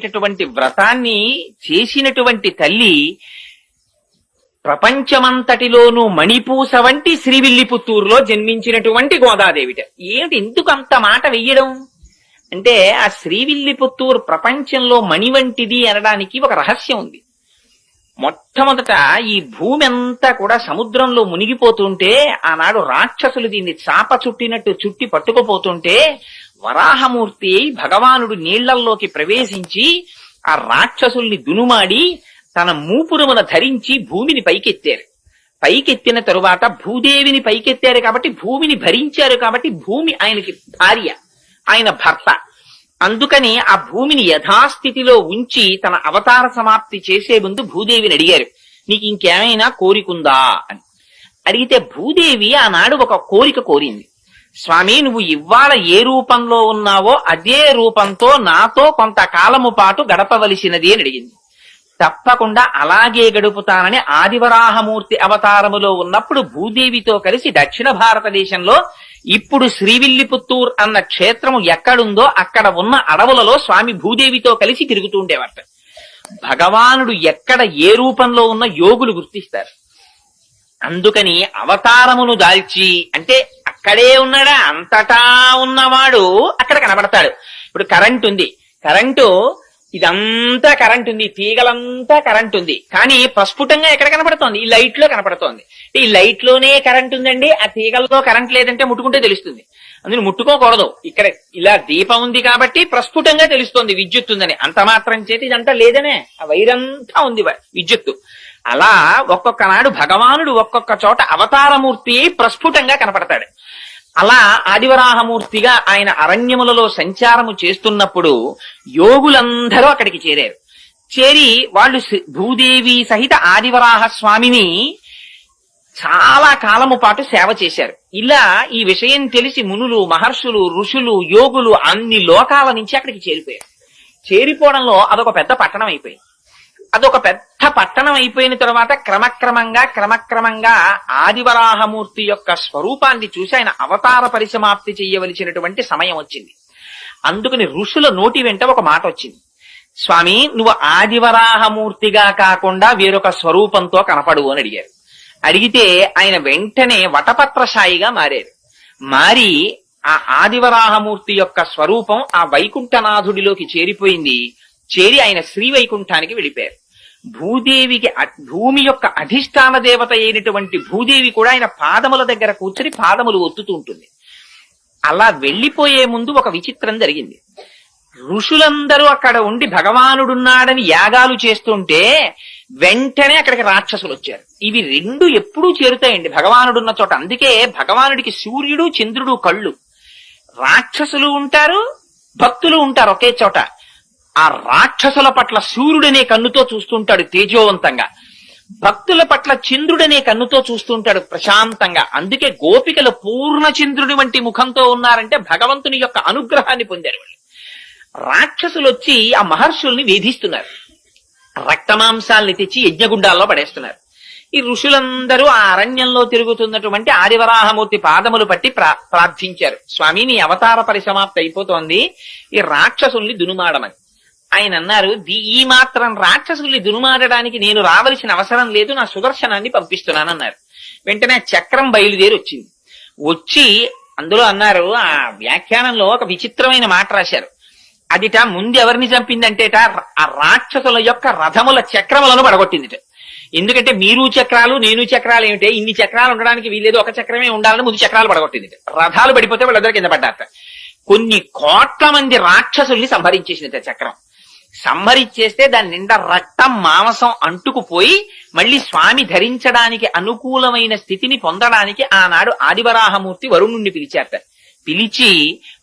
వ్రతాన్ని చేసినటువంటి తల్లి ప్రపంచమంతటిలోనూ మణిపూస వంటి శ్రీవిల్లిపుత్తూరులో జన్మించినటువంటి గోదాదేవిట. ఏమిటి ఎందుకు అంత మాట వెయ్యడం అంటే, ఆ శ్రీవిల్లిపుత్తూరు ప్రపంచంలో మణి వంటిది అనడానికి ఒక రహస్యం ఉంది. మొట్టమొదట ఈ భూమి అంతా కూడా సముద్రంలో మునిగిపోతుంటే, ఆనాడు రాక్షసులు దీన్ని చాప చుట్టినట్టు చుట్టి పట్టుకుపోతుంటే, వరాహమూర్తి భగవానుడు నీళ్లల్లోకి ప్రవేశించి ఆ రాక్షసుల్ని దునుమాడి తన మూపురమున ధరించి భూమిని పైకెత్తారు. పైకెత్తిన తరువాత భూదేవిని పైకెత్తారు కాబట్టి భూమిని భరించారు కాబట్టి భూమి ఆయనకి భార్య, ఆయన భర్త. అందుకని ఆ భూమిని యథాస్థితిలో ఉంచి తన అవతార సమాప్తి చేసే ముందు భూదేవిని అడిగారు, నీకు ఇంకేమైనా కోరికుందా అని. అడిగితే భూదేవి ఆనాడు ఒక కోరిక కోరింది. స్వామి, నువ్వు ఇవాళ ఏ రూపంలో ఉన్నావో అదే రూపంతో నాతో కొంతకాలము పాటు గడపవలసినది అని అడిగింది. తప్పకుండా అలాగే గడుపుతానని ఆదివరాహమూర్తి అవతారములో ఉన్నప్పుడు భూదేవితో కలిసి దక్షిణ భారతదేశంలో ఇప్పుడు శ్రీవిల్లిపుత్తూర్ అన్న క్షేత్రము ఎక్కడుందో అక్కడ ఉన్న అడవులలో స్వామి భూదేవితో కలిసి తిరుగుతూ ఉండేవారు. భగవానుడు ఎక్కడ ఏ రూపంలో ఉన్న యోగులు గుర్తిస్తారు. అందుకని అవతారమును దాల్చి, అంటే అక్కడే ఉన్నాడా, అంతటా ఉన్నవాడు అక్కడ కనబడతాడు. ఇప్పుడు కరెంట్ ఉంది, కరెంటు ఇదంతా కరెంట్ ఉంది, తీగలంతా కరెంట్ ఉంది, కానీ ప్రస్ఫుటంగా ఎక్కడ కనపడుతోంది? ఈ లైట్ లో కనపడుతోంది. ఈ లైట్ లోనే కరెంట్ ఉందండి, ఆ తీగలతో కరెంట్ లేదంటే ముట్టుకుంటే తెలుస్తుంది. అందులో ముట్టుకోకూడదు. ఇక్కడ ఇలా దీపం ఉంది కాబట్టి ప్రస్ఫుటంగా తెలుస్తోంది విద్యుత్ ఉందని. అంత మాత్రం చేతి ఇదంతా లేదనే, ఆ వైరంతా ఉంది విద్యుత్తు. అలా ఒక్కొక్క నాడు భగవానుడు ఒక్కొక్క చోట అవతారమూర్తి ప్రస్ఫుటంగా కనపడతాడు. అలా ఆదివరాహమూర్తిగా ఆయన అరణ్యములలో సంచారము చేస్తున్నప్పుడు యోగులందరూ అక్కడికి చేరారు. చేరి వాళ్ళు భూదేవి సహిత ఆదివరాహ స్వామిని చాలా కాలము పాటు సేవ చేశారు. ఇలా ఈ విషయం తెలిసి మునులు, మహర్షులు, ఋషులు, యోగులు అన్ని లోకాల నుంచి అక్కడికి చేరిపోయారు. చేరిపోవడంలో అదొక పెద్ద పట్టణం అయిపోయింది. అదొక పెద్ద పట్టణం అయిపోయిన తర్వాత క్రమక్రమంగా ఆదివరాహమూర్తి యొక్క స్వరూపాన్ని చూసి ఆయన అవతార పరిసమాప్తి చెయ్యవలసినటువంటి సమయం వచ్చింది. అందుకని ఋషుల నోటి వెంట ఒక మాట వచ్చింది, స్వామి నువ్వు ఆదివరాహమూర్తిగా కాకుండా వేరొక స్వరూపంతో కనపడువు అని అడిగారు. అడిగితే ఆయన వెంటనే వటపత్రశాయిగా మారారు. మారి ఆ ఆదివరాహమూర్తి యొక్క స్వరూపం ఆ వైకుంఠనాథుడిలోకి చేరిపోయింది. చేరి ఆయన శ్రీవైకుంఠానికి వెళ్ళిపోయారు. భూదేవికి, భూమి యొక్క అధిష్టాన దేవత అయినటువంటి భూదేవి కూడా ఆయన పాదముల దగ్గర కూర్చొని పాదములు ఒత్తుతూ ఉంటుంది. అలా వెళ్లిపోయే ముందు ఒక విచిత్రం జరిగింది. ఋషులందరూ అక్కడ ఉండి భగవానుడున్నాడని యాగాలు చేస్తుంటే వెంటనే అక్కడికి రాక్షసులు వచ్చారు. ఇవి రెండు ఎప్పుడూ చేరుతాయండి భగవానుడున్న చోట. అందుకే భగవానుడికి సూర్యుడు చంద్రుడు కళ్ళు. రాక్షసులు ఉంటారు, భక్తులు ఉంటారు ఒకే చోట. ఆ రాక్షసుల పట్ల సూర్యుడనే కన్నుతో చూస్తుంటాడు తేజోవంతంగా, భక్తుల పట్ల చంద్రుడనే కన్నుతో చూస్తుంటాడు ప్రశాంతంగా. అందుకే గోపికలు పూర్ణ చంద్రుడి వంటి ముఖంతో ఉన్నారంటే భగవంతుని యొక్క అనుగ్రహాన్ని పొందారు. రాక్షసులు వచ్చి ఆ మహర్షుల్ని వేధిస్తున్నారు, రక్తమాంసాల్ని తెచ్చి యజ్ఞగుండాల్లో పడేస్తున్నారు. ఈ ఋషులందరూ ఆ అరణ్యంలో తిరుగుతున్నటువంటి ఆదివరాహమూర్తి పాదములు పట్టి ప్రార్థించారు, స్వామి నీ అవతార పరిసమాప్తి అయిపోతోంది, ఈ రాక్షసుల్ని దునుమాడమని. ఆయన అన్నారు, ఈ మాత్రం రాక్షసుల్ని దునుమాడడానికి నేను రావలసిన అవసరం లేదు, నా సుదర్శనాన్ని పంపిస్తున్నానన్నారు. వెంటనే చక్రం బయలుదేరి వచ్చింది. వచ్చి అందులో అన్నారు, ఆ వ్యాఖ్యానంలో ఒక విచిత్రమైన మాట రాశారు. అదిట ముందు ఎవరిని చంపిందంటేట ఆ రాక్షసుల యొక్క రథముల చక్రములను పడగొట్టిందిట. ఎందుకంటే మీరు చక్రాలు నేను చక్రాలు ఏమిటే, ఇన్ని చక్రాలు ఉండడానికి వీల్లేదు, ఒక చక్రమే ఉండాలని ముందు చక్రాలు పడగొట్టింది. రథాలు పడిపోతే వాళ్ళందరూ కింద పడ్డారట. కొన్ని కోట్ల మంది రాక్షసుల్ని సంహరించేసింది చక్రం. సంహరించేస్తే దాని నిండా రక్తం మాంసం అంటుకుపోయి మళ్ళీ స్వామి ధరించడానికి అనుకూలమైన స్థితిని పొందడానికి ఆనాడు ఆదివరాహమూర్తి వరుణుణ్ణి పిలిచారట. పిలిచి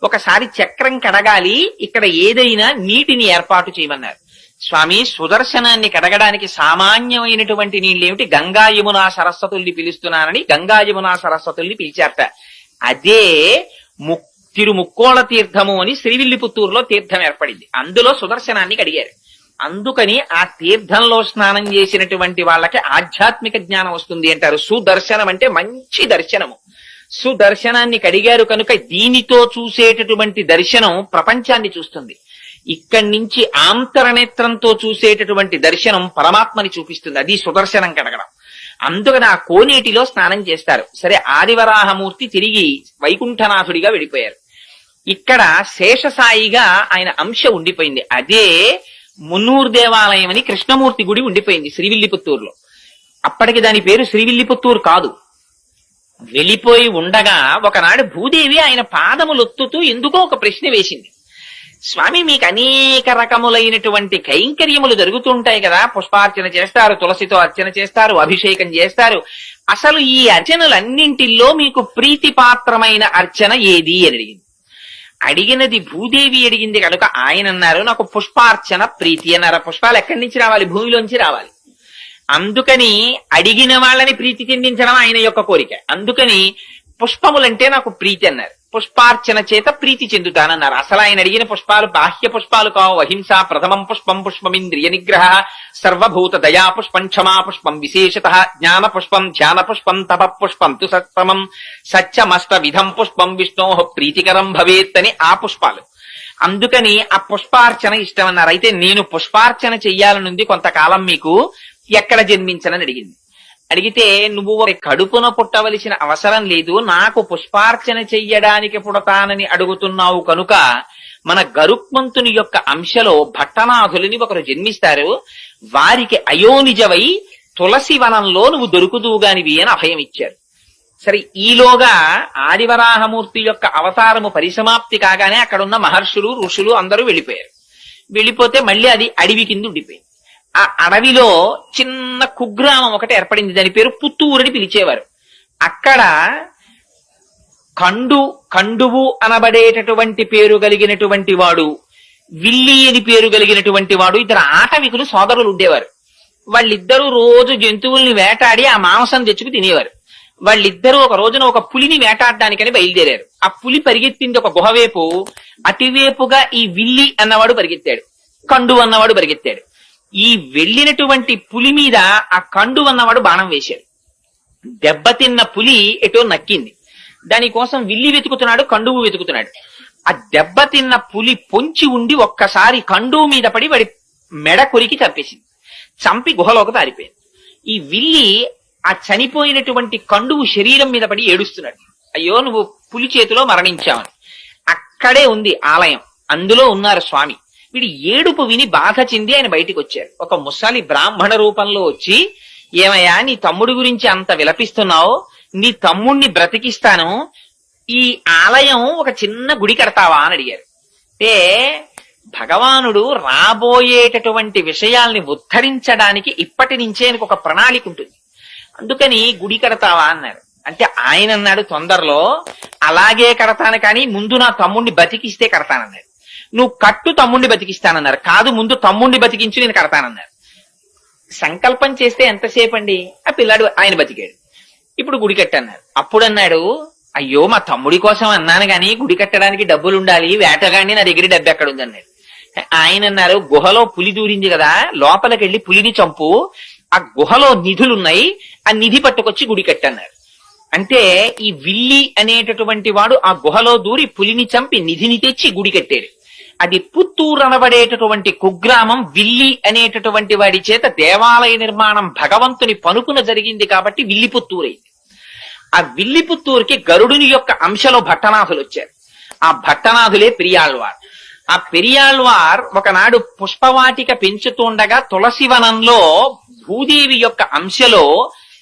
ఒకసారి చక్రం కడగాలి, ఇక్కడ ఏదైనా నీటిని ఏర్పాటు చేయమన్నారు. స్వామి సుదర్శనాన్ని కడగడానికి సామాన్యమైనటువంటి నీళ్ళేమిటి, గంగా యమునా సరస్వతుల్ని పిలుస్తున్నానని గంగా యమునా సరస్వతుల్ని పిలిచారట. అదే తిరుముక్కోళ తీర్థము అని శ్రీవిల్లిపుత్తూరులో తీర్థం ఏర్పడింది. అందులో సుదర్శనాన్ని కడిగారు. అందుకని ఆ తీర్థంలో స్నానం చేసినటువంటి వాళ్ళకి ఆధ్యాత్మిక జ్ఞానం వస్తుంది అంటారు. సుదర్శనం అంటే మంచి దర్శనము. సుదర్శనాన్ని కడిగారు కనుక దీనితో చూసేటటువంటి దర్శనం ప్రపంచాన్ని చూస్తుంది. ఇక్కడి నుంచి ఆంతరనేత్రంతో చూసేటటువంటి దర్శనం పరమాత్మని చూపిస్తుంది. అది సుదర్శనం కడగడం. అందుకని ఆ కోనేటిలో స్నానం చేస్తారు. సరే, ఆదివరాహమూర్తి తిరిగి వైకుంఠనాథుడిగా వెళ్ళిపోయారు. ఇక్కడ శేషసాయిగా ఆయన అంశ ఉండిపోయింది. అదే మున్నూరు దేవాలయం అని కృష్ణమూర్తి గుడి ఉండిపోయింది శ్రీవిల్లిపుత్తూరులో. అప్పటికి దాని పేరు శ్రీవిల్లిపుత్తూరు కాదు. వెళ్ళిపోయి ఉండగా ఒకనాడు భూదేవి ఆయన పాదములొత్తుతూ ఎందుకో ఒక ప్రశ్న వేసింది. స్వామి, మీకు అనేక రకములైనటువంటి కైంకర్యములు జరుగుతుంటాయి కదా, పుష్పార్చన చేస్తారు, తులసితో అర్చన చేస్తారు, అభిషేకం చేస్తారు. అసలు ఈ అర్చనలన్నింటిల్లో మీకు ప్రీతిపాత్రమైన అర్చన ఏది అని అడిగింది. అడిగినది భూదేవి అడిగింది కనుక ఆయన అన్నారు, నాకు పుష్పార్చన ప్రీతి అన్నారు. పుష్పాలు ఎక్కడి నుంచి రావాలి? భూమిలోంచి రావాలి. అందుకని అడిగిన వాళ్ళని ప్రీతి చెందించడం ఆయన యొక్క కోరిక. అందుకని పుష్పములంటే నాకు ప్రీతి అన్నారు. పుష్పార్చన చేత ప్రీతి చెందుతానన్నారు. అసలు ఆయన అడిగిన పుష్పాలు బాహ్య పుష్పాలు కావు. అహింస ప్రథమం పుష్పం, పుష్పమింద్రియ నిగ్రహ, సర్వభూత దయా పుష్పం, క్షమా పుష్పం, విశేషత జ్ఞాన పుష్పం, ధ్యాన పుష్పం, తప పుష్పం తు సత్తమం, సత్యమష్ట విధం పుష్పం విష్ణో ప్రీతికరం భవేత్ అని ఆ పుష్పాలు. అందుకని ఆ పుష్పార్చన ఇష్టమన్నారు. అయితే నేను పుష్పార్చన చెయ్యాలనుంది కొంతకాలం, మీకు ఎక్కడ జన్మించనని అడిగింది. అడిగితే నువ్వు కడుపున పుట్టవలసిన అవసరం లేదు, నాకు పుష్పార్చన చెయ్యడానికి పుడతానని అడుగుతున్నావు కనుక మన గరుక్మంతుని యొక్క అంశలో భట్టనాథులని ఒకరు జన్మిస్తారు, వారికి అయోనిజవై తులసి వనంలో నువ్వు దొరుకుదువుగానివి అని అభయం ఇచ్చారు. సరే, ఈలోగా ఆదివరాహమూర్తి యొక్క అవతారము పరిసమాప్తి కాగానే అక్కడున్న మహర్షులు ఋషులు అందరూ వెళ్ళిపోయారు. వెళ్ళిపోతే మళ్ళీ అది అడవి కింద ఉండిపోయింది. ఆ అడవిలో చిన్న కుగ్రామం ఒకటి ఏర్పడింది. దాని పేరు పుత్తూరుని పిలిచేవారు. అక్కడ కండువు అనబడేటటువంటి పేరు కలిగినటువంటి వాడు, విల్లి అని పేరు కలిగినటువంటి వాడు, ఇద్దరు ఆటవికులు సోదరులు ఉండేవారు. వాళ్ళిద్దరూ రోజు జంతువుల్ని వేటాడి ఆ మాంసం తెచ్చుకు తినేవారు. వాళ్ళిద్దరూ ఒక రోజున ఒక పులిని వేటాడడానికని బయలుదేరారు. ఆ పులి పరిగెత్తింది ఒక గుహవేపు. అటువేపుగా ఈ విల్లి అన్నవాడు పరిగెత్తాడు, కండు అన్నవాడు పరిగెత్తాడు. ఈ వెళ్ళినటువంటి పులి మీద ఆ కండు అన్నవాడు బాణం వేశాడు. దెబ్బతిన్న పులి ఎటో నక్కింది. దానికోసం విల్లి వెతుకుతున్నాడు, కండువు వెతుకుతున్నాడు. ఆ దెబ్బతిన్న పులి పొంచి ఉండి ఒక్కసారి కండువు మీద పడి వాడి మెడ కొరికి చంపేసింది. చంపి గుహలోకి పారిపోయింది. ఈ విల్లి ఆ చనిపోయినటువంటి కండువు శరీరం మీద పడి ఏడుస్తున్నాడు, అయ్యో నువ్వు పులి చేతిలో మరణించావని. అక్కడే ఉంది ఆలయం, అందులో ఉన్నారు స్వామి. వీడి ఏడుపు విని బాధ చెంది ఆయన బయటికి వచ్చారు. ఒక ముసలి బ్రాహ్మణ రూపంలో వచ్చి, ఏమయ్యా నీ తమ్ముడి గురించి అంత విలపిస్తున్నావు, నీ తమ్ముణ్ణి బ్రతికిస్తాను, ఈ ఆలయం ఒక చిన్న గుడి కడతావా అని అడిగారు. అంటే భగవానుడు రాబోయేటటువంటి విషయాల్ని ఉద్ధరించడానికి ఇప్పటి నుంచే ఆయనకు ఒక ప్రణాళిక ఉంటుంది. అందుకని గుడి కడతావా అన్నారు. అంటే ఆయన అన్నాడు, తొందరలో అలాగే కడతాను, కానీ ముందు నా తమ్ముణ్ణి బతికిస్తే కడతానన్నాడు. నువ్వు కట్టు, తమ్ముణ్ణి బతికిస్తానన్నారు. కాదు, ముందు తమ్ముణ్ణి బతికించి నేను కడతానన్నారు. సంకల్పం చేస్తే ఎంతసేపు అండి, ఆ పిల్లాడు ఆయన బతికాడు. ఇప్పుడు గుడి కట్టన్నారు. అప్పుడు అన్నాడు, అయ్యో మా తమ్ముడి కోసం అన్నాను గాని గుడి కట్టడానికి డబ్బులు ఉండాలి, వేటగాడిని నా దగ్గర డబ్బు ఎక్కడ ఉంది అన్నాడు. ఆయన అన్నారు, గుహలో పులి దూరింది కదా, లోపలికి వెళ్ళి పులిని చంపు, ఆ గుహలో నిధులున్నాయి, ఆ నిధి పట్టుకొచ్చి గుడి కట్టన్నారు. అంటే ఈ విల్లి అనేటటువంటి వాడు ఆ గుహలో దూరి పులిని చంపి నిధిని తెచ్చి గుడి కట్టాడు. అది పుత్తూరు అనబడేటటువంటి కుగ్రామం విల్లి అనేటటువంటి వాడి చేత దేవాలయ నిర్మాణం భగవంతుని పనుకున జరిగింది కాబట్టి విల్లిపుత్తూరు అయింది. ఆ విల్లిపుత్తూరుకి గరుడుని యొక్క అంశలో భట్టనాథులు వచ్చారు. ఆ భట్టనాథులే పెరియాళ్వార్. ఆ పెరియాళ్వార్ ఒకనాడు పుష్పవాటిక పెంచుతుండగా తులసివనంలో భూదేవి యొక్క అంశలో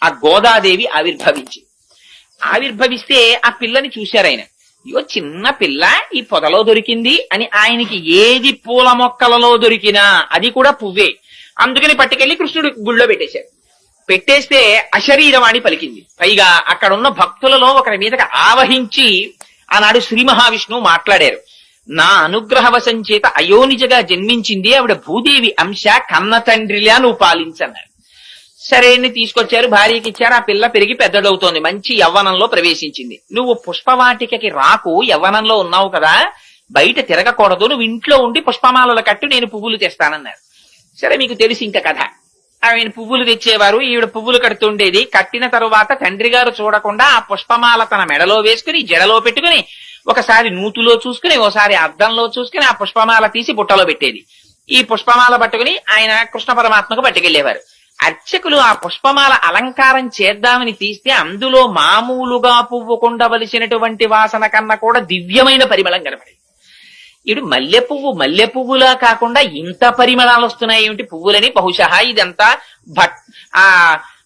ఆ గోదాదేవి ఆవిర్భవిస్తే ఆ పిల్లని చూశారు ఆయన. అయ్యో చిన్న పిల్ల ఈ పొదలో దొరికింది అని ఆయనకి ఏది పూల మొక్కలలో దొరికినా అది కూడా పువ్వే. అందుకని పట్టుకెళ్లి కృష్ణుడి గుళ్ళో పెట్టేశారు. పెట్టేస్తే అశరీరవాణి పలికింది. పైగా అక్కడున్న భక్తులలో ఒకరి మీదకి ఆవహించి ఆనాడు శ్రీ మహావిష్ణువు మాట్లాడారు. నా అనుగ్రహవశం చేత అయోనిజగా జన్మించింది ఆవిడ భూదేవి అంశ, కన్న తండ్రిలా నువ్వు పాలించన్నారు. సరే అని తీసుకొచ్చారు, భార్యకి ఇచ్చారు. ఆ పిల్ల పెరిగి పెద్దదవుతోంది, మంచి యవ్వనంలో ప్రవేశించింది. నువ్వు పుష్పవాటికకి రాకు, యవ్వనంలో ఉన్నావు కదా, బయట తిరగకూడదు, నువ్వు ఇంట్లో ఉండి పుష్పమాలల కట్టు, నేను పువ్వులు తెస్తానన్నారు. సరే, మీకు తెలిసి ఇంకా కథ. ఆయన పువ్వులు తెచ్చేవారు, ఈవిడ పువ్వులు కడుతుండేది. కట్టిన తరువాత తండ్రి గారు చూడకుండా ఆ పుష్పమాల తన మెడలో వేసుకుని జడలో పెట్టుకుని ఒకసారి నూతులో చూసుకుని ఓసారి అద్దంలో చూసుకుని ఆ పుష్పమాల తీసి బుట్టలో పెట్టేది. ఈ పుష్పమాల పట్టుకుని ఆయన కృష్ణ పరమాత్మకు పట్టుకెళ్లేవారు. అర్చకులు ఆ పుష్పమాల అలంకారం చేద్దామని తీస్తే అందులో మామూలుగా పువ్వు కొండవలసినటువంటి వాసన కన్నా కూడా దివ్యమైన పరిమళం కనబడింది. ఇటు మల్లె పువ్వులా కాకుండా ఇంత పరిమళాలు వస్తున్నాయి ఏమిటి పువ్వులని, బహుశా ఇదంతా ఆ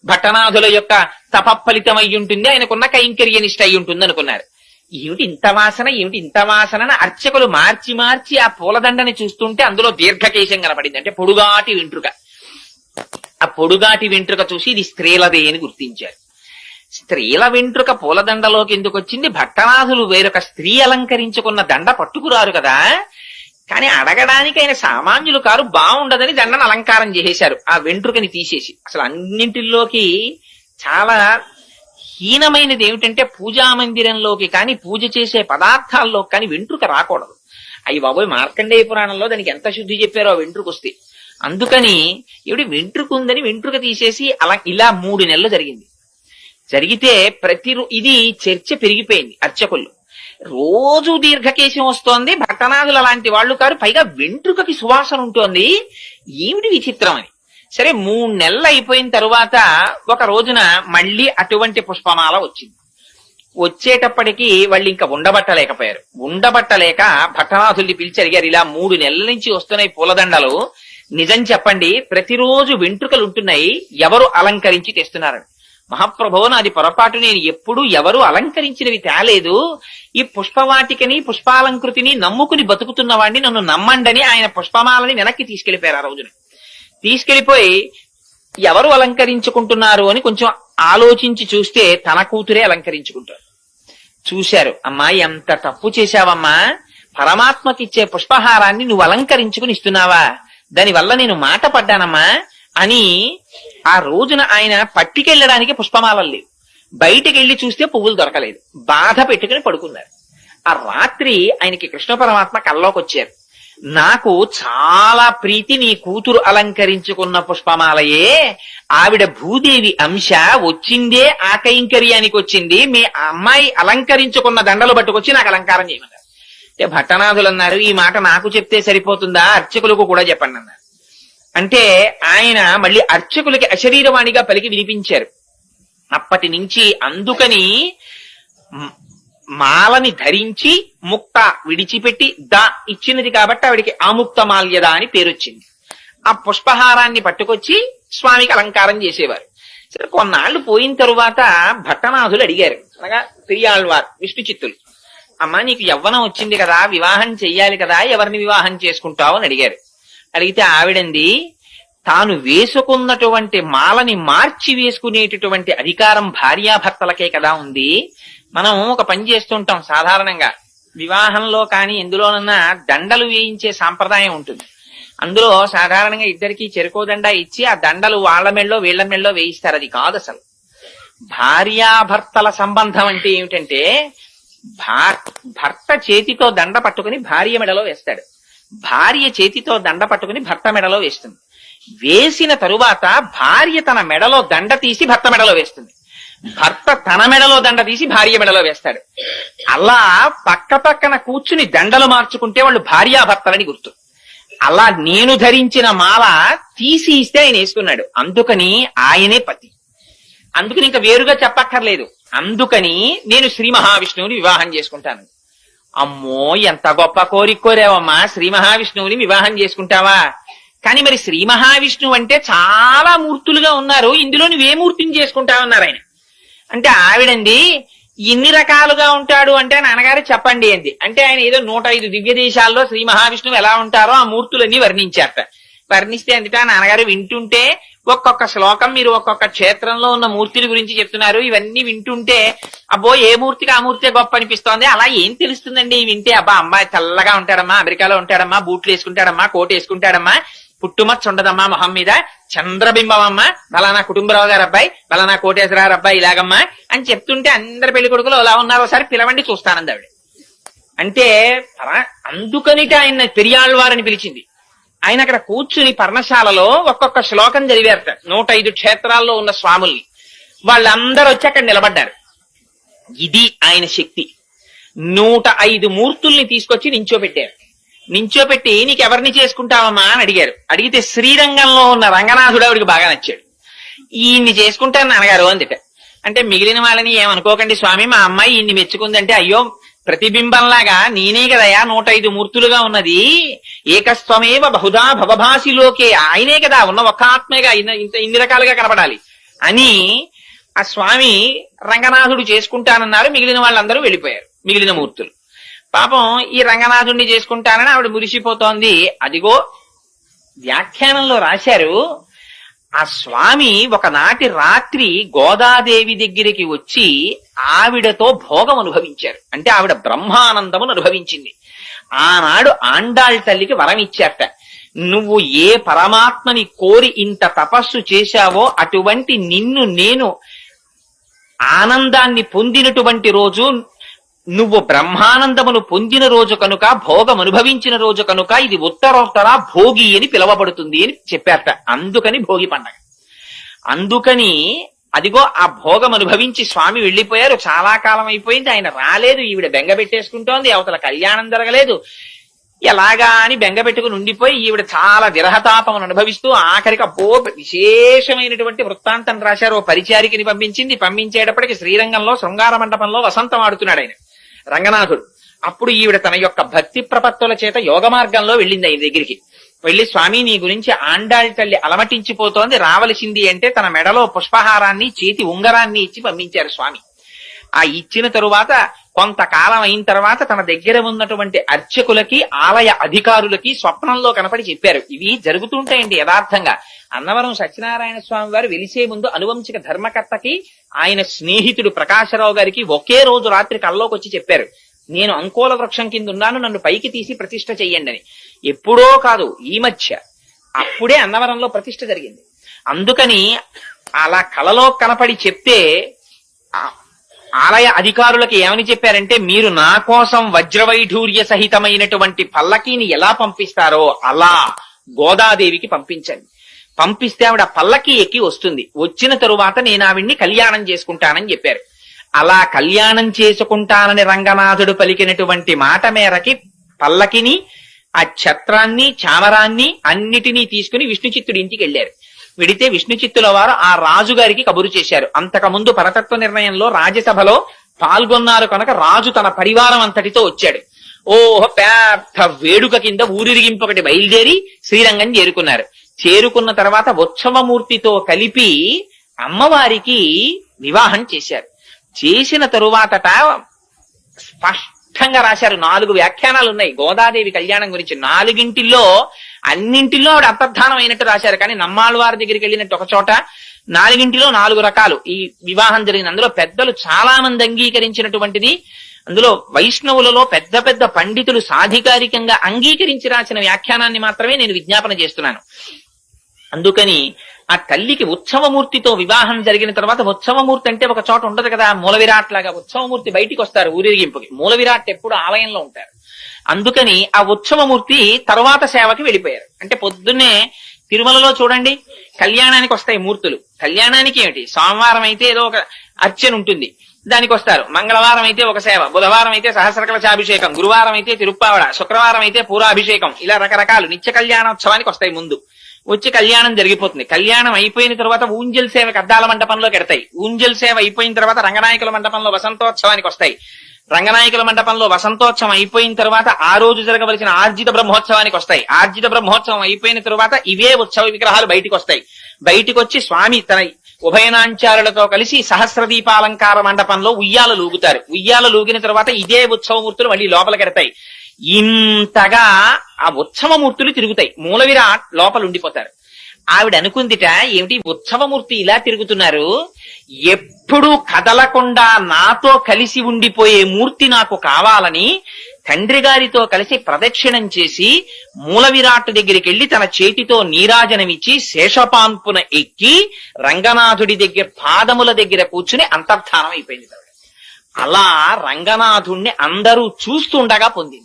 భట్టనాథుల యొక్క తపఫలితం అయి ఉంటుంది, ఆయనకున్న కైంకర్య నిష్ట అయి ఉంటుంది అనుకున్నారు. ఏమిటి ఇంత వాసన అర్చకులు మార్చి మార్చి ఆ పూలదండని చూస్తుంటే అందులో దీర్ఘకేశం కనపడింది, అంటే పొడుగాటి వెంట్రుక. ఆ పొడుగాటి వెంట్రుక చూసి ఇది స్త్రీలదే అని గుర్తించారు. స్త్రీల వెంట్రుక పూలదండలోకి ఎందుకు వచ్చింది? భట్టనాథులు వేరొక స్త్రీ అలంకరించుకున్న దండ పట్టుకురారు కదా, కానీ అడగడానికి ఆయన సామాన్యులు కారు, బాగుండదని దండను అలంకారం చేసేశారు ఆ వెంట్రుకని తీసేసి. అసలు అన్నింటిలోకి చాలా హీనమైనది ఏమిటంటే పూజా మందిరంలోకి కానీ పూజ చేసే పదార్థాల్లో కానీ వెంట్రుక రాకూడదు. అయ్యి బాబోయ్, మార్కండేయ పురాణంలో దానికి ఎంత శుద్ధి చెప్పారో ఆ వెంట్రుక వస్తే. అందుకని ఏమిటి వెంట్రుక ఉందని వెంట్రుక తీసేసి అలా ఇలా 3 నెలలు జరిగింది. జరిగితే ఇది చర్చ పెరిగిపోయింది అర్చకుల్లో. రోజు దీర్ఘకేశం వస్తోంది, భట్టనాథులు అలాంటి వాళ్ళు కారు, పైగా వెంట్రుకకి సువాసన ఉంటోంది, ఏమిటి విచిత్రం అని. సరే 3 నెలలు అయిపోయిన తరువాత ఒక రోజున మళ్ళీ అటువంటి పుష్పమాల వచ్చింది. వచ్చేటప్పటికి వాళ్ళు ఇంకా ఉండబట్టలేక భట్టనాథుల్ని పిలిచి అడిగారు, ఇలా 3 నెలల నుంచి వస్తున్నాయి పూలదండలు, నిజం చెప్పండి, ప్రతిరోజు వెంట్రుకలు ఉంటున్నాయి, ఎవరు అలంకరించి తెస్తున్నారని. మహాప్రభో, నాది పొరపాటు, నేను ఎప్పుడు ఎవరు అలంకరించినవి తేలేదు, ఈ పుష్పవాటికని పుష్పాలంకృతిని నమ్ముకుని బతుకుతున్న వాడిని నన్ను నమ్మండని ఆయన పుష్పమాలని వెనక్కి తీసుకెళ్లిపోయారు. ఆ రోజున తీసుకెళ్లిపోయి ఎవరు అలంకరించుకుంటున్నారు అని కొంచెం ఆలోచించి చూస్తే తన కూతురే అలంకరించుకుంటారు. చూశారు, అమ్మా ఎంత తప్పు చేశావమ్మా, పరమాత్మకిచ్చే పుష్పహారాన్ని నువ్వు అలంకరించుకుని ఇస్తున్నావా, దానివల్ల నేను మాట పడ్డానమ్మా అని. ఆ రోజున ఆయన పట్టుకెళ్ళడానికి పుష్పమాలలు లేవు, బయటికెళ్లి చూస్తే పువ్వులు దొరకలేదు, బాధ పెట్టుకుని పడుకున్నారు. ఆ రాత్రి ఆయనకి కృష్ణ పరమాత్మ కల్లోకి వచ్చారు, నాకు చాలా ప్రీతి నీ కూతురు అలంకరించుకున్న పుష్పమాలయే, ఆవిడ భూదేవి అంశ, వచ్చిందే ఆ కైంకర్యానికి వచ్చింది, మీ అమ్మాయి అలంకరించుకున్న దండలు పట్టుకొచ్చి నాకు అలంకారం చేయమన్నారు. అంటే భట్టనాథులు అన్నారు, ఈ మాట నాకు చెప్తే సరిపోతుందా, అర్చకులకు కూడా చెప్పండి అన్నారు. అంటే ఆయన మళ్ళీ అర్చకులకి అశరీరవాణిగా పలికి వినిపించారు. అప్పటి నుంచి అందుకని మాలని ధరించి ముక్త విడిచిపెట్టి ఇచ్చినది కాబట్టి ఆవిడికి ఆముక్త మాల్యద అని పేరొచ్చింది. ఆ పుష్పహారాన్ని పట్టుకొచ్చి స్వామికి అలంకారం చేసేవారు. సరే, కొన్నాళ్లు పోయిన తరువాత భట్టనాథులు అడిగారు, అనగా పెరియాళ్వార్ విష్ణు చిత్తులు, అమ్మా నీకు యవ్వనం వచ్చింది కదా, వివాహం చెయ్యాలి కదా, ఎవరిని వివాహం చేసుకుంటావు అని అడిగారు. అడిగితే ఆవిడంది, తాను వేసుకున్నటువంటి మాలని మార్చి వేసుకునేటటువంటి అధికారం భార్యాభర్తలకే కదా ఉంది. మనం ఒక పని చేస్తుంటాం సాధారణంగా, వివాహంలో కానీ ఎందులోనన్నా దండలు వేయించే సాంప్రదాయం ఉంటుంది. అందులో సాధారణంగా ఇద్దరికి చెరుకో దండ ఇచ్చి ఆ దండలు వాళ్ళ మెళ్ళో వీళ్ల మెళ్ళో వేయిస్తారు. అది కాదు అసలు. భార్యాభర్తల సంబంధం అంటే ఏమిటంటే, భర్త చేతితో దండ పట్టుకుని భార్య మెడలో వేస్తాడు, భార్య చేతితో దండ పట్టుకుని భర్త మెడలో వేస్తుంది. వేసిన తరువాత భార్య తన మెడలో దండ తీసి భర్త మెడలో వేస్తుంది, భర్త తన మెడలో దండ తీసి భార్య మెడలో వేస్తాడు. అలా పక్క పక్కన కూర్చుని దండలు మార్చుకుంటే వాళ్ళు భార్యాభర్తలని గుర్తు. అలా నేను ధరించిన మాల తీసి ఇస్తే ఆయన వేసుకున్నాడు, అందుకని ఆయనే పతి. అందుకని ఇంకా వేరుగా చెప్పక్కర్లేదు. అందుకని నేను శ్రీ మహావిష్ణువుని వివాహం చేసుకుంటాను. అమ్మో, ఎంత గొప్ప కోరిక కోరావమ్మా, శ్రీ మహావిష్ణువుని వివాహం చేసుకుంటావా? కానీ మరి శ్రీ మహావిష్ణువు అంటే చాలా మూర్తులుగా ఉన్నారు, ఇందులో నువ్వే మూర్తిని చేసుకుంటావన్నారు ఆయన. అంటే ఆవిడంది, ఇన్ని రకాలుగా ఉంటాడు అంటే నాన్నగారు చెప్పండి అంది. అంటే ఆయన ఏదో 105 దివ్య దేశాల్లో శ్రీ మహావిష్ణువు ఎలా ఉంటారో ఆ మూర్తులన్నీ వర్ణించారట. వర్ణిస్తే అందుట నాన్నగారు వింటుంటే, ఒక్కొక్క శ్లోకం మీరు ఒక్కొక్క క్షేత్రంలో ఉన్న మూర్తుల గురించి చెప్తున్నారు, ఇవన్నీ వింటుంటే అబ్బో ఏ మూర్తికి ఆ మూర్తే గొప్ప అనిపిస్తోంది. అలా ఏం తెలుస్తుందండి వింటే? అబ్బా అమ్మాయి చల్లగా ఉంటాడమ్మా, అమెరికాలో ఉంటాడమ్మా, బూట్లు వేసుకుంటాడమ్మా, కోట్ వేసుకుంటాడమ్మా, పుట్టుమచ్చ ఉండదమ్మా మొహం మీద, చంద్రబింబం అమ్మా, బలానా కుటుంబరావు గారు అబ్బాయి, బలానా కోటేశ్వరరావు అబ్బాయి ఇలాగమ్మా అని చెప్తుంటే అందరి పెళ్లి కొడుకులు ఎలా ఉన్నారు ఒకసారి పిలవండి చూస్తానంది ఆవిడ. అంటే అందుకనిట ఆయన పెరియాళ్వారని పిలిచింది. ఆయన అక్కడ కూర్చుని పర్ణశాలలో ఒక్కొక్క శ్లోకం చదివారట 105 క్షేత్రాల్లో ఉన్న స్వాముల్ని. వాళ్ళందరూ వచ్చి అక్కడ నిలబడ్డారు. ఇది ఆయన శక్తి. 105 మూర్తుల్ని తీసుకొచ్చి నించోపెట్టారు. నించోపెట్టి నీకెవరిని చేసుకుంటావమ్మా అని అడిగారు. అడిగితే శ్రీరంగంలో ఉన్న రంగనాథుడు ఆవిడికి బాగా నచ్చాడు. ఈయన్ని చేసుకుంటాను నాన్నగారు అందిట. అంటే మిగిలిన వాళ్ళని ఏమనుకోకండి స్వామి, మా అమ్మాయి ఇన్ని మెచ్చుకుందంటే, అయ్యో ప్రతిబింబంలాగా నేనే కదయా 105 మూర్తులుగా ఉన్నది, ఏకస్వమేవ బహుదా భవభాసిలోకే, ఆయనే కదా ఉన్న ఒక్క ఆత్మేగా ఇన్ని రకాలుగా కనపడాలి అని ఆ స్వామి రంగనాథుడు చేసుకుంటానన్నారు. మిగిలిన వాళ్ళందరూ వెళ్ళిపోయారు, మిగిలిన మూర్తులు. పాపం ఈ రంగనాథుడిని చేసుకుంటానని ఆవిడ మురిసిపోతోంది. అదిగో వ్యాఖ్యానంలో రాశారు, ఆ స్వామి ఒకనాటి రాత్రి గోదాదేవి దగ్గరికి వచ్చి ఆవిడతో భోగం అనుభవించారు. అంటే ఆవిడ బ్రహ్మానందమును అనుభవించింది. ఆనాడు ఆండాళ్ తల్లికి వరం ఇచ్చారట, నువ్వు ఏ పరమాత్మని కోరి ఇంత తపస్సు చేశావో అటువంటి నిన్ను నేను ఆనందాన్ని పొందినటువంటి రోజు, నువ్వు బ్రహ్మానందమును పొందిన రోజు కనుక, భోగం అనుభవించిన రోజు కనుక ఇది ఉత్తరోత్తర భోగి అని పిలవబడుతుంది అని చెప్పారట. అందుకని భోగి పండగ. అందుకని అదిగో ఆ భోగం అనుభవించి స్వామి వెళ్లిపోయారు. చాలా కాలం అయిపోయింది, ఆయన రాలేదు. ఈవిడ బెంగ పెట్టేసుకుంటోంది, అవతల కళ్యాణం జరగలేదు. ఎలాగా అని బెంగ పెట్టుకుని ఉండిపోయి ఈవిడ చాలా విరహతాపం అనుభవిస్తూ ఆఖరికి విశేషమైనటువంటి వృత్తాంతం రాశారు. పరిచారికని పంపించేటప్పటికి శ్రీరంగంలో శృంగార మండపంలో వసంతం ఆడుతున్నాడు ఆయన రంగనాథుడు. అప్పుడు ఈవిడ తన యొక్క భక్తి ప్రపత్తుల చేత యోగ మార్గంలో వెళ్ళింది ఆయన దగ్గరికి. వెళ్లి, స్వామి నీ గురించి ఆండాళ్ తల్లి అలమటించిపోతోంది, రావలసింది అంటే తన మెడలో పుష్పహారాన్ని చేతి ఉంగరాన్ని ఇచ్చి పంపించారు స్వామి. ఆ ఇచ్చిన తరువాత కొంతకాలం అయిన తర్వాత తన దగ్గర ఉన్నటువంటి అర్చకులకి, ఆలయ అధికారులకి స్వప్నంలో కనపడి చెప్పారు. ఇవి జరుగుతుంటాయండి యథార్థంగా. అన్నవరం సత్యనారాయణ స్వామి వారు వెలిసే ముందు అనువంశిక ధర్మకర్తకి ఆయన స్నేహితుడు ప్రకాశరావు గారికి ఒకే రోజు రాత్రి కల్లోకి వచ్చి చెప్పారు, నేను అంకోల వృక్షం కింద ఉన్నాను, నన్ను పైకి తీసి ప్రతిష్ఠ చెయ్యండి అని. ఎప్పుడో కాదు, ఈ మధ్య అప్పుడే అన్నవరంలో ప్రతిష్ఠ జరిగింది. అందుకని అలా కలలో కనపడి చెప్తే ఆలయ అధికారులకి ఏమని చెప్పారంటే, మీరు నా కోసం వజ్రవైఢూర్య సహితమైనటువంటి పల్లకీని ఎలా పంపిస్తారో అలా గోదాదేవికి పంపించండి. పంపిస్తే ఆవిడ పల్లకి ఎక్కి వస్తుంది. వచ్చిన తరువాత నేను ఆవిడ్ని కళ్యాణం చేసుకుంటానని చెప్పారు. అలా కళ్యాణం చేసుకుంటానని రంగనాథుడు పలికినటువంటి మాట మేరకి పల్లకిని, ఆ ఛత్రాన్ని, చామరాన్ని అన్నిటినీ తీసుకుని విష్ణుచిత్తుడి ఇంటికి వెళ్లారు. వెడితే విష్ణుచిత్తుల వారు ఆ రాజుగారికి కబురు చేశారు. అంతకుముందు పరతత్వ నిర్ణయంలో రాజ్యసభలో పాల్గొన్నారు కనుక రాజు తన పరివారం అంతటితో వచ్చాడు. పెద్ద వేడుక కింద ఊరిరిగింపొకటి బయలుదేరి శ్రీరంగం చేరుకున్నారు. చేరుకున్న తర్వాత ఉత్సవమూర్తితో కలిపి అమ్మవారికి వివాహం చేశారు. చేసిన తరువాతట స్పష్టంగా రాశారు. 4 వ్యాఖ్యానాలు ఉన్నాయి గోదాదేవి కళ్యాణం గురించి. 4గింటిల్లో అన్నింటిలో ఆవిడ అంతర్ధానం అయినట్టు రాశారు. కానీ నమ్మాళ్ళవారి దగ్గరికి వెళ్ళినట్టు ఒక చోట 4గింటిలో 4 రకాలు ఈ వివాహం జరిగింది. అందులో పెద్దలు చాలా మంది అంగీకరించినటువంటిది. అందులో వైష్ణవులలో పెద్ద పెద్ద పండితులు సాధికారికంగా అంగీకరించి రాసిన వ్యాఖ్యానాన్ని మాత్రమే నేను విజ్ఞాపన చేస్తున్నాను. అందుకని ఆ తల్లికి ఉత్సవమూర్తితో వివాహం జరిగిన తర్వాత, ఉత్సవమూర్తి అంటే ఒక చోట ఉండదు కదా, మూల విరాట్ లాగా ఉత్సవమూర్తి బయటికి వస్తారు ఊరేగింపుకి. మూల విరాట్ ఎప్పుడు ఆలయంలో ఉంటారు. అందుకని ఆ ఉత్సవమూర్తి తర్వాత సేవకి వెళ్ళిపోయారు. అంటే పొద్దున్నే తిరుమలలో చూడండి కళ్యాణానికి వస్తాయి మూర్తులు. కళ్యాణానికి ఏమిటి, సోమవారం అయితే ఏదో ఒక అర్చన ఉంటుంది, దానికి వస్తారు. మంగళవారం అయితే ఒక సేవ, బుధవారం అయితే సహస్రకలశాభిషేకం, గురువారం అయితే తిరుప్పావడ, శుక్రవారం అయితే పూరాభిషేకం, ఇలా రకరకాలు నిత్య కళ్యాణోత్సవానికి వస్తాయి. ముందు వచ్చి కళ్యాణం జరిగిపోతుంది. కళ్యాణం అయిపోయిన తర్వాత ఊంజల్ సేవకి అద్దాల మండపంలోకి ఎడతాయి. ఊంజల్ సేవ అయిపోయిన తర్వాత రంగనాయకుల మండపంలో వసంతోత్సవానికి వస్తాయి. రంగనాయకుల మండపంలో వసంతోత్సవం అయిపోయిన తర్వాత ఆ రోజు జరగవలసిన ఆర్జిత బ్రహ్మోత్సవానికి వస్తాయి. ఆర్జిత బ్రహ్మోత్సవం అయిపోయిన తర్వాత ఇవే ఉత్సవ విగ్రహాలు బయటికి వస్తాయి. బయటికి వచ్చి స్వామి తన ఉభయనాంచారులతో కలిసి సహస్రదీపాలంకార మండపంలో ఉయ్యాల లూగుతారు. ఉయ్యాల లూగిన తర్వాత ఇదే ఉత్సవమూర్తులు మళ్ళీ లోపలికెడతాయి. ఇంతగా ఆ ఉత్సవమూర్తులు తిరుగుతాయి. మూల విరాట్ లోపల ఉండిపోతారు. ఆవిడ అనుకుందిట, ఏమిటి ఉత్సవమూర్తి ఇలా తిరుగుతున్నారు, ఎప్పుడూ కదలకుండా నాతో కలిసి ఉండిపోయే మూర్తి నాకు కావాలని తండ్రి గారితో కలిసి ప్రదక్షిణం చేసి మూల విరాట్ దగ్గరికి వెళ్లి తన చేతితో నీరాజనమిచ్చి శేషపాన్పున ఎక్కి రంగనాథుడి దగ్గర పాదముల దగ్గర కూర్చుని అంతర్ధానం అయిపోయింది. అలా రంగనాథుణ్ణి అందరూ చూస్తుండగా పొందింది.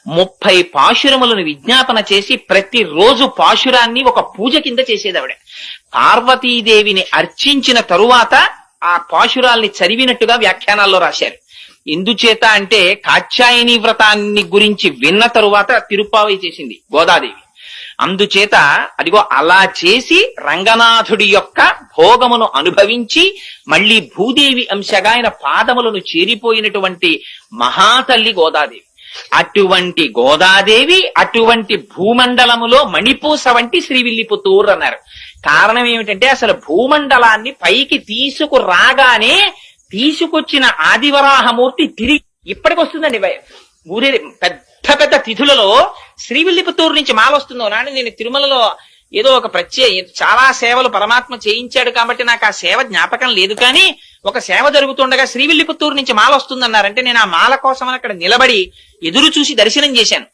30 పాశురములను విజ్ఞాపన చేసి ప్రతిరోజు పాశురాన్ని ఒక పూజ కింద చేసేది ఆవిడ. పార్వతీదేవిని అర్చించిన తరువాత ఆ పాశురాల్ని చదివినట్టుగా వ్యాఖ్యానాల్లో రాశారు. ఎందుచేత అంటే కాత్యాయని వ్రతాన్ని గురించి విన్న తరువాత తిరుప్పావై చేసింది గోదాదేవి. అందుచేత అదిగో అలా చేసి రంగనాథుడి యొక్క భోగమును అనుభవించి మళ్ళీ భూదేవి అంశగా ఆయన పాదములను చేరిపోయినటువంటి మహాతల్లి గోదాదేవి. అటువంటి గోదాదేవి అటువంటి భూమండలములో మణిపూస వంటి శ్రీవిల్లిపుత్తూరు అన్నారు. కారణం ఏమిటంటే అసలు భూమండలాన్ని పైకి తీసుకురాగానే తీసుకొచ్చిన ఆదివరాహమూర్తి తిరిగి ఇప్పటికొస్తుందండి. ఊరే పెద్ద పెద్ద తిథులలో శ్రీవిల్లిపుత్తూరు నుంచి మాల వస్తుందో నాని. నేను తిరుమలలో ఏదో ఒక చాలా సేవలు పరమాత్మ చేయించాడు కాబట్టి నాకు ఆ సేవ జ్ఞాపకం లేదు, కానీ ఒక సేవ జరుగుతుండగా శ్రీవిల్లిపుత్తూరు నుంచి మాల వస్తుందన్నారంటే నేను ఆ మాల కోసం అక్కడ నిలబడి ఎదురు చూసి దర్శనం చేశాను.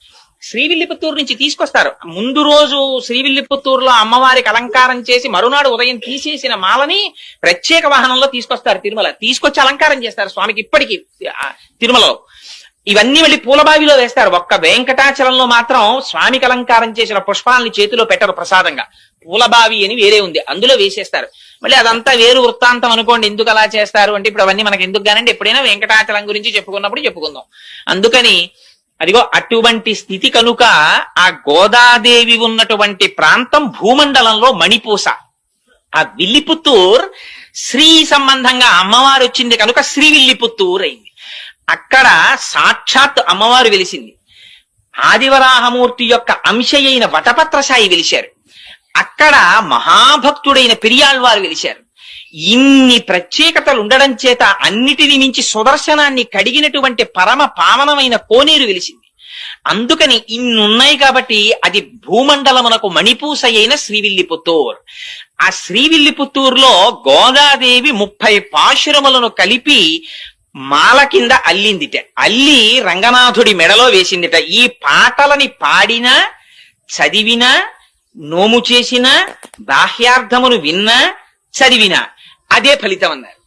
శ్రీవిల్లిపుత్తూరు నుంచి తీసుకొస్తారు. ముందు రోజు శ్రీవిల్లిపుత్తూరులో అమ్మవారికి అలంకారం చేసి మరునాడు ఉదయం తీసేసిన మాలని ప్రత్యేక వాహనంలో తీసుకొస్తారు తిరుమల. తీసుకొచ్చి అలంకారం చేస్తారు స్వామికి ఇప్పటికీ తిరుమలలో. ఇవన్నీ మళ్ళీ పూలబావిలో వేస్తారు. ఒక్క వెంకటాచలంలో మాత్రం స్వామికి అలంకారం చేసిన పుష్పాలని చేతిలో పెట్టరు ప్రసాదంగా. పూలబావి అని వేరే ఉంది, అందులో వేసేస్తారు. మళ్ళీ అదంతా వేరు వృత్తాంతం అనుకోండి. ఎందుకు అలా చేస్తారు అంటే ఇప్పుడు అవన్నీ మనకి ఎందుకు కానండి, ఎప్పుడైనా వెంకటాచలం గురించి చెప్పుకున్నప్పుడు చెప్పుకుందాం. అందుకని అదిగో అటువంటి స్థితి కనుక ఆ గోదాదేవి ఉన్నటువంటి ప్రాంతం భూమండలంలో మణిపూస. ఆ విల్లిపుత్తూర్ శ్రీ సంబంధంగా అమ్మవారు వచ్చింది కనుక శ్రీవిల్లిపుత్తూర్ అయింది. అక్కడ సాక్షాత్ అమ్మవారు వెలిసింది. ఆదివరాహమూర్తి యొక్క అంశ అయిన వటపత్రసాయి వెలిశారు. అక్కడ మహాభక్తుడైన పెరియాళ్వారు వెలిశారు. ఇన్ని ప్రత్యేకతలు ఉండడం చేత అన్నిటిని మించి సుదర్శనాన్ని కడిగినటువంటి పరమ పావనమైన కోనేరు వెలిసింది. అందుకని ఇన్నున్నాయి కాబట్టి అది భూమండలమునకు మణిపూస అయిన శ్రీవిల్లిపుత్తూర్. ఆ శ్రీవిల్లిపుత్తూరులో గోదాదేవి 30 పాశురములను కలిపి మాల కింద అల్లిందిట. అల్లి రంగనాథుడి మెడలో వేసిందిట. ఈ పాటలని పాడినా చదివినా నోము చేసినా బాహ్యార్థమును విన్నా చదివినా అదే ఫలితం అన్నారు.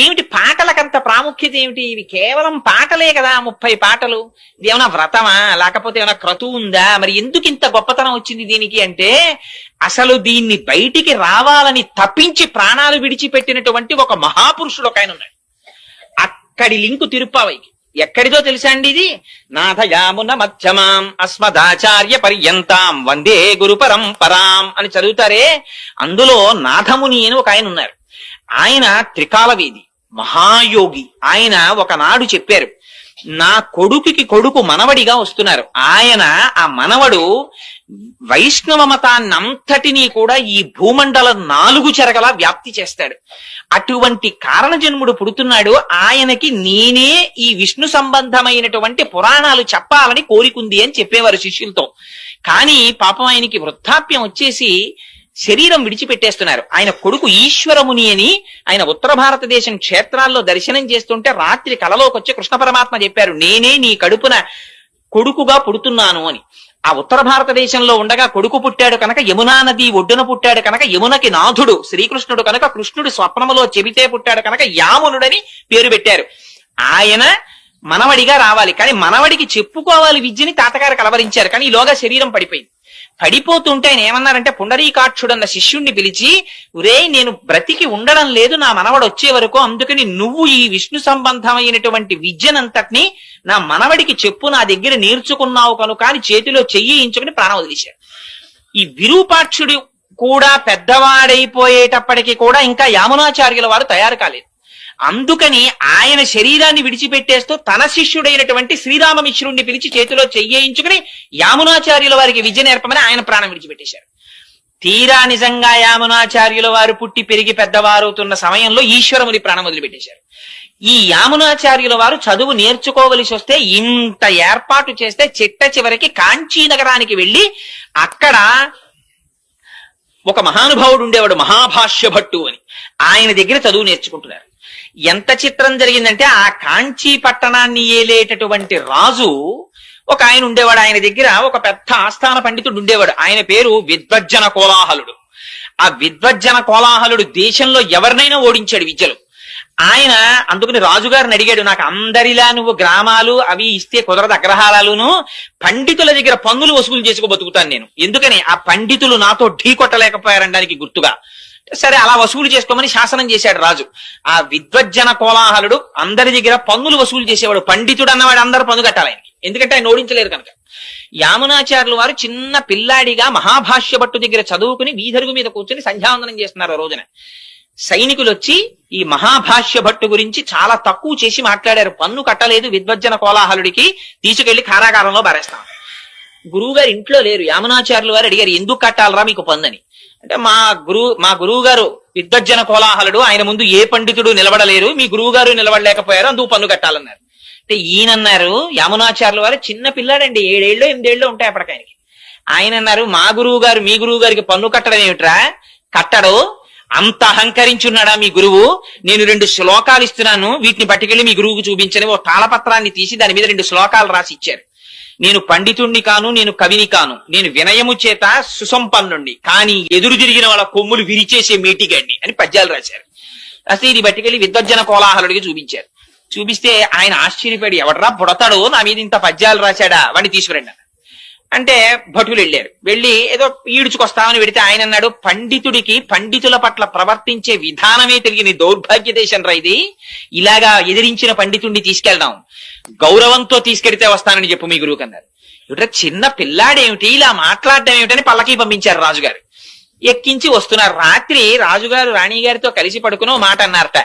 ఏమిటి పాటలకంత ప్రాముఖ్యత ఏమిటి? ఇవి కేవలం పాటలే కదా, 30 పాటలు. ఇది ఏమైనా వ్రతమా లేకపోతే ఏమైనా క్రతువు ఉందా? మరి ఎందుకు ఇంత గొప్పతనం వచ్చింది దీనికి అంటే అసలు దీన్ని బయటికి రావాలని తప్పించి ప్రాణాలు విడిచిపెట్టినటువంటి ఒక మహాపురుషుడు ఒక ఆయన ఉన్నాడు. అక్కడి లింకు తిరుప్పావైకి. ఎక్కడిదో తెలుసా అండి ఇది? నాథయామున మధ్యమాం అస్మదాచార్య పర్యంతాం వందే గురు పరంపరాం అని చదువుతారే, అందులో నాథముని అని ఒక ఆయన ఉన్నారు. ఆయన త్రికాలవేది మహాయోగి. ఆయన ఒకనాడు చెప్పారు, నా కొడుకుకి కొడుకు మనవడిగా వస్తున్నారు. ఆయన ఆ మనవడు వైష్ణవ మతాన్నంతటినీ కూడా ఈ భూమండలం 4 చెరగలా వ్యాప్తి చేస్తాడు. అటువంటి కారణజన్ముడు పుడుతున్నాడు. ఆయనకి నేనే ఈ విష్ణు సంబంధమైనటువంటి పురాణాలు చెప్పాలని కోరికుంది అని చెప్పేవారు శిష్యులతో. కానీ పాపం ఆయనకి వృద్ధాప్యం వచ్చేసి శరీరం విడిచిపెట్టేస్తున్నారు. ఆయన కొడుకు ఈశ్వరముని అని ఆయన ఉత్తర భారతదేశం క్షేత్రాల్లో దర్శనం చేస్తుంటే రాత్రి కలలోకి వచ్చి కృష్ణ పరమాత్మ చెప్పారు, నేనే నీ కడుపున కొడుకుగా పుడుతున్నాను అని. ఆ ఉత్తర భారతదేశంలో ఉండగా కొడుకు పుట్టాడు కనుక యమునా నది ఒడ్డున పుట్టాడు కనుక యమునకి నాథుడు శ్రీకృష్ణుడు కనుక కృష్ణుడు స్వప్నములో చెబితే పుట్టాడు కనుక యామునుడని పేరు పెట్టారు. ఆయన మనవడిగా రావాలి, కానీ మనవడికి చెప్పుకోవాలి విద్యని తాతగారు కలవరించారు. కానీ ఈలోగా శరీరం పడిపోయింది. పడిపోతుంటే ఆయన ఏమన్నారంటే పుండరీకాక్షుడన్న శిష్యుణ్ణి పిలిచి, ఒరే నేను బ్రతికి ఉండడం లేదు నా మనవడు వచ్చే వరకు, అందుకని నువ్వు ఈ విష్ణు సంబంధమైనటువంటి విద్యనంతటిని నా మనవడికి చెప్పు, నా దగ్గర నేర్చుకున్నావు కనుక అని చేతిలో చెయ్యించుకుని ప్రాణం వదిలేశాడు. ఈ విరూపాక్షుడు కూడా పెద్దవాడైపోయేటప్పటికీ కూడా ఇంకా యామునాచార్యుల వారు తయారు కాలేదు. అందుకని ఆయన శరీరాన్ని విడిచిపెట్టేస్తూ తన శిష్యుడైనటువంటి శ్రీరామమిశ్రుణ్ణి పిలిచి చేతిలో చెయ్యించుకుని యామునాచార్యుల వారికి విద్య నేర్పమని ఆయన ప్రాణం విడిచిపెట్టేశారు. తీరా నిజంగా యామునాచార్యుల వారు పుట్టి పెరిగి పెద్దవారవుతున్న సమయంలో ఈశ్వరముని ప్రాణం వదిలిపెట్టేశారు. ఈ యామునాచార్యుల వారు చదువు నేర్చుకోవలసి వస్తే ఇంత ఏర్పాటు చేస్తే చిట్ట చివరికి కాంచీ నగరానికి వెళ్లి అక్కడ ఒక మహానుభావుడు ఉండేవాడు మహాభాష్య భట్టు అని, ఆయన దగ్గర చదువు నేర్చుకుంటున్నారు. ఎంత చిత్రం జరిగిందంటే ఆ కాంచీ పట్టణాన్ని ఏలేటటువంటి రాజు ఒక ఆయన ఉండేవాడు. ఆయన దగ్గర ఒక పెద్ద ఆస్థాన పండితుడు ఉండేవాడు. ఆయన పేరు విద్వజ్జన కోలాహలుడు. ఆ విద్వజ్జన కోలాహలుడు దేశంలో ఎవరినైనా ఓడించాడు విద్యలో. ఆయన అందుకని రాజుగారిని అడిగాడు, నాకు అందరిలా నువ్వు గ్రామాలు అవి ఇస్తే కుదరదు, అగ్రహారాలును పండితుల దగ్గర పన్నులు వసూలు చేసుకో బతుకుతాను నేను, ఎందుకని ఆ పండితులు నాతో ఢీ కొట్టలేకపోయారనడానికి గుర్తుగా. సరే అలా వసూలు చేసుకోమని శాసనం చేశాడు రాజు. ఆ విద్వజ్జన కోలాహలుడు అందరి దగ్గర పన్నులు వసూలు చేసేవాడు. పండితుడు అన్నవాడు అందరూ పన్ను కట్టాలి ఆయనకి, ఎందుకంటే ఆయన ఓడించలేరు కనుక. యామునాచార్యులు వారు చిన్న పిల్లాడిగా మహాభాష్య భట్టు దగ్గర చదువుకుని వీధరుగు మీద కూర్చొని సంధ్యావందనం చేస్తున్నారు. ఆ రోజున సైనికులు వచ్చి ఈ మహాభాష్య భట్టు గురించి చాలా తక్కువ చేసి మాట్లాడారు. పన్ను కట్టలేదు విద్వజ్జన కోలాహలుడికి, తీసుకెళ్లి కారాగారంలో బారేస్తాం. గురువు గారు ఇంట్లో లేరు. యామునాచార్యులు వారు అడిగారు, ఎందుకు కట్టాలరా మీకు పన్నుని అంటే, మా గురువు గారు విద్వజ్జన కోలాహలుడు, ఆయన ముందు ఏ పండితుడు నిలబడలేరు, మీ గురువు గారు నిలబడలేకపోయారు, అందుకు పన్ను కట్టాలన్నారు. అంటే ఈయనన్నారు, యామునాచార్యుల వారు చిన్న పిల్లాడండి, 7 ఏళ్ళు 8 ఏళ్ళు ఉంటాయి అప్పటికాయనకి. ఆయన అన్నారు, మా గురువు గారు మీ గురువు గారికి పన్ను కట్టడం ఏమిట్రా, కట్టడు, అంత అహంకరించున్నాడా మీ గురువు, నేను 2 శ్లోకాలు ఇస్తున్నాను, వీటిని పట్టుకెళ్లి మీ గురువుకు చూపించని ఓ తాళపత్రాన్ని తీసి దాని మీద 2 శ్లోకాలు రాసి ఇచ్చారు. నేను పండితుణ్ణి కాను, నేను కవిని కాను, నేను వినయము చేత సుసంపన్నుణ్ణి, కానీ ఎదురు తిరిగిన వాళ్ళ కొమ్ములు విరిచేసే మేటిగండి అని పద్యాలు రాశారు. రాస్తే ఇది పట్టుకెళ్లి విద్వజ్జన కోలాహలుడికి చూపించారు. చూపిస్తే ఆయన ఆశ్చర్యపడి, ఎవడరా బుడతాడు నా మీద ఇంత పద్యాలు రాశాడా, వాడిని తీసుకురండి అంటే భటులు వెళ్ళారు. వెళ్ళి ఏదో ఈడ్చుకొస్తామని పెడితే ఆయన అన్నాడు, పండితుడికి పండితుల పట్ల ప్రవర్తించే విధానమే తెలియని దౌర్భాగ్య దేశం రా ఇది, ఇలాగా ఎదిరించిన పండితుడిని తీసుకెళ్దాం, గౌరవంతో తీసుకెడితే వస్తానని చెప్పు మీ గురువుకి అన్నారు. ఇవిడ చిన్న పిల్లాడేమిటి ఇలా మాట్లాడడం ఏమిటని పల్లకి పంపించారు రాజుగారు. ఎక్కించి వస్తున్నారు. రాత్రి రాజుగారు రాణిగారితో కలిసి పడుకుని ఓ మాట అన్నారట,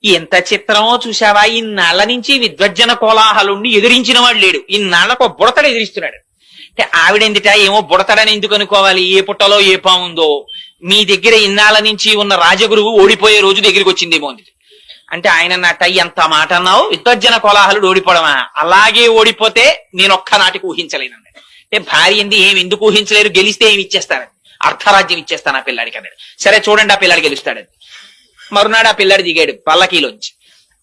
ఎంత చిత్రమో చూసావా, ఇన్నాళ్ల నుంచి విద్వజ్జన కోలాహలుణ్ణి ఎదిరించిన వాడు లేడు, ఇన్నాళ్లకు బుడతడు ఎదిరిస్తున్నాడు. అంటే ఆవిడెందుట ఏమో బుడతడని ఎందుకు అనుకోవాలి, ఏ పుట్టలో ఏ పాముందో, మీ దగ్గర ఇన్నాళ్ల నుంచి ఉన్న రాజగురువు ఓడిపోయే రోజు దగ్గరికి వచ్చిందేమో అంది. అంటే ఆయన అన్నట్ట, ఎంత మాట అన్నావు, విద్వజ్జన కోలాహలుడు ఓడిపోవడమా, అలాగే ఓడిపోతే నేను ఒక్కనాటికి ఊహించలేను అన్నాడు. అంటే భార్య ఏంది, ఏమి ఎందుకు ఊహించలేరు, గెలిస్తే ఏమి ఇచ్చేస్తారని, అర్ధరాజ్యం ఇచ్చేస్తాను ఆ పిల్లాడికి అన్నాడు. సరే చూడండి ఆ పిల్లాడు గెలుస్తాడని. మరునాడు ఆ పిల్లాడు దిగాడు పల్లకీలోంచి.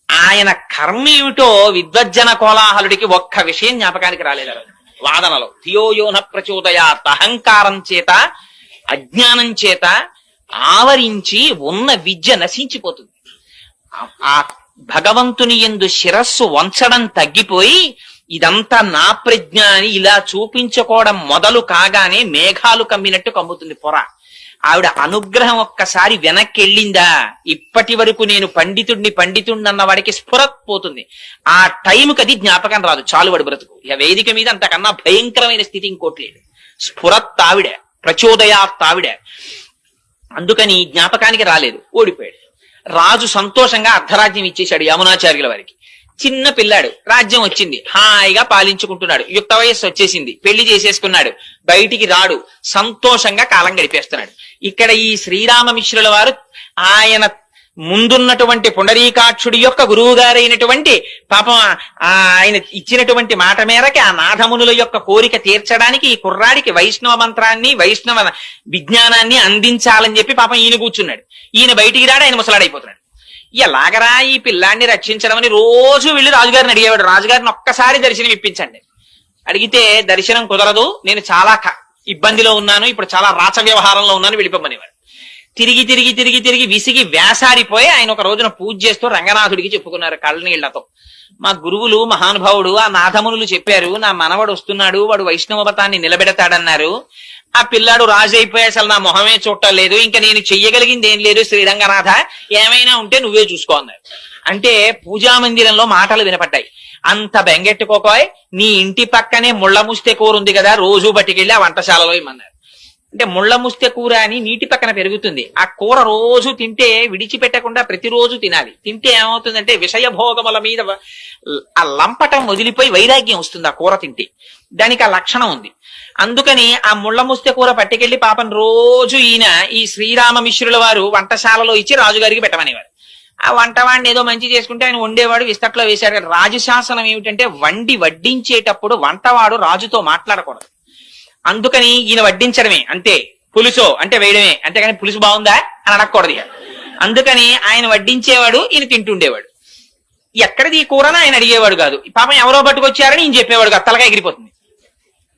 ఆయన కర్మ ఏమిటో విద్వజ్జన కోలాహలుడికి ఒక్క విషయం జ్ఞాపకానికి రాలేదు. వాదనలో ధియోయోన ప్రచోదయాత్, అహంకారం చేత అజ్ఞానం చేత ఆవరించి ఉన్న విద్య నశించిపోతుంది. ఆ భగవంతుని యందు శిరస్సు వంచడం తగ్గిపోయి ఇదంతా నా ప్రజ్ఞ అని ఇలా చూపించుకోవడం మొదలు కాగానే మేఘాలు కమ్మినట్టు కమ్ముతుంది పొర. ఆవిడ అనుగ్రహం ఒక్కసారి వెనక్కి వెళ్ళిందా, ఇప్పటి వరకు నేను పండితుడిని అన్న వాడికి స్ఫురత్ పోతుంది. ఆ టైంకి అది జ్ఞాపకం రాదు, చాలు వాడు బ్రతుకు. ఇక వేదిక మీద అంతకన్నా భయంకరమైన స్థితి ఇంకోటి లేదు. స్ఫురత్ ఆవిడ, ప్రచోదయాత్ ఆవిడ. అందుకని జ్ఞాపకానికి రాలేదు, ఓడిపోయాడు. రాజు సంతోషంగా అర్ధరాజ్యం ఇచ్చేశాడు యామునాచార్యుల వారికి. చిన్న పిల్లాడు, రాజ్యం వచ్చింది, హాయిగా పాలించుకుంటున్నాడు, యుక్త వయస్సు వచ్చేసింది, పెళ్లి చేసేసుకున్నాడు, బయటికి రాడు, సంతోషంగా కాలం గడిపేస్తున్నాడు. ఇక్కడ ఈ శ్రీరామమిశ్రుల వారు ఆయన ముందున్నటువంటి పుండరీకాక్షుడి యొక్క గురువు గారైనటువంటి పాపం ఆయన ఇచ్చినటువంటి మాట మేరకి ఆ నాథమునుల యొక్క కోరిక తీర్చడానికి ఈ కుర్రాడికి వైష్ణవ మంత్రాన్ని వైష్ణవ విజ్ఞానాన్ని అందించాలని చెప్పి పాపం ఈయన కూర్చున్నాడు. ఈయన బయటికి రాడు, ఆయన ముసలాడైపోతున్నాడు. ఎలాగరా ఈ పిల్లాన్ని రక్షించడం అని రోజు వెళ్ళి రాజుగారిని అడిగేవాడు, రాజుగారిని ఒక్కసారి దర్శనం ఇప్పించండి. అడిగితే దర్శనం కుదరదు, నేను చాలా ఇబ్బందిలో ఉన్నాను, ఇప్పుడు చాలా రాచ వ్యవహారంలో ఉన్నాను, వెళ్ళిపోమనేవాడు. తిరిగి తిరిగి తిరిగి తిరిగి విసిగి వేసారిపోయి ఆయన ఒక రోజున పూజ చేస్తూ రంగనాథుడికి చెప్పుకున్నారు కళ్ళనీళ్లతో, మా గురువులు మహానుభావుడు ఆ నాథమునులు చెప్పారు, నా మనవడు వస్తున్నాడు, వాడు వైష్ణవ మతాన్ని నిలబెడతాడన్నారు, ఆ పిల్లాడు రాజు అయిపోయి అసలు నా మొహమే చూడటం లేదు, ఇంకా నేను చెయ్యగలిగింది ఏం లేదు, శ్రీరంగనాథ ఏమైనా ఉంటే నువ్వే చూసుకో అన్నారు. అంటే పూజా మందిరంలో మాటలు వినపడ్డాయి, అంత బెంగెట్టుకోకోయ్, నీ ఇంటి పక్కనే ముళ్ళ ముస్తె కూర ఉంది కదా, రోజు బట్టికెళ్ళి ఆ వంటశాలలో ఇమ్మన్నారు. అంటే ముళ్ళ ముస్తె కూర అని నీటి పక్కన పెరుగుతుంది, ఆ కూర రోజు తింటే విడిచిపెట్టకుండా ప్రతిరోజు తినాలి. తింటే ఏమవుతుందంటే విషయభోగముల మీద ఆ లంపటం వదిలిపోయి వైరాగ్యం వస్తుంది ఆ కూర తింటే, దానికి ఆ లక్షణం ఉంది. అందుకని ఆ ముళ్ళ ముస్తె కూర పట్టుకెళ్లి పాపం రోజు ఈయన ఈ శ్రీరామమిశ్రుల వారు వంటశాలలో ఇచ్చి రాజుగారికి పెట్టమనేవారు. ఆ వంటవాడిని ఏదో మంచి చేసుకుంటే ఆయన వండేవాడు, విస్తట్లో వేశాడు. రాజశాసనం ఏమిటంటే వడ్డించేటప్పుడు వంటవాడు రాజుతో మాట్లాడకూడదు. అందుకని ఈయన వడ్డించడమే అంతే, పులుసో అంటే వేయడమే, అంతేగాని పులుసు బాగుందా అని అడగకూడదు. అందుకని ఆయన వడ్డించేవాడు, ఈయన తింటుండేవాడు. ఎక్కడిది ఈ కూరని ఆయన అడిగేవాడు కాదు, పాపం ఎవరో పట్టుకొచ్చారని ఈయన చెప్పేవాడు కాదు, తలగా ఎగిరిపోతుంది,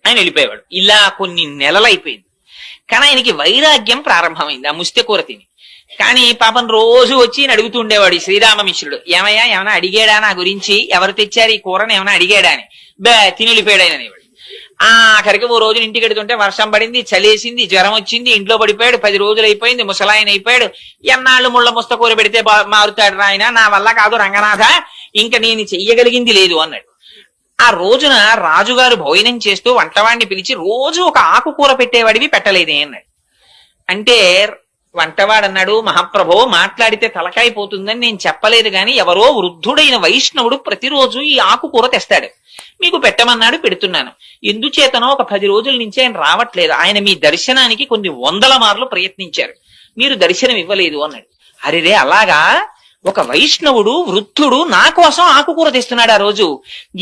ఆయన వెళ్ళిపోయేవాడు. ఇలా కొన్ని నెలలు అయిపోయింది. కానీ ఆయనకి వైరాగ్యం ప్రారంభమైంది ఆ ముస్తె కూర తిని. కానీ పాపం రోజు వచ్చి ఈయన అడుగుతూ ఉండేవాడు ఈ శ్రీరామమిశ్రుడు, ఏమయ్యా ఏమైనా అడిగాడా నా గురించి, ఎవరు తెచ్చారు ఈ కూరని ఏమైనా అడిగాడా అని. తిని వెళ్ళిపోయాడు ఆయన అనేవాడు. ఆఖరికి ఓ రోజున ఇంటికి వెడుతుంటే వర్షం పడింది, చలేసింది, జ్వరం వచ్చింది, ఇంట్లో పడిపోయాడు, 10 రోజులు అయిపోయింది, ముసలాయన అయిపోయాడు. ఎన్నాళ్ళు ముళ్ళ ముస్తకూర పెడితే మారుతాడు రాయన, నా వల్ల కాదు రంగనాథ, ఇంక నేను చెయ్యగలిగింది లేదు అన్నాడు. ఆ రోజున రాజుగారు భోజనం చేస్తూ వంటవాడిని పిలిచి, రోజు ఒక ఆకుకూర పెట్టేవాడివి పెట్టలేదే అన్నాడు. అంటే వంటవాడు అన్నాడు, మహాప్రభో మాట్లాడితే తలకాయ పోతుందని నేను చెప్పలేదు గాని ఎవరో వృద్ధుడైన వైష్ణవుడు ప్రతిరోజు ఈ ఆకుకూర తెస్తాడు, మీకు పెట్టమన్నాడు, పెడుతున్నాను. ఎందుచేతనో ఒక 10 రోజుల నుంచి ఆయన రావట్లేదు, ఆయన మీ దర్శనానికి కొన్ని 100 మార్లు ప్రయత్నించారు, మీరు దర్శనం ఇవ్వలేదు అన్నాడు. అరెరే అలాగా, ఒక వైష్ణవుడు వృద్ధుడు నా కోసం ఆకుకూర తెస్తున్నాడు ఆ రోజు,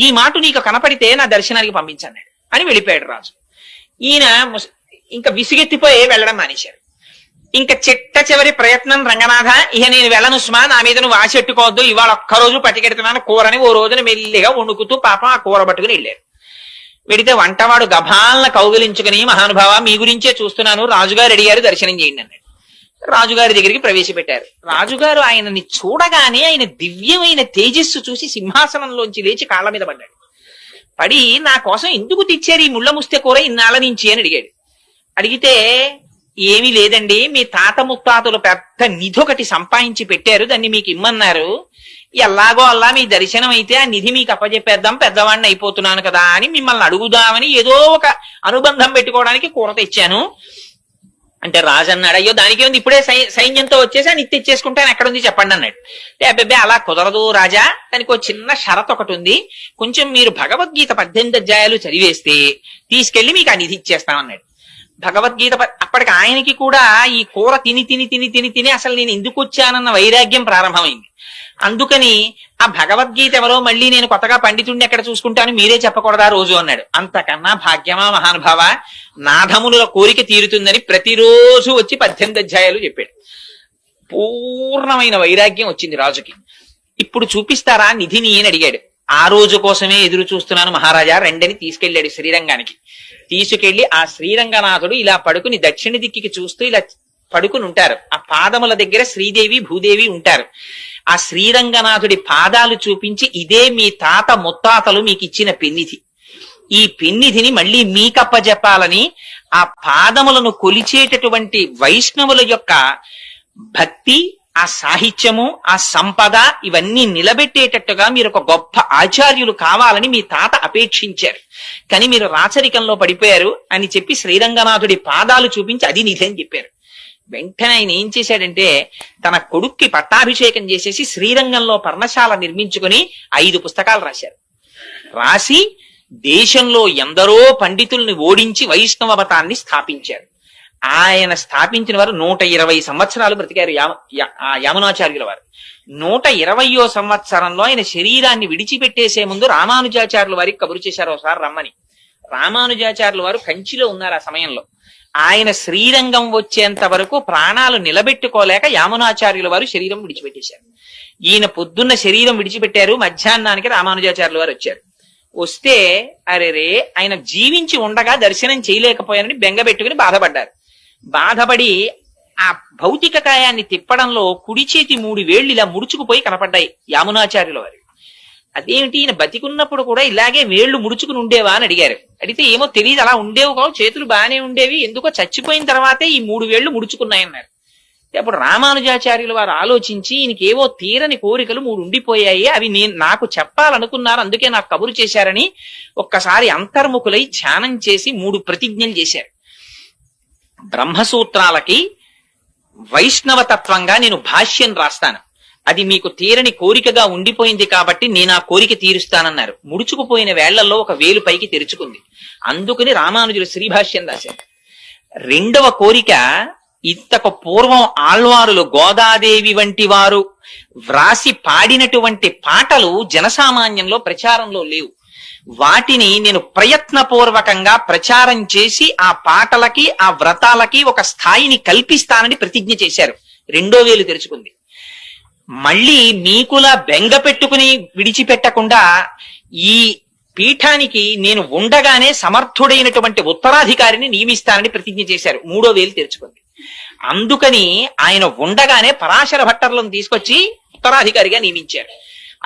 ఈ మాట నీకు కనపడితే నా దర్శనానికి పంపించన్నాడు అని వెళ్ళిపోయాడు రాజు. ఈయన ఇంకా విసిగెత్తిపోయి వెళ్ళడం మానేశారు. ఇంకా చిట్ట చివరి ప్రయత్నం, రంగనాథ ఇక నేను వెళ్ళను సుమా, నా మీద నువ్వు ఆశెట్టుకోవద్దు, ఇవాళ ఒక్కరోజు పట్టుకెడుతున్నాను కూరని ఓ రోజున మెల్లిగా వండుకుతూ పాపం ఆ కూర పట్టుకుని వెళ్ళారు. వెడితే వంటవాడు గభాలన కౌగిలించుకుని, మహానుభావ మీ గురించే చూస్తున్నాను, రాజుగారు అడిగారు దర్శనం చేయండి అన్నాడు. రాజుగారి దగ్గరికి ప్రవేశపెట్టారు. రాజుగారు ఆయనని చూడగానే ఆయన దివ్యమైన తేజస్సు చూసి సింహాసనంలోంచి లేచి కాళ్ళ మీద పడ్డాడు. పడి, నా కోసం ఎందుకు తెచ్చారు ఈ ముళ్ళ ముస్తె కూర ఇన్నాళ్ళ నుంచి అని అడిగాడు. అడిగితే, ఏమీ లేదండి, మీ తాత ముత్తాతలు పెద్ద నిధి ఒకటి సంపాదించి పెట్టారు, దాన్ని మీకు ఇమ్మన్నారు, ఎలాగో అలా మీ దర్శనం అయితే ఆ నిధి మీకు అప్పచెప్పేద్దాం, పెద్దవాడిని అయిపోతున్నాను కదా అని మిమ్మల్ని అడుగుదామని ఏదో ఒక అనుబంధం పెట్టుకోవడానికి కూర తెచ్చాను అంటే రాజన్నాడు, అయ్యో దానికి ఉంది, ఇప్పుడే సైన్యంతో వచ్చేసి అని తెచ్చేసుకుంటాను, ఎక్కడుంది చెప్పండి అన్నాడు. అబ్బాయి అలా కుదరదు రాజా, దానికి ఒక చిన్న షరత్ ఒకటి ఉంది, కొంచెం మీరు భగవద్గీత 18 అధ్యాయాలు చదివేస్తే తీసుకెళ్లి మీకు ఆ నిధి ఇచ్చేస్తామన్నాడు. భగవద్గీత అప్పటికి ఆయనకి కూడా ఈ కూర తిని తిని తిని తిని తిని అసలు నేను ఎందుకు వచ్చానన్న వైరాగ్యం ప్రారంభమైంది. అందుకని ఆ భగవద్గీత ఎవరో మళ్ళీ నేను కొత్తగా పండితుడిని ఎక్కడ చూసుకుంటాను, మీరే చెప్పకూడదా రోజు అన్నాడు. అంతకన్నా భాగ్యమా మహానుభావ, నాథమునుల కోరిక తీరుతుందని ప్రతిరోజు వచ్చి 18 అధ్యాయాలు చెప్పాడు. పూర్ణమైన వైరాగ్యం వచ్చింది రాజుకి. ఇప్పుడు చూపిస్తారా నిధిని అని అడిగాడు. ఆ రోజు కోసమే ఎదురు చూస్తున్నాను మహారాజా, రెండని తీసుకెళ్లాడు శ్రీరంగానికి. తీసుకెళ్లి ఆ శ్రీరంగనాథుడు ఇలా పడుకుని దక్షిణ దిక్కికి చూస్తూ ఇలా పడుకుని ఉంటారు. ఆ పాదముల దగ్గర శ్రీదేవి భూదేవి ఉంటారు. ఆ శ్రీరంగనాథుడి పాదాలు చూపించి, ఇదే మీ తాత ముత్తాతలు మీకు ఇచ్చిన పెన్నిధి, ఈ పెన్నిధిని మళ్ళీ మీకప్పజెప్పాలని ఆ పాదములను కొలిచేటటువంటి వైష్ణవుల యొక్క భక్తి, ఆ సాహిత్యము, ఆ సంపద ఇవన్నీ నిలబెట్టేటట్టుగా మీరు ఒక గొప్ప ఆచార్యులు కావాలని మీ తాత అపేక్షించారు, కానీ మీరు రాచరికంలో పడిపోయారు అని చెప్పి శ్రీరంగనాథుడి పాదాలు చూపించి అది నిధి అని చెప్పారు. వెంటనే ఆయన ఏం చేశాడంటే తన కొడుక్కి పట్టాభిషేకం చేసేసి శ్రీరంగంలో పర్ణశాల నిర్మించుకుని 5 పుస్తకాలు రాశారు. రాసి దేశంలో ఎందరో పండితుల్ని ఓడించి వైష్ణవ మతాన్ని స్థాపించారు. ఆయన స్థాపించిన వారు 120 సంవత్సరాలు బ్రతికారు. యామునాచార్యుల వారు 120వ సంవత్సరంలో ఆయన శరీరాన్ని విడిచిపెట్టేసే ముందు రామానుజాచార్యుల వారికి కబురు చేశారు ఒకసారి రమ్మని. రామానుజాచార్యుల వారు కంచిలో ఉన్నారు ఆ సమయంలో. ఆయన శ్రీరంగం వచ్చేంత వరకు ప్రాణాలు నిలబెట్టుకోలేక యామునాచార్యుల వారు శరీరం విడిచిపెట్టేశారు. ఈయన పొద్దున్న శరీరం విడిచిపెట్టారు, మధ్యాహ్నానికి రామానుజాచార్యుల వారు వచ్చారు. వస్తే అరెరే ఆయన జీవించి ఉండగా దర్శనం చేయలేకపోయారని బెంగబెట్టుకుని బాధపడ్డారు. బాధపడి ఆ భౌతిక కాయాన్ని తిప్పడంలో కుడి చేతి 3 వేళ్లు ఇలా ముడుచుకుపోయి కనపడ్డాయి యామునాచార్యుల వారు. అదేమిటి, ఈయన బతికున్నప్పుడు కూడా ఇలాగే వేళ్లు ముడుచుకుని ఉండేవా అని అడిగారు. అడిగితే ఏమో తెలియదు, అలా ఉండేవి కావు, చేతులు బాగానే ఉండేవి, ఎందుకో చచ్చిపోయిన తర్వాతే ఈ 3 వేళ్లు ముడుచుకున్నాయన్నారు. అప్పుడు రామానుజాచార్యుల వారు ఆలోచించి, ఈయనకి ఏవో తీరని కోరికలు 3 ఉండిపోయాయి, అవి నాకు చెప్పాలనుకున్నారు, అందుకే నాకు కబురు చేశారని ఒక్కసారి అంతర్ముఖులై ధ్యానం చేసి 3 ప్రతిజ్ఞలు చేశారు. బ్రహ్మసూత్రాలకి వైష్ణవతత్వంగా నేను భాష్యం రాస్తాను, అది మీకు తీరని కోరికగా ఉండిపోయింది కాబట్టి నేను ఆ కోరిక తీరుస్తానన్నారు. ముడుచుకుపోయిన వేళ్లలో ఒక వేలు పైకి తెరుచుకుంది. అందుకని రామానుజులు శ్రీభాష్యం రాశారు. 2వ కోరిక, ఇంతకు పూర్వం ఆళ్వారులు గోదాదేవి వంటి వారు వ్రాసి పాడినటువంటి పాటలు జనసామాన్యంలో ప్రచారంలో లేవు. వాటిని నేను ప్రయత్నపూర్వకంగా ప్రచారం చేసి ఆ పాటలకి ఆ వ్రతాలకి ఒక స్థాయిని కల్పిస్తానని ప్రతిజ్ఞ చేశారు. 2వ వేలు తెరుచుకుంది. మళ్ళీ మీకులా బెంగ పెట్టుకుని విడిచిపెట్టకుండా ఈ పీఠానికి నేను ఉండగానే సమర్థుడైనటువంటి ఉత్తరాధికారిని నియమిస్తానని ప్రతిజ్ఞ చేశారు. 3వ వేలు తెరుచుకుంది. అందుకని ఆయన ఉండగానే పరాశర భట్టర్లను తీసుకొచ్చి ఉత్తరాధికారిగా నియమించారు.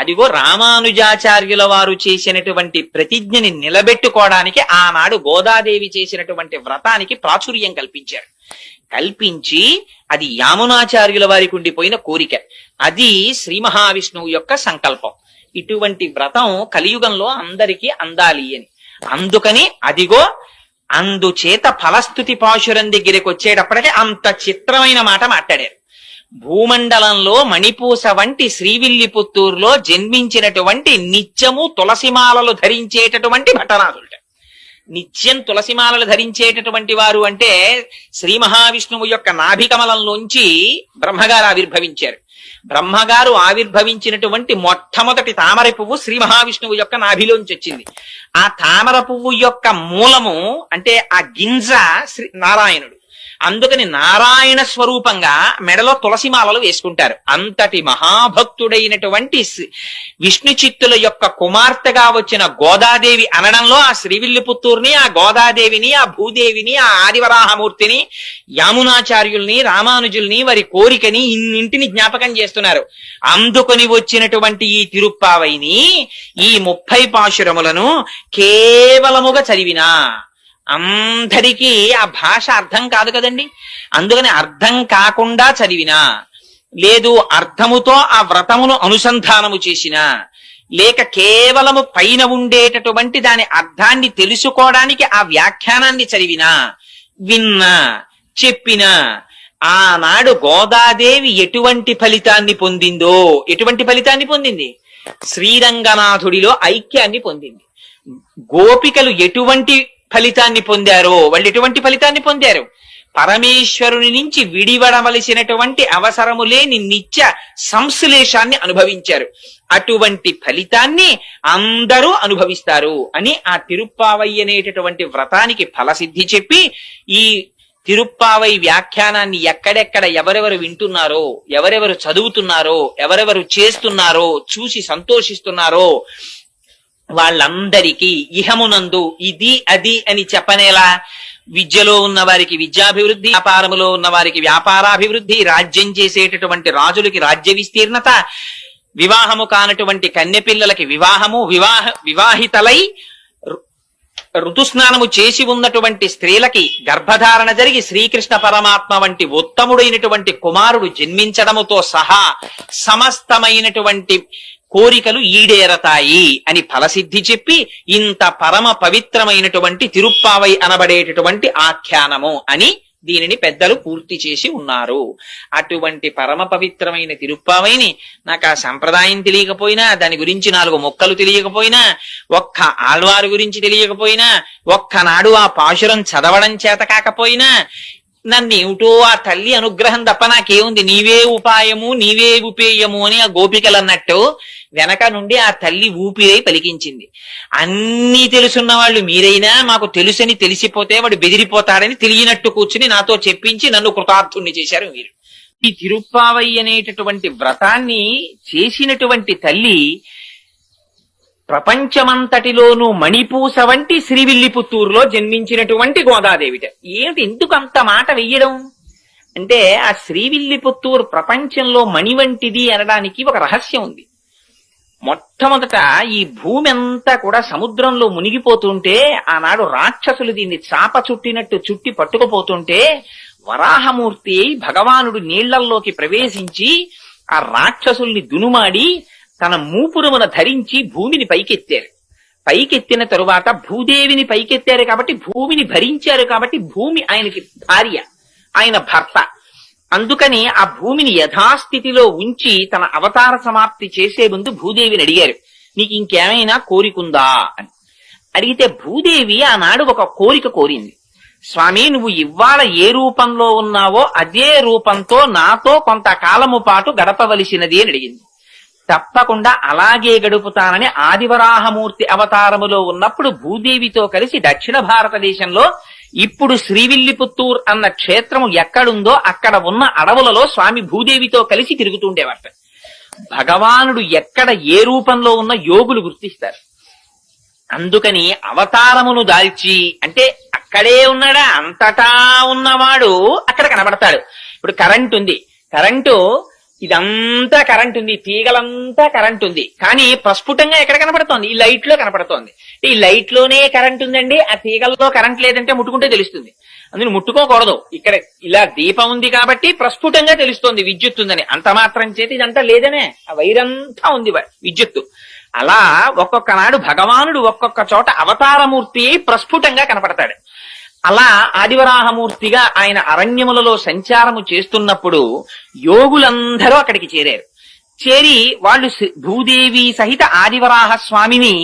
అదిగో రామానుజాచార్యుల వారు చేసినటువంటి ప్రతిజ్ఞని నిలబెట్టుకోవడానికి ఆనాడు గోదాదేవి చేసినటువంటి వ్రతానికి ప్రాచుర్యం కల్పించారు. కల్పించి అది యామునాచార్యుల వారికి ఉండిపోయిన కోరిక. అది శ్రీ మహావిష్ణువు యొక్క సంకల్పం. ఇటువంటి వ్రతం కలియుగంలో అందరికీ అందాలి అని. అందుకని అదిగో అందుచేత ఫలస్తుతి పాశురం దగ్గరికి వచ్చేటప్పటికి అంత చిత్రమైన మాట మాట్లాడారు. భూమండలంలో మణిపూస వంటి శ్రీవిల్లిపుత్తూరులో జన్మించినటువంటి నిత్యము తులసిమాలలు ధరించేటటువంటి భటనాథుడు. నిత్యం తులసిమాలలు ధరించేటటువంటి వారు అంటే శ్రీ మహావిష్ణువు యొక్క నాభికమలంలోంచి బ్రహ్మగారు ఆవిర్భవించారు. బ్రహ్మగారు ఆవిర్భవించినటువంటి మొట్టమొదటి తామర పువ్వు శ్రీ మహావిష్ణువు యొక్క నాభిలోంచి వచ్చింది. ఆ తామర పువ్వు యొక్క మూలము అంటే ఆ గింజ శ్రీ నారాయణుడు. అందుకని నారాయణ స్వరూపంగా మెడలో తులసిమాలలు వేసుకుంటారు. అంతటి మహాభక్తుడైనటువంటి విష్ణు చిత్తుల యొక్క కుమార్తెగా వచ్చిన గోదాదేవి అనడంలో ఆ శ్రీవిల్లిపుత్తూరుని, ఆ గోదాదేవిని, ఆ భూదేవిని, ఆ ఆదివరాహమూర్తిని, యామునాచార్యుల్ని, రామానుజుల్ని, వారి కోరికని ఇన్నింటిని జ్ఞాపకం చేస్తున్నారు. అందుకొని వచ్చినటువంటి ఈ తిరుప్పావైని ఈ 30 పాశురములను కేవలముగా చదివినా అందరికీ ఆ భాష అర్థం కాదు కదండి. అందుకని అర్థం కాకుండా చదివినా, లేదు అర్థముతో ఆ వ్రతమును అనుసంధానము చేసినా, లేక కేవలము పైన ఉండేటటువంటి దాని అర్థాన్ని తెలుసుకోవడానికి ఆ వ్యాఖ్యానాన్ని చదివినా, విన్నా, చెప్పినా, ఆనాడు గోదాదేవి ఎటువంటి ఫలితాన్ని పొందిందో, ఎటువంటి ఫలితాన్ని పొందింది? శ్రీరంగనాథుడిలో ఐక్యాన్ని పొందింది. గోపికలు ఎటువంటి ఫలితాన్ని పొందారో, వాళ్ళు ఎటువంటి ఫలితాన్ని పొందారు? పరమేశ్వరుని నుంచి విడివడవలసినటువంటి అవసరము లేని నిత్య సంశ్లేషాన్ని అనుభవించారు. అటువంటి ఫలితాన్ని అందరూ అనుభవిస్తారు అని ఆ తిరుప్పావై అనేటటువంటి వ్రతానికి ఫలసిద్ధి చెప్పి, ఈ తిరుప్పావై వ్యాఖ్యానాన్ని ఎక్కడెక్కడ ఎవరెవరు వింటున్నారో, ఎవరెవరు చదువుతున్నారో, ఎవరెవరు చేస్తున్నారో, చూసి సంతోషిస్తున్నారో వాళ్ళందరికీ ఇహమునందు ఇది అది అని చెప్పనేలా, విద్యలో ఉన్న వారికి విద్యాభివృద్ధి, వ్యాపారములో ఉన్న వారికి వ్యాపారాభివృద్ధి, రాజ్యం చేసేటటువంటి రాజులకి రాజ్య విస్తీర్ణత, వివాహము కానటువంటి కన్యపిల్లలకి వివాహము, వివాహితలై ఋతుస్నానము చేసి ఉన్నటువంటి స్త్రీలకి గర్భధారణ జరిగి శ్రీకృష్ణ పరమాత్మ వంటి ఉత్తముడైనటువంటి కుమారుడు జన్మించడముతో సహా సమస్తమైనటువంటి కోరికలు ఈడేరతాయి అని ఫలసిద్ధి చెప్పి ఇంత పరమ పవిత్రమైనటువంటి తిరుప్పావై అనబడేటటువంటి ఆఖ్యానము అని దీనిని పెద్దలు పూర్తి చేసి ఉన్నారు. అటువంటి పరమ పవిత్రమైన తిరుప్పావైని నాకు ఆ సంప్రదాయం తెలియకపోయినా, దాని గురించి 4 ముక్కలు తెలియకపోయినా, ఒక్క ఆళ్వారు గురించి తెలియకపోయినా, ఒక్కనాడు ఆ పాశురం చదవడం చేత కాకపోయినా, నన్నేమిటో ఆ తల్లి అనుగ్రహం తప్ప నాకేముంది, నీవే ఉపాయము నీవే ఉపేయము అని ఆ గోపికలు అన్నట్టు వెనక నుండి ఆ తల్లి ఊపిరై పలికించింది. అన్నీ తెలుసున్న వాళ్ళు మీరైనా మాకు తెలుసని తెలిసిపోతే వాడు బెదిరిపోతాడని తెలియనట్టు కూర్చుని నాతో చెప్పించి నన్ను కృతార్థుణ్ణి చేశారు మీరు. ఈ తిరుప్పావై అనేటటువంటి వ్రతాన్ని చేసినటువంటి తల్లి ప్రపంచమంతటిలోనూ మణిపూస వంటి శ్రీవిల్లిపుత్తూరులో జన్మించినటువంటి గోదాదేవిట. ఏమిటి ఎందుకు అంత మాట వెయ్యడం అంటే, ఆ శ్రీవిల్లిపుత్తూరు ప్రపంచంలో మణి వంటిది అనడానికి ఒక రహస్యం ఉంది. మొట్టమొదట ఈ భూమి అంతా కూడా సముద్రంలో మునిగిపోతుంటే, ఆనాడు రాక్షసులు దీన్ని చాప చుట్టినట్టు చుట్టి పట్టుకుపోతుంటే, వరాహమూర్తి భగవానుడు నీళ్లల్లోకి ప్రవేశించి ఆ రాక్షసుల్ని దునుమాడి తన మూపురమున ధరించి భూమిని పైకెత్తారు. పైకెత్తిన తరువాత భూదేవిని పైకెత్తారు కాబట్టి భూమిని భరించారు కాబట్టి భూమి ఆయనకి భార్య, ఆయన భర్త. అందుకని ఆ భూమిని యథాస్థితిలో ఉంచి తన అవతార సమాప్తి చేసే ముందు భూదేవిని అడిగారు, నీకు ఇంకేమైనా కోరికుందా అని. అడిగితే భూదేవి ఆనాడు ఒక కోరిక కోరింది. స్వామి, నువ్వు ఇవాళ ఏ రూపంలో ఉన్నావో అదే రూపంతో నాతో కొంతకాలము పాటు గడపవలసినది అని అడిగింది. తప్పకుండా అలాగే గడుపుతానని ఆదివరాహమూర్తి అవతారములో ఉన్నప్పుడు భూదేవితో కలిసి దక్షిణ భారతదేశంలో ఇప్పుడు శ్రీవిల్లిపుత్తూర్ అన్న క్షేత్రము ఎక్కడుందో అక్కడ ఉన్న అడవులలో స్వామి భూదేవితో కలిసి తిరుగుతుండేవాట. భగవానుడు ఎక్కడ ఏ రూపంలో ఉన్న యోగులు గుర్తిస్తారు. అందుకని అవతారమును దాల్చి, అంటే అక్కడే ఉన్నాడా, అంతటా ఉన్నవాడు అక్కడ కనబడతాడు. ఇప్పుడు కరెంటు ఉంది, కరెంటు ఇదంతా కరెంట్ ఉంది, తీగలంతా కరెంట్ ఉంది, కానీ ప్రస్ఫుటంగా ఎక్కడ కనపడుతోంది? ఈ లైట్ లో కనపడుతోంది. ఈ లైట్ లోనే కరెంట్ ఉందండి, ఆ తీగల్లో కరెంట్ లేదంటే ముట్టుకుంటే తెలుస్తుంది. అందుని ముట్టుకోకూడదు. ఇక్కడ ఇలా దీపం ఉంది కాబట్టి ప్రస్ఫుటంగా తెలుస్తోంది విద్యుత్ ఉందని. అంత మాత్రం చేతి ఇదంతా లేదనే, ఆ వైరంతా ఉంది విద్యుత్తు. అలా ఒక్కొక్క నాడు భగవానుడు ఒక్కొక్క చోట అవతారమూర్తి ప్రస్ఫుటంగా కనపడతాడు. అలా ఆదివరాహమూర్తిగా ఆయన అరణ్యములలో సంచారము చేస్తున్నప్పుడు యోగులందరూ అక్కడికి చేరారు. చేరి వాళ్ళు భూదేవి సహిత ఆదివరాహ స్వామిని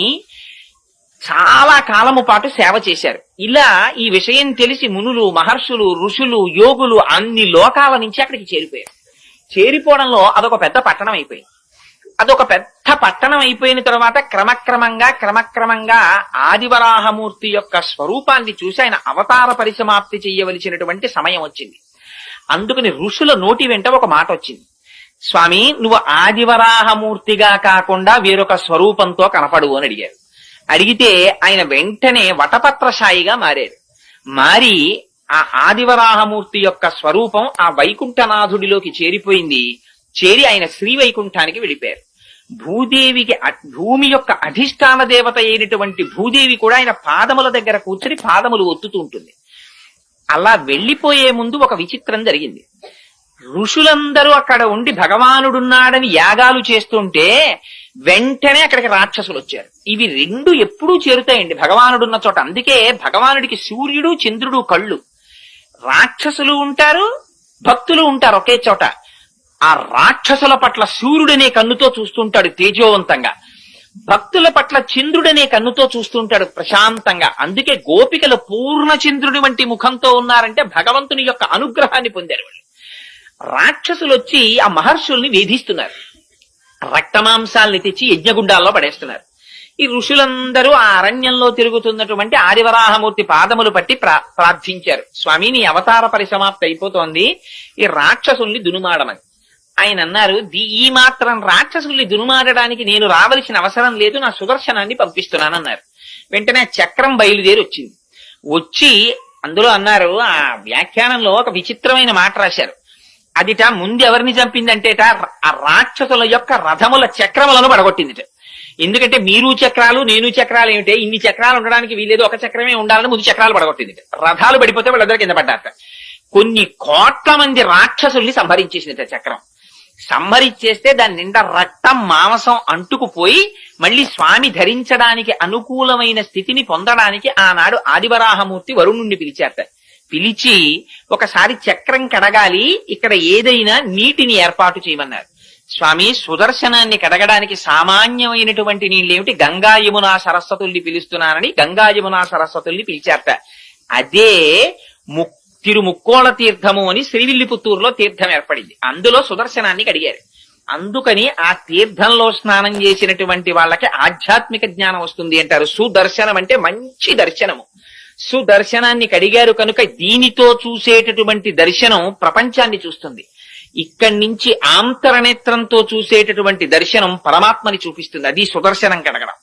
చాలా కాలము పాటు సేవ చేశారు. ఇలా ఈ విషయం తెలిసి మునులు, మహర్షులు, ఋషులు, యోగులు అన్ని లోకాల నుంచి అక్కడికి చేరిపోయారు. చేరిపోవడంలో అదొక పెద్ద పట్టణం అయిపోయింది. అదొక పెద్ద పట్టణం అయిపోయిన తర్వాత క్రమక్రమంగా ఆదివరాహమూర్తి యొక్క స్వరూపాన్ని చూసి ఆయన అవతార పరిసమాప్తి చెయ్యవలసినటువంటి సమయం వచ్చింది. అందుకని ఋషుల నోటి వెంట ఒక మాట వచ్చింది, స్వామి నువ్వు ఆదివరాహమూర్తిగా కాకుండా వేరొక స్వరూపంతో కనపడువు అని అడిగారు. అడిగితే ఆయన వెంటనే వటపత్రశాయిగా మారారు. మారి ఆ ఆదివరాహమూర్తి యొక్క స్వరూపం ఆ వైకుంఠనాథుడిలోకి చేరిపోయింది. చేరి ఆయన శ్రీవైకుంఠానికి వెళ్ళిపోయారు. భూదేవికి భూమి యొక్క అధిష్టాన దేవత అయినటువంటి భూదేవి కూడా ఆయన పాదముల దగ్గర కూర్చొని పాదములు ఒత్తుతూ ఉంటుంది. అలా వెళ్లిపోయే ముందు ఒక విచిత్రం జరిగింది. ఋషులందరూ అక్కడ ఉండి భగవానుడున్నాడని యాగాలు చేస్తుంటే వెంటనే అక్కడికి రాక్షసులు వచ్చారు. ఇవి రెండు ఎప్పుడూ చేరుతాయండి భగవానుడున్న చోట. అందుకే భగవానుడికి సూర్యుడు చంద్రుడు కళ్ళు. రాక్షసులు ఉంటారు, భక్తులు ఉంటారు ఒకే చోట. ఆ రాక్షసుల పట్ల సూర్యుడనే కన్నుతో చూస్తుంటాడు తేజోవంతంగా, భక్తుల పట్ల చంద్రుడనే కన్నుతో చూస్తుంటాడు ప్రశాంతంగా. అందుకే గోపికలు పూర్ణ చంద్రుడి వంటి ముఖంతో ఉన్నారంటే భగవంతుని యొక్క అనుగ్రహాన్ని పొందారు. రాక్షసులు వచ్చి ఆ మహర్షుల్ని వేధిస్తున్నారు, రక్తమాంసాల్ని తెచ్చి యజ్ఞగుండాల్లో పడేస్తున్నారు. ఈ ఋషులందరూ ఆ అరణ్యంలో తిరుగుతున్నటువంటి ఆదివరాహమూర్తి పాదములు పట్టి ప్రార్థించారు, స్వామి నీ అవతార పరిసమాప్తి అయిపోతోంది, ఈ రాక్షసుల్ని దునుమాడమని. ఆయన అన్నారు, ఈ మాత్రం రాక్షసుల్ని దునుమాడడానికి నేను రావలసిన అవసరం లేదు, నా సుదర్శనాన్ని పంపిస్తున్నానన్నారు. వెంటనే చక్రం బయలుదేరి వచ్చింది. వచ్చి అందులో అన్నారు, ఆ వ్యాఖ్యానంలో ఒక విచిత్రమైన మాట రాశారు. అదిట ముందు ఎవరిని చంపిందంటేట ఆ రాక్షసుల యొక్క రథముల చక్రములను పడగొట్టిందిట. ఎందుకంటే మీరు చక్రాలు నేను చక్రాలు ఏమిటే, ఇన్ని చక్రాలు ఉండడానికి వీలేదు, ఒక చక్రమే ఉండాలని ముందు చక్రాలు పడగొట్టింది. రథాలు పడిపోతే వాళ్ళందరూ కింద పడ్డారట. కొన్ని కోట్ల మంది రాక్షసుల్ని సంహరించేసింది చక్రం. సంహరించేస్తే దాని నిండా రక్తం మాంసం అంటుకుపోయి మళ్ళీ స్వామి ధరించడానికి అనుకూలమైన స్థితిని పొందడానికి ఆనాడు ఆదివరాహమూర్తి వరుణుణ్ణి పిలిచారట. పిలిచి ఒకసారి చక్రం కడగాలి, ఇక్కడ ఏదైనా నీటిని ఏర్పాటు చేయమన్నారు. స్వామి సుదర్శనాన్ని కడగడానికి సామాన్యమైనటువంటి నీళ్ళేమిటి, గంగా యమునా సరస్వతుల్ని పిలుస్తున్నానని గంగా యమునా సరస్వతుల్ని పిలిచారట. అదే తిరుముక్కోళ తీర్థము అని శ్రీవిల్లిపుత్తూరులో తీర్థం ఏర్పడింది. అందులో సుదర్శనాన్ని కడిగారు. అందుకని ఆ తీర్థంలో స్నానం చేసినటువంటి వాళ్ళకి ఆధ్యాత్మిక జ్ఞానం వస్తుంది అంటారు. సుదర్శనం అంటే మంచి దర్శనము. సుదర్శనాన్ని కడిగారు కనుక దీనితో చూసేటటువంటి దర్శనం ప్రపంచాన్ని చూస్తుంది. ఇక్కడి నుంచి ఆంతరనేత్రంతో చూసేటటువంటి దర్శనం పరమాత్మని చూపిస్తుంది. అది సుదర్శనం కడగడం.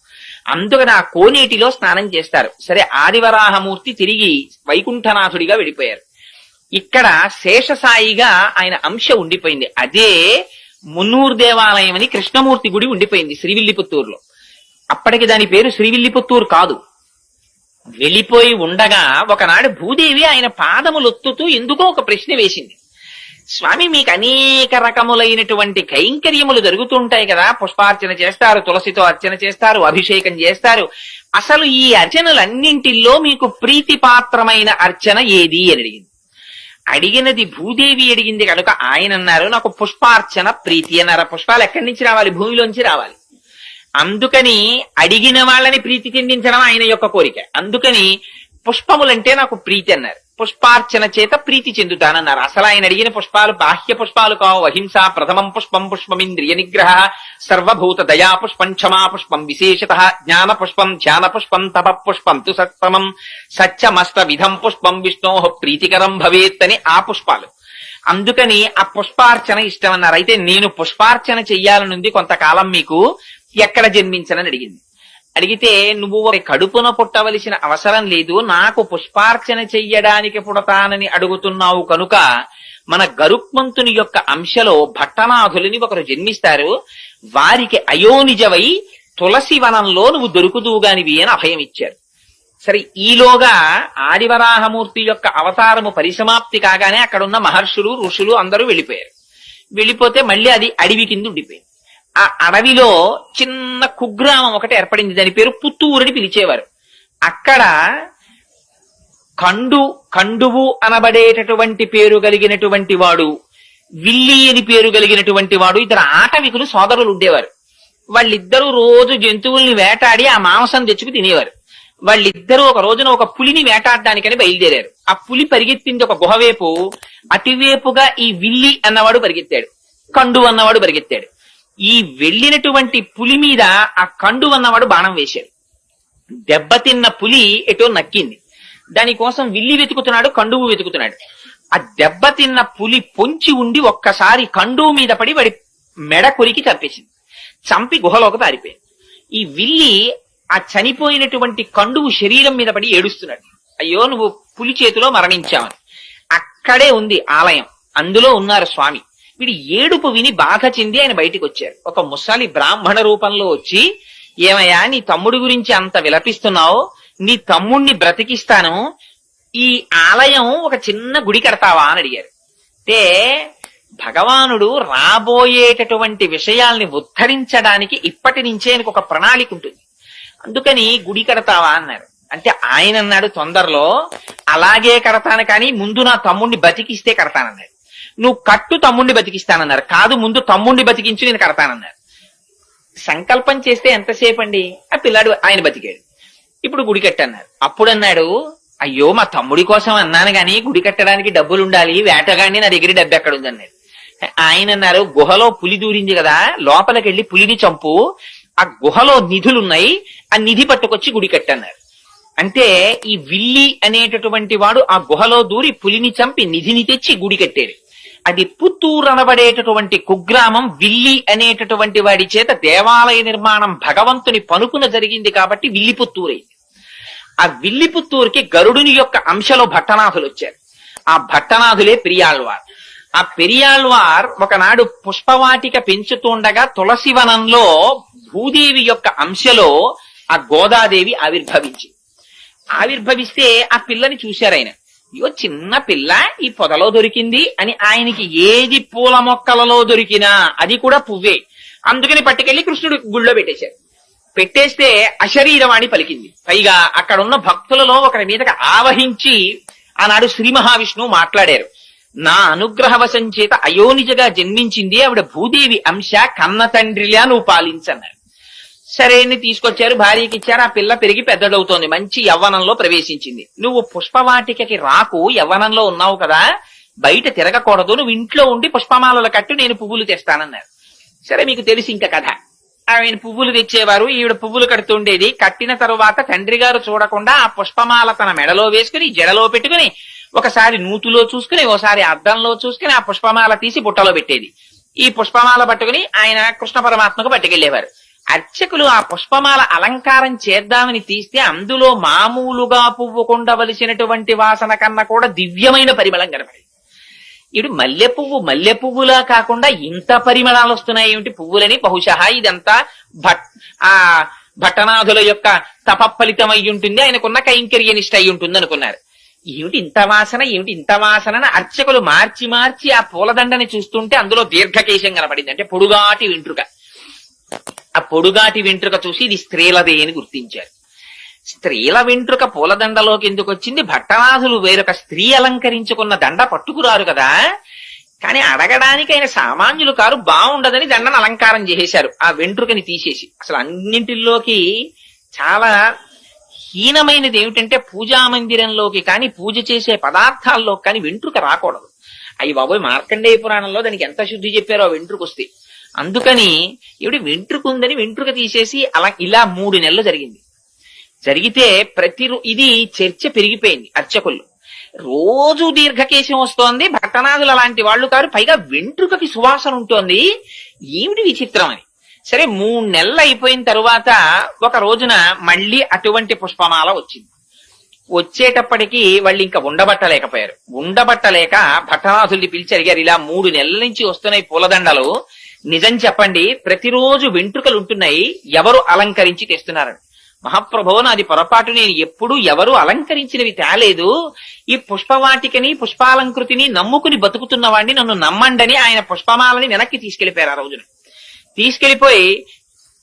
అందుకని ఆ కోనేటిలో స్నానం చేస్తారు. సరే, ఆదివరాహమూర్తి తిరిగి వైకుంఠనాథుడిగా వెళ్ళిపోయారు. ఇక్కడ శేషసాయిగా ఆయన అంశ ఉండిపోయింది. అదే మున్నూరు దేవాలయం అని కృష్ణమూర్తి గుడి ఉండిపోయింది శ్రీవిల్లిపుత్తూరులో. అప్పటికి దాని పేరు శ్రీవిల్లిపుత్తూరు కాదు. వెళ్ళిపోయి ఉండగా ఒకనాడు భూదేవి ఆయన పాదములొత్తుతూ ఎందుకో ఒక ప్రశ్న వేసింది. స్వామి మీకు అనేక రకములైనటువంటి కైంకర్యములు జరుగుతుంటాయి కదా, పుష్పార్చన చేస్తారు, తులసితో అర్చన చేస్తారు, అభిషేకం చేస్తారు. అసలు ఈ అర్చనలన్నింటిల్లో మీకు ప్రీతిపాత్రమైన అర్చన ఏది అని అడిగింది. అడిగినది భూదేవి అడిగింది కనుక ఆయన అన్నారు, నాకు పుష్పార్చన ప్రీతి అన్నారు. పుష్పాలు ఎక్కడి నుంచి రావాలి? భూమిలోంచి రావాలి. అందుకని అడిగిన వాళ్ళని ప్రీతి చెందించడం ఆయన యొక్క కోరిక. అందుకని పుష్పములంటే నాకు ప్రీతి అన్నారు. పుష్పార్చన చేత ప్రీతి చెందుతానన్నారు. అసలు ఆయన అడిగిన పుష్పాలు బాహ్య పుష్పాలు కావు. అహింస ప్రథమం పుష్పం, పుష్పమింద్రియ నిగ్రహ, సర్వభూత దయా పుష్పం, క్షమా పుష్పం, విశేషత జ్ఞాన పుష్పం, ధ్యాన పుష్పం, తప పుష్పం తు సత్పమం, సత్యమస్త విధం పుష్పం విష్ణో ప్రీతికరం భవేత్ అని ఆ పుష్పాలు. అందుకని ఆ పుష్పార్చన ఇష్టం అన్నారు. అయితే నేను పుష్పార్చన చెయ్యాలనుంది కొంతకాలం, మీకు ఎక్కడ జన్మించనని అడిగింది. అడిగితే నువ్వు కడుపున పుట్టవలసిన అవసరం లేదు, నాకు పుష్పార్చన చెయ్యడానికి పుడతానని అడుగుతున్నావు కనుక మన గరుత్మంతుని యొక్క అంశలో భట్టనాథులని ఒకరు జన్మిస్తారు. వారికి అయోనిజవై తులసి వనంలో నువ్వు దొరుకుదువుగానివి అని అభయం ఇచ్చారు. సరే, ఈలోగా ఆదివరాహమూర్తి యొక్క అవతారము పరిసమాప్తి కాగానే అక్కడున్న మహర్షులు ఋషులు అందరూ వెళ్ళిపోయారు. వెళ్ళిపోతే మళ్ళీ అది అడవి కింద ఉండిపోయింది. ఆ అడవిలో చిన్న కుగ్రామం ఒకటి ఏర్పడింది. దాని పేరు పుత్తూరుని పిలిచేవారు. అక్కడ కండువు అనబడేటటువంటి పేరు కలిగినటువంటి వాడు, విల్లి అని పేరు కలిగినటువంటి వాడు, ఇద్దరు ఆటవికులు సోదరులు ఉండేవారు. వాళ్ళిద్దరూ రోజు జంతువుల్ని వేటాడి ఆ మాంసం తెచ్చుకు తినేవారు. వాళ్ళిద్దరూ ఒక రోజున ఒక పులిని వేటాడడానికని బయలుదేరారు. ఆ పులి పరిగెత్తింది ఒక గుహవేపు. అటువేపుగా ఈ విల్లి అన్నవాడు పరిగెత్తాడు, కండు అన్నవాడు పరిగెత్తాడు. ఈ వెళ్ళినటువంటి పులి మీద ఆ కండు అన్నవాడు బాణం వేశాడు. దెబ్బతిన్న పులి ఎటో నక్కింది. దానికోసం విల్లి వెతుకుతున్నాడు, కండువు వెతుకుతున్నాడు. ఆ దెబ్బతిన్న పులి పొంచి ఉండి ఒక్కసారి కండువు మీద పడి వాడి మెడ కొరికి చంపేసింది. చంపి గుహలోకి పారిపోయింది. ఈ విల్లి ఆ చనిపోయినటువంటి కండువు శరీరం మీద పడి ఏడుస్తున్నాడు. అయ్యో, నువ్వు పులి చేతిలో మరణించావని. అక్కడే ఉంది ఆలయం, అందులో ఉన్నారు స్వామి. వీడి ఏడుపు విని బాధ చెంది ఆయన బయటికి వచ్చారు. ఒక ముసలి బ్రాహ్మణ రూపంలో వచ్చి, ఏమయ్యా నీ తమ్ముడి గురించి అంత విలపిస్తున్నావు, నీ తమ్ముణ్ణి బ్రతికిస్తాను, ఈ ఆలయం ఒక చిన్న గుడి కడతావా అని అడిగారు. అంటే భగవానుడు రాబోయేటటువంటి విషయాల్ని ఉద్ధరించడానికి ఇప్పటి నుంచే ఆయనకు ఒక ప్రణాళిక ఉంటుంది. అందుకని గుడి కడతావా అన్నారు. అంటే ఆయన అన్నాడు తొందరలో, అలాగే కడతాను, కానీ ముందు నా తమ్ముణ్ణి బతికిస్తే కడతానన్నాడు. నువ్వు కట్టు, తమ్ముణ్ణి బతికిస్తానన్నారు. కాదు, ముందు తమ్ముణ్ణి బతికించి నేను కడతానన్నారు. సంకల్పం చేస్తే ఎంతసేపు అండి, ఆ పిల్లాడు ఆయన బతికాడు. ఇప్పుడు గుడి కట్టన్నారు. అప్పుడు అన్నాడు, అయ్యో మా తమ్ముడి కోసం అన్నాను గాని గుడి కట్టడానికి డబ్బులు ఉండాలి, వేటగాడిని నా దగ్గర డబ్బు ఎక్కడ ఉందన్నాడు. ఆయన అన్నారు, గుహలో పులి దూరింది కదా, లోపలికి వెళ్ళి పులిని చంపు, ఆ గుహలో నిధులున్నాయి, ఆ నిధి పట్టుకొచ్చి గుడి కట్టన్నారు. అంటే ఈ విల్లి అనేటటువంటి వాడు ఆ గుహలో దూరి పులిని చంపి నిధిని తెచ్చి గుడి కట్టాడు. అది పుత్తూరు అనబడేటటువంటి కుగ్రామం విల్లి అనేటటువంటి వాడి చేత దేవాలయ నిర్మాణం భగవంతుని పనుకున జరిగింది కాబట్టి విల్లిపుత్తూరైంది. ఆ విల్లిపుత్తూరుకి గరుడుని యొక్క అంశలో భట్టనాథులు వచ్చారు. ఆ భట్టనాథులే పెరియాళ్వార్. ఆ పెరియాళ్వార్ ఒకనాడు పుష్పవాటిక పెంచుతుండగా తులసివనంలో భూదేవి యొక్క అంశలో ఆ గోదాదేవి ఆవిర్భవిస్తే ఆ పిల్లని చూశారు ఆయన. అయ్యో చిన్న పిల్ల ఈ పొదలో దొరికింది అని ఆయనకి ఏది పూల మొక్కలలో దొరికినా అది కూడా పువ్వే. అందుకని పట్టుకెళ్లి కృష్ణుడి గుళ్ళో పెట్టేశారు. పెట్టేస్తే అశరీరవాణి పలికింది. పైగా అక్కడున్న భక్తులలో ఒకరి మీదకి ఆవహించి ఆనాడు శ్రీ మహావిష్ణువు మాట్లాడారు. నా అనుగ్రహవశం చేత అయోనిజగా జన్మించింది ఆవిడ భూదేవి అంశ, కన్న తండ్రిలా నువ్వు పాలించన్నారు. సరే అని తీసుకొచ్చారు, భార్యకి ఇచ్చారు. ఆ పిల్ల పెరిగి పెద్దదవుతోంది, మంచి యవ్వనంలో ప్రవేశించింది. నువ్వు పుష్పవాటికకి రాకు, యవ్వనంలో ఉన్నావు కదా, బయట తిరగకూడదు, నువ్వు ఇంట్లో ఉండి పుష్పమాలలు కట్టు, నేను పువ్వులు తెస్తానన్నారు. సరే, మీకు తెలిసి ఇంకా కథ. ఆయన పువ్వులు తెచ్చేవారు, ఈవిడ పువ్వులు కడుతుండేది. కట్టిన తరువాత తండ్రి గారు చూడకుండా ఆ పుష్పమాల తన మెడలో వేసుకుని జడలో పెట్టుకుని ఒకసారి నూతులో చూసుకుని ఓసారి అద్దంలో చూసుకుని ఆ పుష్పమాల తీసి బుట్టలో పెట్టేది. ఈ పుష్పమాల పట్టుకుని ఆయన కృష్ణ పరమాత్మకు పట్టుకెళ్లేవారు. అర్చకులు ఆ పుష్పమాల అలంకారం చేద్దామని తీస్తే అందులో మామూలుగా పువ్వు కొండవలసినటువంటి వాసన కన్నా కూడా దివ్యమైన పరిమళం కనపడింది. ఇటు మల్లె పువ్వులా కాకుండా ఇంత పరిమళాలు వస్తున్నాయి ఏమిటి పువ్వులని, బహుశా ఇదంతా భట్టనాథుల యొక్క తప ఫలితం అయి ఉంటుంది, ఆయనకున్న కైంకర్య నిష్ట అయి ఉంటుంది అనుకున్నారు. ఏమిటి ఇంత వాసన అని అర్చకులు మార్చి మార్చి ఆ పూలదండని చూస్తుంటే అందులో దీర్ఘకేశం కనపడింది. అంటే పొడుగాటి వెంట్రుక. ఆ పొడుగాటి వెంట్రుక చూసి ఇది స్త్రీలదే అని గుర్తించారు. స్త్రీల వెంట్రుక పూలదండలోకి ఎందుకు వచ్చింది? భట్టనాథులు వేరొక స్త్రీ అలంకరించుకున్న దండ పట్టుకురారు కదా, కానీ అడగడానికి ఆయన సామాన్యులు కారు, బాగుండదని దండను అలంకారం చేసేశారు. ఆ వెంట్రుకని తీసేసి అసలు అన్నింటిలోకి చాలా హీనమైనది ఏమిటంటే పూజా మందిరంలోకి కానీ పూజ చేసే పదార్థాల్లో కానీ వెంట్రుక రాకూడదు. అయ్యి బాబోయ్, మార్కండేయ పురాణంలో దానికి ఎంత శుద్ధి చెప్పారో ఆ వెంట్రుక వస్తే. అందుకని ఏమిటి వెంట్రుక ఉందని వెంట్రుక తీసేసి ఇలా 3 నెలలు జరిగింది. జరిగితే ఇది చర్చ పెరిగిపోయింది అర్చకుల్లో. రోజు దీర్ఘకేశం వస్తోంది, భట్టనాథులు అలాంటి వాళ్ళు కాదు, పైగా వెంట్రుకకి సువాసన ఉంటోంది, ఏమిటి విచిత్రం అని. సరే 3 నెలలు అయిపోయిన తరువాత ఒక రోజున మళ్ళీ అటువంటి పుష్పమాల వచ్చింది. వచ్చేటప్పటికి వాళ్ళు ఇంకా ఉండబట్టలేకపోయారు. ఉండబట్టలేక భట్టనాథుల్ని పిలిచి అడిగారు, ఇలా 3 నెలల నుంచి వస్తున్నాయి పూలదండలు, నిజం చెప్పండి, ప్రతిరోజు వెంట్రుకలు ఉంటున్నాయి, ఎవరు అలంకరించి తెస్తున్నారని. మహాప్రభో, నాది పొరపాటు, నేను ఎప్పుడూ ఎవరు అలంకరించినవి తేలేదు, ఈ పుష్పవాటికని పుష్పాలంకృతిని నమ్ముకుని బతుకుతున్న వాడిని నన్ను నమ్మండని ఆయన పుష్పమాలని వెనక్కి తీసుకెళ్లిపోయారు. ఆ రోజున తీసుకెళ్లిపోయి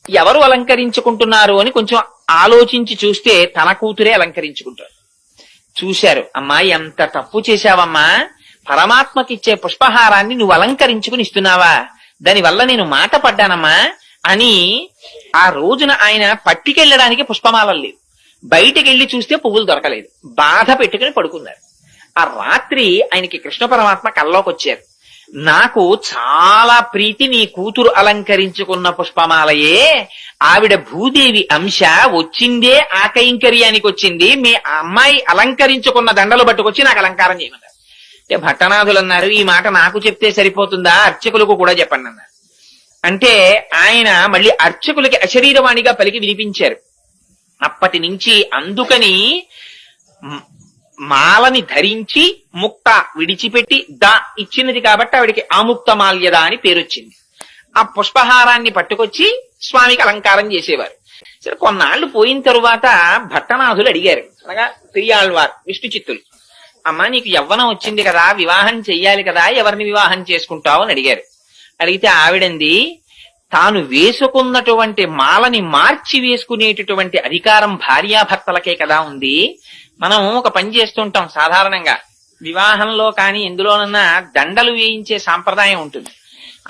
ఎవరు అలంకరించుకుంటున్నారు అని కొంచెం ఆలోచించి చూస్తే తన కూతురే అలంకరించుకుంటారు. చూశారు, అమ్మా ఎంత తప్పు చేశావమ్మా, పరమాత్మకిచ్చే పుష్పహారాన్ని నువ్వు అలంకరించుకుని ఇస్తున్నావా, దానివల్ల నేను మాట పడ్డానమ్మా అని ఆ రోజున ఆయన పట్టికెళ్ళడానికి పుష్పమాలలు లేవు, బయటికెళ్లి చూస్తే పువ్వులు దొరకలేదు, బాధ పెట్టుకుని పడుకున్నారు. ఆ రాత్రి ఆయనకి కృష్ణ పరమాత్మ కల్లోకి వచ్చారు. నాకు చాలా ప్రీతి నీ కూతురు అలంకరించుకున్న పుష్పమాలయే, ఆవిడ భూదేవి అంశ, వచ్చిందే ఆ కైంకర్యానికి వచ్చింది, మీ అమ్మాయి అలంకరించుకున్న దండలు పట్టుకొచ్చి నాకు అలంకారం చేయమన్నారు. అంటే భట్టనాథులు అన్నారు, ఈ మాట నాకు చెప్తే సరిపోతుందా, అర్చకులకు కూడా చెప్పండి అన్నారు. అంటే ఆయన మళ్ళీ అర్చకులకి అశరీరవాణిగా పలికి వినిపించారు. అప్పటి నుంచి అందుకని మాలని ధరించి ముక్త విడిచిపెట్టి దా ఇచ్చినది కాబట్టి ఆవిడికి ఆముక్త మాల్యద అని పేరొచ్చింది. ఆ పుష్పహారాన్ని పట్టుకొచ్చి స్వామికి అలంకారం చేసేవారు. సరే, కొన్నాళ్లు పోయిన తరువాత భట్టనాథులు అడిగారు, అనగా పెరియాళ్వార్ విష్ణు చిత్తులు, అమ్మా నీకు యవ్వనం వచ్చింది కదా, వివాహం చెయ్యాలి కదా, ఎవరిని వివాహం చేసుకుంటావు అని అడిగారు. అడిగితే ఆవిడంది, తాను వేసుకున్నటువంటి మాలని మార్చి వేసుకునేటటువంటి అధికారం భార్యాభర్తలకే కదా ఉంది. మనం ఒక పని చేస్తుంటాం సాధారణంగా, వివాహంలో కానీ ఎందులోనన్నా దండలు వేయించే సాంప్రదాయం ఉంటుంది.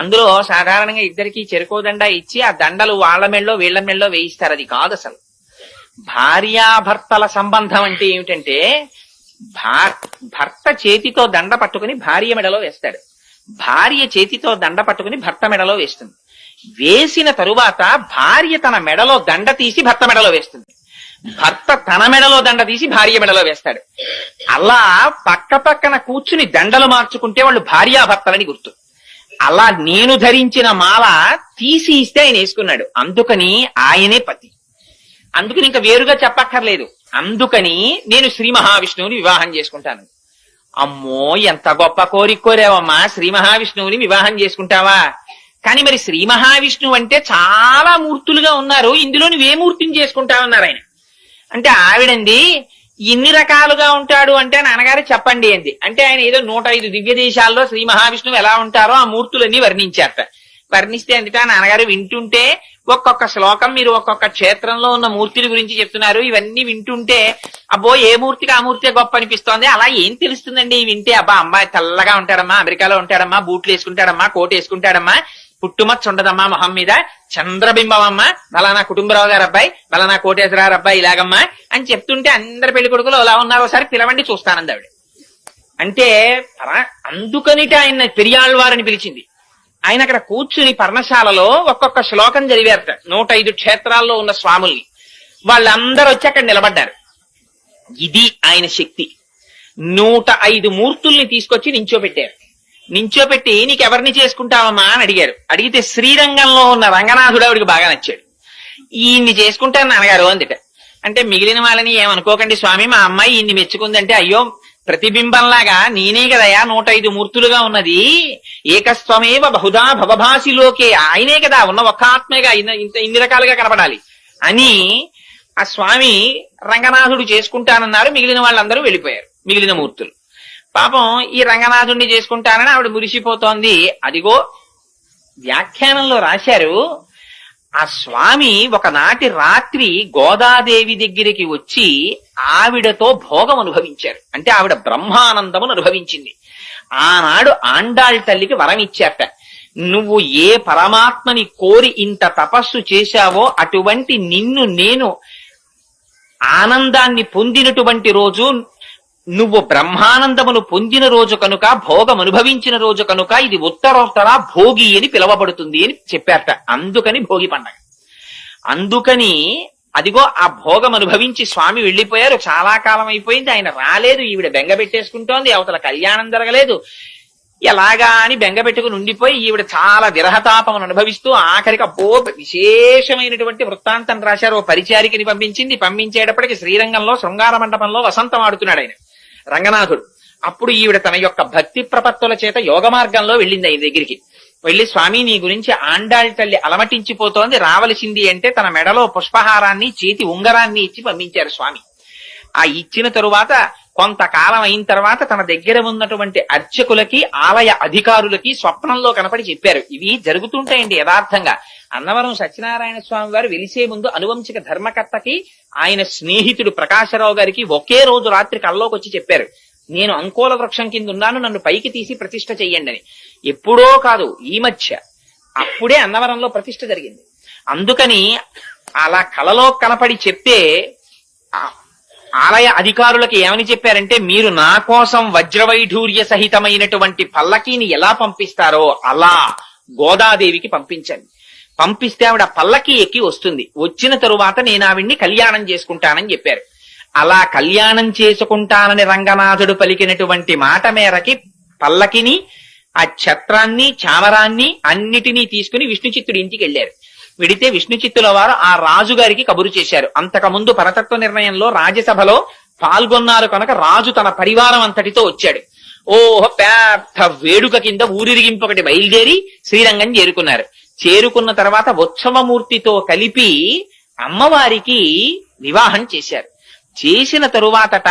అందులో సాధారణంగా ఇద్దరికి చెరుకో దండ ఇచ్చి ఆ దండలు వాళ్ళ మెళ్ళో వీళ్ల మెళ్ళో వేయిస్తారు. అది కాదు అసలు. భార్యాభర్తల సంబంధం అంటే ఏమిటంటే, భర్త చేతితో దండ పట్టుకుని భార్య మెడలో వేస్తాడు, భార్య చేతితో దండ పట్టుకుని భర్త మెడలో వేస్తుంది. వేసిన తరువాత భార్య తన మెడలో దండ తీసి భర్త మెడలో వేస్తుంది, భర్త తన మెడలో దండ తీసి భార్య మెడలో వేస్తాడు. అలా పక్క పక్కన కూర్చుని దండలు మార్చుకుంటే వాళ్ళు భార్యాభర్తలని గుర్తు. అలా నేను ధరించిన మాల తీసి ఇస్తే ఆయన వేసుకున్నాడు, అందుకని ఆయనే పతి. అందుకని ఇంకా వేరుగా చెప్పక్కర్లేదు. అందుకని నేను శ్రీ మహావిష్ణువుని వివాహం చేసుకుంటాను. అమ్మో, ఎంత గొప్ప కోరిక కోరావమ్మా, శ్రీ మహావిష్ణువుని వివాహం చేసుకుంటావా? కానీ మరి శ్రీ మహావిష్ణువు అంటే చాలా మూర్తులుగా ఉన్నారు, ఇందులో నువ్వే మూర్తిని చేసుకుంటావన్నారు ఆయన. అంటే ఆవిడంది, ఇన్ని రకాలుగా ఉంటాడు అంటే నాన్నగారు చెప్పండి అంది. అంటే ఆయన ఏదో 105 దివ్య దేశాల్లో శ్రీ మహావిష్ణువు ఎలా ఉంటారో ఆ మూర్తులన్నీ వర్ణించారట. వర్ణిస్తే అందుట నాన్నగారు వింటుంటే, ఒక్కొక్క శ్లోకం మీరు ఒక్కొక్క క్షేత్రంలో ఉన్న మూర్తుల గురించి చెప్తున్నారు, ఇవన్నీ వింటుంటే అబ్బో ఏ మూర్తికి ఆ మూర్తి గొప్ప అనిపిస్తోంది. అలా ఏం తెలుస్తుందండి వింటే? అబ్బా అమ్మాయి తెల్లగా ఉంటాడమ్మా, అమెరికాలో ఉంటాడమ్మా, బూట్లు వేసుకుంటాడమ్మా, కోట్ వేసుకుంటాడమ్మా, పుట్టుమచ్చ ఉండదమ్మా మొహం మీద, చంద్రబింబం అమ్మ, బలానా కుటుంబరావు గారు అబ్బాయి, బలానా కోటేశ్వరరావు అబ్బాయి ఇలాగమ్మా అని చెప్తుంటే అందరి పెళ్లి కొడుకులు అలా ఉన్నారు, ఒకసారి పిలవండి చూస్తానంది ఆవిడ. అంటే అందుకనిట ఆయన పెరియాళ్వారని పిలిచింది. ఆయన అక్కడ కూర్చుని పర్ణశాలలో ఒక్కొక్క శ్లోకం చదివారట 105 క్షేత్రాల్లో ఉన్న స్వాముల్ని. వాళ్ళందరూ వచ్చి అక్కడ నిలబడ్డారు. ఇది ఆయన శక్తి. 105 మూర్తుల్ని తీసుకొచ్చి నించోపెట్టారు. నించోపెట్టి నీకెవరిని చేసుకుంటావమ్మా అని అడిగారు. అడిగితే శ్రీరంగంలో ఉన్న రంగనాథుడు ఆవిడికి బాగా నచ్చాడు. ఈయన్ని చేసుకుంటాను నాన్నగారు అందిట. అంటే మిగిలిన వాళ్ళని ఏమనుకోకండి స్వామి, మా అమ్మాయి ఇన్ని మెచ్చుకుందంటే, అయ్యో ప్రతిబింబంలాగా నేనే కదయా 105 మూర్తులుగా ఉన్నది, ఏకస్వమేవ బహుదా భవభాసిలోకే, ఆయనే కదా ఉన్న ఒక్క ఆత్మేగా ఇన్ని రకాలుగా కనపడాలి అని ఆ స్వామి రంగనాథుడు చేసుకుంటానన్నారు. మిగిలిన వాళ్ళందరూ వెళ్ళిపోయారు, మిగిలిన మూర్తులు. పాపం ఈ రంగనాథుడిని చేసుకుంటానని ఆవిడ మురిసిపోతోంది. అదిగో వ్యాఖ్యానంలో రాశారు, ఆ స్వామి ఒకనాటి రాత్రి గోదాదేవి దగ్గరికి వచ్చి ఆవిడతో భోగం అనుభవించారు. అంటే ఆవిడ బ్రహ్మానందమును అనుభవించింది. ఆనాడు ఆండాళ్ తల్లికి వరం ఇచ్చారట, నువ్వు ఏ పరమాత్మని కోరి ఇంత తపస్సు చేశావో అటువంటి నిన్ను నేను ఆనందాన్ని పొందినటువంటి రోజు, నువ్వు బ్రహ్మానందమును పొందిన రోజు కనుక, భోగం అనుభవించిన రోజు కనుక ఇది ఉత్తరోత్తర భోగి అని పిలవబడుతుంది అని చెప్పారట. అందుకని భోగి పండగ. అందుకని అదిగో ఆ భోగం అనుభవించి స్వామి వెళ్లిపోయారు. చాలా కాలం అయిపోయింది, ఆయన రాలేదు. ఈవిడ బెంగ పెట్టేసుకుంటోంది, అవతల కళ్యాణం జరగలేదు. ఎలాగా అని బెంగ పెట్టుకుని ఉండిపోయి ఈవిడ చాలా విరహతాపం అనుభవిస్తూ ఆఖరికి అబ్బో విశేషమైనటువంటి వృత్తాంతం రాశారు. ఓ పరిచారికని పంపించేటప్పటికి శ్రీరంగంలో శృంగార మండపంలో వసంతం ఆడుతున్నాడు ఆయన రంగనాథుడు. అప్పుడు ఈవిడ తన యొక్క భక్తి ప్రపత్తుల చేత యోగ మార్గంలో వెళ్ళింది ఆయన దగ్గరికి. వెళ్లి, స్వామి నీ గురించి ఆండాళ్ తల్లి అలమటించిపోతోంది, రావలసింది అంటే తన మెడలో పుష్పహారాన్ని చేతి ఉంగరాన్ని ఇచ్చి పంపించారు స్వామి. ఆ ఇచ్చిన తరువాత కొంతకాలం అయిన తర్వాత తన దగ్గర ఉన్నటువంటి అర్చకులకి ఆలయ అధికారులకి స్వప్నంలో కనపడి చెప్పారు. ఇవి జరుగుతుంటాయండి యథార్థంగా. అన్నవరం సత్యనారాయణ స్వామి వారు వెలిసే ముందు అనువంశిక ధర్మకర్తకి ఆయన స్నేహితుడు ప్రకాశరావు గారికి ఒకే రోజు రాత్రి కల్లోకి వచ్చి చెప్పారు, నేను అంకోల వృక్షం కింద ఉన్నాను, నన్ను పైకి తీసి ప్రతిష్ఠ చెయ్యండి అని. ఎప్పుడో కాదు, ఈ మధ్య అప్పుడే అన్నవరంలో ప్రతిష్ఠ జరిగింది. అందుకని అలా కలలో కనపడి చెప్తే ఆలయ అధికారులకి ఏమని చెప్పారంటే, మీరు నా కోసం వజ్రవైఢూర్య సహితమైనటువంటి పల్లకీని ఎలా పంపిస్తారో అలా గోదాదేవికి పంపించండి. పంపిస్తే ఆవిడ పల్లకి ఎక్కి వస్తుంది. వచ్చిన తరువాత నేను ఆవిడ్ని కళ్యాణం చేసుకుంటానని చెప్పారు. అలా కళ్యాణం చేసుకుంటానని రంగనాథుడు పలికినటువంటి మాట మేరకి పల్లకిని, ఆ ఛత్రాన్ని, చామరాన్ని అన్నిటినీ తీసుకుని విష్ణుచిత్తుడి ఇంటికి వెళ్లారు. వెడితే విష్ణుచిత్తుల వారు ఆ రాజుగారికి కబురు చేశారు. అంతకుముందు పరతత్వ నిర్ణయంలో రాజ్యసభలో పాల్గొన్నారు కనుక రాజు తన పరివారం అంతటితో వచ్చాడు. పెద్ద వేడుక కింద ఊరిరిగింపొకటి బయలుదేరి శ్రీరంగం చేరుకున్నారు. చేరుకున్న తర్వాత ఉత్సవమూర్తితో కలిపి అమ్మవారికి వివాహం చేశారు. చేసిన తరువాతట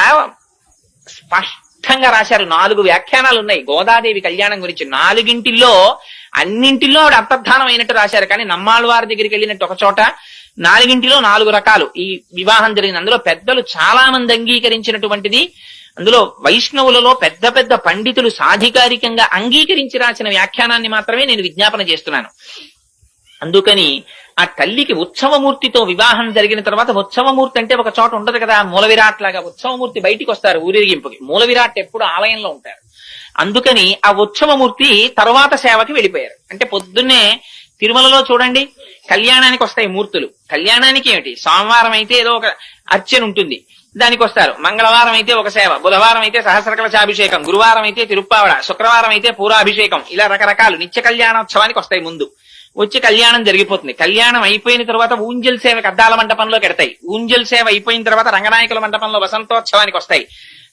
స్పష్టంగా రాశారు. 4 వ్యాఖ్యానాలు ఉన్నాయి గోదాదేవి కళ్యాణం గురించి. 4గింటిల్లో అన్నింటిలో ఆవిడ అంతర్ధానం అయినట్టు రాశారు. కానీ నమ్మాళ్ళవారి దగ్గరికి వెళ్ళినట్టు ఒక చోట 4గింటిలో 4 రకాలు ఈ వివాహం జరిగింది. అందులో పెద్దలు చాలా మంది అంగీకరించినటువంటిది. అందులో వైష్ణవులలో పెద్ద పెద్ద పండితులు సాధికారికంగా అంగీకరించి రాసిన వ్యాఖ్యానాన్ని మాత్రమే నేను విజ్ఞాపన చేస్తున్నాను. అందుకని ఆ తల్లికి ఉత్సవమూర్తితో వివాహం జరిగిన తర్వాత, ఉత్సవమూర్తి అంటే ఒక చోట ఉండదు కదా, మూల విరాట్ లాగా ఉత్సవమూర్తి బయటికి వస్తారు ఊరేగింపుకి. మూల విరాట్ ఎప్పుడు ఆలయంలో ఉంటారు. అందుకని ఆ ఉత్సవమూర్తి తర్వాత సేవకి వెళ్ళిపోయారు. అంటే పొద్దున్నే తిరుమలలో చూడండి కళ్యాణానికి వస్తాయి మూర్తులు. కళ్యాణానికి ఏమిటి, సోమవారం అయితే ఏదో ఒక అర్చన ఉంటుంది, దానికి వస్తారు. మంగళవారం అయితే ఒక సేవ, బుధవారం అయితే సహస్రకలశాభిషేకం, గురువారం అయితే తిరుప్పావడ, శుక్రవారం అయితే పూరాభిషేకం, ఇలా రకరకాలు నిత్య కళ్యాణోత్సవానికి వస్తాయి. ముందు వచ్చి కళ్యాణం జరిగిపోతుంది. కళ్యాణం అయిపోయిన తర్వాత ఊంజల్ సేవకి అద్దాల మండపంలో కెడతాయి. ఊంజల్ సేవ అయిపోయిన తర్వాత రంగనాయకుల మండపంలో వసంతోత్సవానికి వస్తాయి.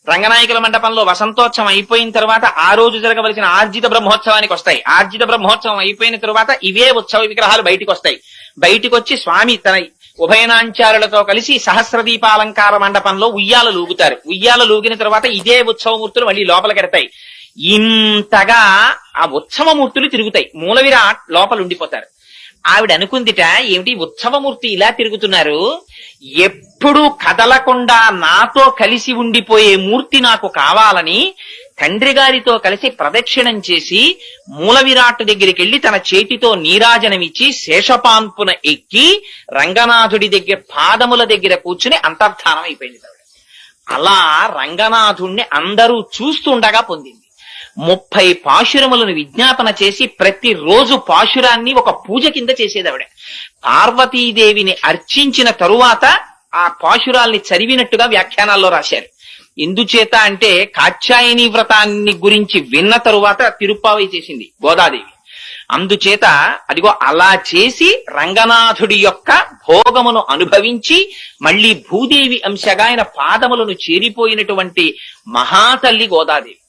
రంగనాయకుల మండపంలో వసంతోత్సవం అయిపోయిన తర్వాత ఆ రోజు జరగవలసిన ఆర్జిత బ్రహ్మోత్సవానికి వస్తాయి. ఆర్జిత బ్రహ్మోత్సవం అయిపోయిన తర్వాత ఇవే ఉత్సవ విగ్రహాలు బయటికి వస్తాయి. బయటికి వచ్చి స్వామి తన ఉభయనాంచారులతో కలిసి సహస్రదీపాలంకార మండపంలో ఉయ్యాల లూగుతారు. ఉయ్యాల లూగిన తర్వాత ఇదే ఉత్సవమూర్తులు మళ్ళీ లోపలికెడతాయి. ఇంతగా ఆ ఉత్సవమూర్తులు తిరుగుతాయి. మూల విరాట్ లోపల ఉండిపోతారు. ఆవిడ అనుకుందిట, ఏమిటి ఉత్సవమూర్తి ఇలా తిరుగుతున్నారు, ఎప్పుడూ కదలకుండా నాతో కలిసి ఉండిపోయే మూర్తి నాకు కావాలని తండ్రి గారితో కలిసి ప్రదక్షిణం చేసి మూల విరాట్ దగ్గరికి వెళ్లి తన చేతితో నీరాజనమిచ్చి శేషపాన్పున ఎక్కి రంగనాథుడి దగ్గర పాదముల దగ్గర కూర్చుని అంతర్ధానం అయిపోయింది. అలా రంగనాథుణ్ణి అందరూ చూస్తుండగా పొందింది. 30 పాశురములను విజ్ఞాపన చేసి ప్రతిరోజు పాశురాన్ని ఒక పూజ కింద చేసేదావిడ. పార్వతీదేవిని అర్చించిన తరువాత ఆ పాశురాల్ని చదివినట్టుగా వ్యాఖ్యానాల్లో రాశారు. ఎందుచేత అంటే కాత్యాయని వ్రతాన్ని గురించి విన్న తరువాత తిరుప్పావై చేసింది గోదాదేవి. అందుచేత అదిగో అలా చేసి రంగనాథుడి యొక్క భోగమును అనుభవించి మళ్లీ భూదేవి అంశగా ఆయన పాదములను చేరిపోయినటువంటి మహాతల్లి గోదాదేవి.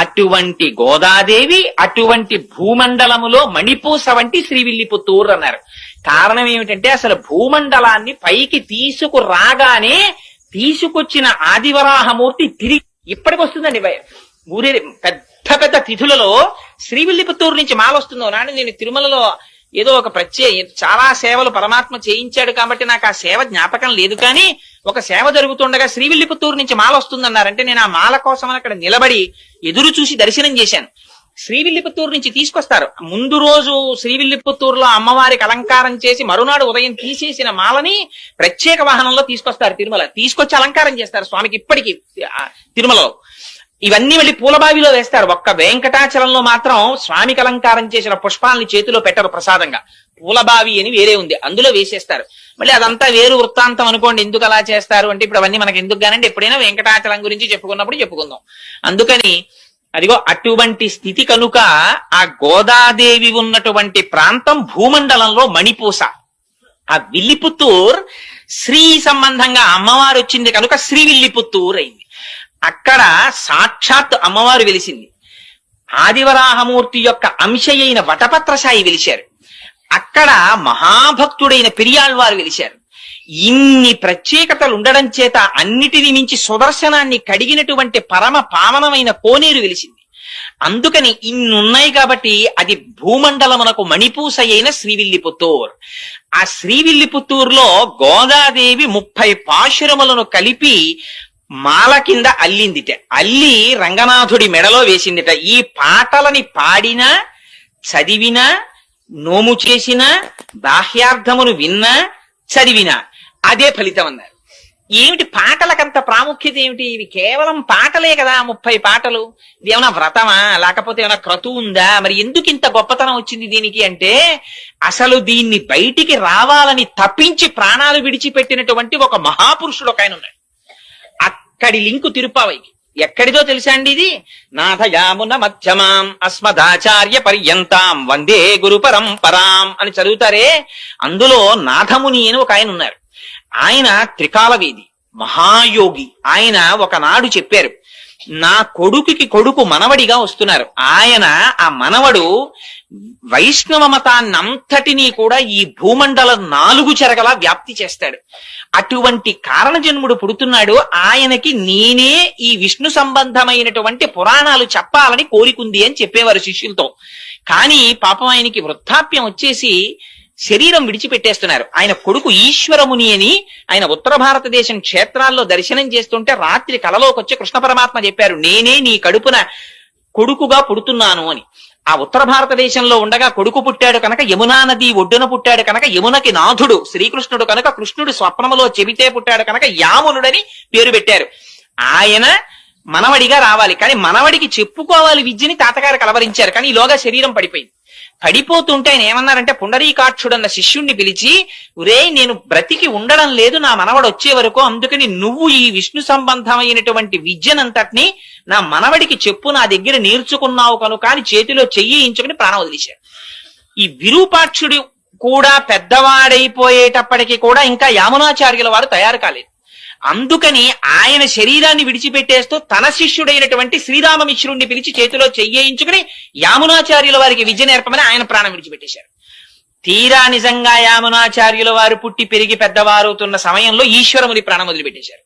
అటువంటి గోదాదేవి అటువంటి భూమండలములో మణిపూస వంటి శ్రీవిల్లిపుత్తూరు అన్నారు. కారణం ఏమిటంటే అసలు భూమండలాన్ని పైకి తీసుకురాగానే తీసుకొచ్చిన ఆదివరాహమూర్తి తిరిగి ఇప్పటికి వస్తుందండి. ఊరే పెద్ద పెద్ద తిథులలో శ్రీవిల్లిపుత్తూరు నుంచి మాల వస్తుందో నాని. నేను తిరుమలలో ఏదో ఒక చాలా సేవలు పరమాత్మ చేయించాడు కాబట్టి నాకు ఆ సేవ జ్ఞాపకం లేదు. కానీ ఒక సేవ జరుగుతుండగా శ్రీవిల్లిపుత్తూరు నుంచి మాల వస్తుందన్నారంటే నేను ఆ మాల కోసం అక్కడ నిలబడి ఎదురు చూసి దర్శనం చేశాను. శ్రీవిల్లిపుత్తూరు నుంచి తీసుకొస్తారు. ముందు రోజు శ్రీవిల్లిపుత్తూరులో అమ్మవారికి అలంకారం చేసి మరునాడు ఉదయం తీసేసిన మాలని ప్రత్యేక వాహనంలో తీసుకొస్తారు తిరుమల. తీసుకొచ్చి అలంకారం చేస్తారు స్వామికి ఇప్పటికీ తిరుమలలో. ఇవన్నీ వెళ్ళి పూలబావిలో వేస్తారు. ఒక్క వెంకటాచలంలో మాత్రం స్వామికి అలంకారం చేసిన పుష్పాలని చేతిలో పెట్టరు ప్రసాదంగా. పూలబావి అని వేరే ఉంది, అందులో వేసేస్తారు. మళ్ళీ అదంతా వేరు వృత్తాంతం అనుకోండి. ఎందుకు అలా చేస్తారు అంటే ఇప్పుడు అవన్నీ మనకి ఎందుకు గానండి, ఎప్పుడైనా వెంకటాచలం గురించి చెప్పుకున్నప్పుడు చెప్పుకుందాం. అందుకని అదిగో అటువంటి స్థితి కనుక ఆ గోదాదేవి ఉన్నటువంటి ప్రాంతం భూమండలంలో మణిపూస. ఆ విల్లిపుత్తూర్ శ్రీ సంబంధంగా అమ్మవారు వచ్చింది కనుక శ్రీవిల్లిపుత్తూర్ అయింది. అక్కడ సాక్షాత్ అమ్మవారు వెలిసింది. ఆదివరాహమూర్తి యొక్క అంశ అయిన వటపత్రసాయి వెలిశారు. అక్కడ మహాభక్తుడైన పెరియాళ్వారు వెలిశారు. ఇన్ని ప్రత్యేకతలు ఉండడం చేత అన్నిటిని మించి సుదర్శనాన్ని కడిగినటువంటి పరమ పావనమైన కోనేరు వెలిసింది. అందుకని ఇన్నున్నాయి కాబట్టి అది భూమండలమునకు మణిపూస అయిన శ్రీవిల్లిపుత్తూర్. ఆ శ్రీవిల్లిపుత్తూరులో గోదాదేవి 30 పాశురములను కలిపి మాల కింద అల్లిందిట. అల్లి రంగనాథుడి మెడలో వేసిందిట. ఈ పాటలని పాడినా, చదివినా, నోము చేసినా, బాహ్యార్థమును విన్నా, చదివినా అదే ఫలితం అన్నారు. ఏమిటి పాటలకంత ప్రాముఖ్యత ఏమిటి? ఇవి కేవలం పాటలే కదా, 30 పాటలు. ఇది ఏమైనా వ్రతమా, లేకపోతే ఏమైనా క్రతువు ఉందా? మరి ఎందుకు ఇంత గొప్పతనం వచ్చింది దీనికి అంటే, అసలు దీన్ని బయటికి రావాలని తప్పించి ప్రాణాలు విడిచిపెట్టినటువంటి ఒక మహాపురుషుడు ఒక ఆయన ఉన్నాడు. అక్కడి లింకు తిరుపావైకి. ఎక్కడిదో తెలుసా అండి ఇది? నాథయామున మధ్యమాం అస్మదాచార్య పర్యంతాం వందే గురు పరంపరాం అని చదువుతారే. అందులో నాథముని అని ఒక ఆయన ఉన్నారు. ఆయన త్రికాలవేది, మహాయోగి. ఆయన ఒకనాడు చెప్పారు, నా కొడుకుకి కొడుకు మనవడిగా వస్తున్నారు. ఆయన ఆ మనవడు వైష్ణవ మతాన్నంతటినీ కూడా ఈ భూమండలం 4 చెరగలా వ్యాప్తి చేస్తాడు. అటువంటి కారణజన్ముడు పుడుతున్నాడు. ఆయనకి నేనే ఈ విష్ణు సంబంధమైనటువంటి పురాణాలు చెప్పాలని కోరికుంది అని చెప్పేవారు శిష్యులతో. కానీ పాపం ఆయనకి వృద్ధాప్యం వచ్చేసి శరీరం విడిచిపెట్టేస్తున్నారు. ఆయన కొడుకు ఈశ్వరముని అని ఆయన ఉత్తర భారతదేశం క్షేత్రాల్లో దర్శనం చేస్తుంటే రాత్రి కలలోకి వచ్చి కృష్ణ పరమాత్మ చెప్పారు, నేనే నీ కడుపున కొడుకుగా పుడుతున్నాను అని. ఆ ఉత్తర భారతదేశంలో ఉండగా కొడుకు పుట్టాడు కనుక యమునా నది ఒడ్డున పుట్టాడు కనుక యమునకి నాథుడు శ్రీకృష్ణుడు కనుక కృష్ణుడు స్వప్నములో చెబితే పుట్టాడు కనుక యామునుడని పేరు పెట్టారు. ఆయన మనవడిగా రావాలి, కానీ మనవడికి చెప్పుకోవాలి విద్యని తాతగారు కలవరించారు. కానీ ఈలోగా శరీరం పడిపోయింది. పడిపోతుంటే ఆయన ఏమన్నారంటే, పుండరీకాక్షుడన్న శిష్యుణ్ణి పిలిచి, ఒరే నేను బ్రతికి ఉండడం లేదు నా మనవడు వచ్చే వరకు, అందుకని నువ్వు ఈ విష్ణు సంబంధమైనటువంటి విద్యనంతటిని నా మనవడికి చెప్పు, నా దగ్గర నేర్చుకున్నావు కనుక అని చేతిలో చెయ్యించుకుని ప్రాణం వదిలేశాడు. ఈ విరూపాక్షుడు కూడా పెద్దవాడైపోయేటప్పటికీ కూడా ఇంకా యామునాచార్యుల వారు తయారు కాలేదు. అందుకని ఆయన శరీరాన్ని విడిచిపెట్టేస్తూ తన శిష్యుడైనటువంటి శ్రీరామమిశ్రుణ్ణి పిలిచి చేతిలో చెయ్యించుకుని యామునాచార్యుల వారికి విద్య నేర్పమని ఆయన ప్రాణం విడిచిపెట్టేశారు. తీరా నిజంగా యామునాచార్యుల వారు పుట్టి పెరిగి పెద్దవారవుతున్న సమయంలో ఈశ్వరముని ప్రాణం వదిలిపెట్టేశారు.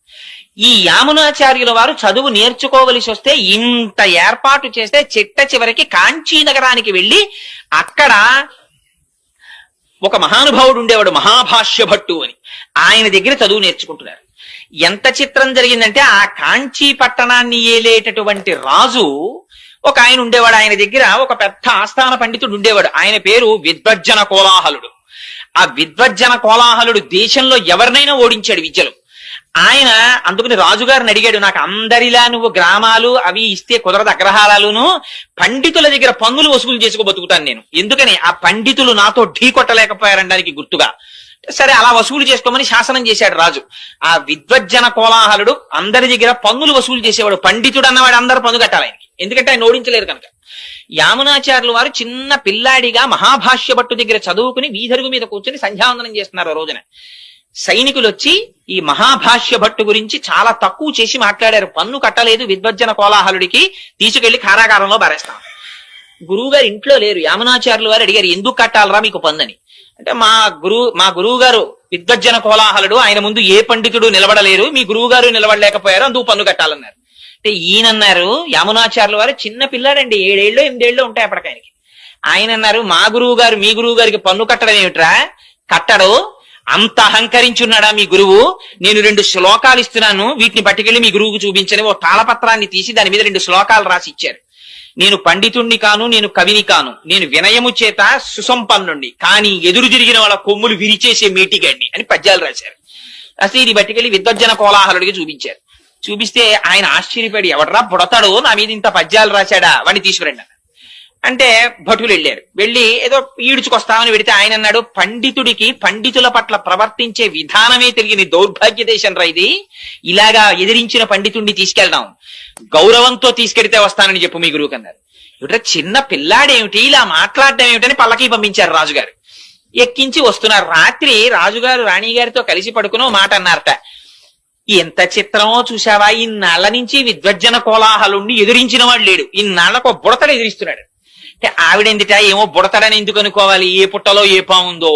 ఈ యామునాచార్యుల వారు చదువు నేర్చుకోవలసి వస్తే ఇంత ఏర్పాటు చేస్తే చిట్ట చివరికి కాంచీ నగరానికి వెళ్లి అక్కడ ఒక మహానుభావుడు ఉండేవాడు, మహాభాష్య భట్టు అని. ఆయన దగ్గర చదువు నేర్చుకుంటున్నారు. ఎంత చిత్రం జరిగిందంటే, ఆ కాంచీ పట్టణాన్ని ఏలేటటువంటి రాజు ఒక ఆయన ఉండేవాడు. ఆయన దగ్గర ఒక పెద్ద ఆస్థాన పండితుడు ఉండేవాడు. ఆయన పేరు విద్వజ్జన కోలాహలుడు. ఆ విద్వజ్జన కోలాహలుడు దేశంలో ఎవరినైనా ఓడించాడు విద్యలో. ఆయన అందుకని రాజుగారిని అడిగాడు, నాకు అందరిలా నువ్వు గ్రామాలు అవి ఇస్తే కుదరదు, అగ్రహారాలును, పండితుల దగ్గర పన్నులు వసూలు చేసుకో బతుకుతాను నేను. ఎందుకని ఆ పండితులు నాతో ఢీ కొట్టలేకపోయారనడానికి గుర్తుగా. సరే అలా వసూలు చేసుకోమని శాసనం చేశాడు రాజు. ఆ విద్వజ్జన కోలాహలుడు అందరి దగ్గర పన్నులు వసూలు చేసేవాడు. పండితుడు అన్నవాడు అందరూ పన్ను కట్టాలి ఆయనకి, ఎందుకంటే ఆయన ఓడించలేరు కనుక. యామునాచార్యులు వారు చిన్న పిల్లాడిగా మహాభాష్య భట్టు దగ్గర చదువుకుని వీధరుగు మీద కూర్చొని సంధ్యావందనం చేస్తున్నారు. ఆ రోజున సైనికులు వచ్చి ఈ మహాభాష్య భట్టు గురించి చాలా తక్కువ చేసి మాట్లాడారు. పన్ను కట్టలేదు విద్వజ్జన కోలాహలుడికి, తీసుకెళ్లి కారాగారంలో బారేస్తాం. గురువు గారు ఇంట్లో లేరు. యామునాచార్యులు వారు అడిగారు, ఎందుకు కట్టాలరా మీకు పన్నుని అంటే, మా గురువు గారు విద్వజ్జన కోలాహలుడు, ఆయన ముందు ఏ పండితుడు నిలబడలేరు, మీ గురువు గారు నిలబడలేకపోయారు, అందుకు పన్ను కట్టాలన్నారు. అంటే ఈయనన్నారు, యామునాచార్యుల వారు చిన్న పిల్లాడండి, 7 ఏళ్ళో 8 ఏళ్ళో ఉంటాయి అప్పటికాయనకి. ఆయన అన్నారు, మా గురువు గారు మీ గురువు గారికి పన్ను కట్టడం ఏమిట్రా, కట్టడు, అంత అహంకరించున్నాడా మీ గురువు? నేను 2 శ్లోకాలు ఇస్తున్నాను, వీటిని పట్టుకెళ్లి మీ గురువుకు చూపించని ఓ తాళపత్రాన్ని తీసి దాని మీద 2 శ్లోకాలు రాసి ఇచ్చారు. నేను పండితుణ్ణి కాను, నేను కవిని కాను, నేను వినయము చేత సుసంపన్నుండి, కానీ ఎదురు తిరిగిన వాళ్ళ కొమ్ములు విరిచేసే మేటిగండి అని పద్యాలు రాశారు. అసలు ఇది పట్టుకెళ్లి విద్వజ్జన కోలాహలుడికి చూపించారు. చూపిస్తే ఆయన ఆశ్చర్యపడి, ఎవడరా పుడతాడో నా మీద ఇంత పద్యాలు రాశాడా, వాడిని తీసుకురండి. అంటే భటులు వెళ్ళారు. వెళ్ళి ఏదో ఈడ్చుకొస్తామని పెడితే ఆయన అన్నాడు, పండితుడికి పండితుల పట్ల ప్రవర్తించే విధానమే తెలియని దౌర్భాగ్య దేశం రా ఇది, ఇలాగా ఎదిరించిన పండితుడిని తీసుకెళ్దాం, గౌరవంతో తీసుకెడితే వస్తానని చెప్పు మీ గురువుకి అన్నారు. ఇవిడ చిన్న పిల్లాడేమిటి ఇలా మాట్లాడడం ఏమిటని పల్లకి పంపించారు రాజుగారు. ఎక్కించి వస్తున్నారు. రాత్రి రాజుగారు రాణిగారితో కలిసి పడుకుని మాట అన్నారట, ఎంత చిత్రమో చూసావా, ఇన్నాళ్ల నుంచి విద్వజ్జన కోలాహలుండి ఎదిరించిన వాడు లేడు, ఇన్నాళ్లకు బుడతడు ఎదిరిస్తున్నాడు. అంటే ఆవిడెందుట ఏమో బుడతడని ఎందుకు అనుకోవాలి, ఏ పుట్టలో ఏ పాముందో,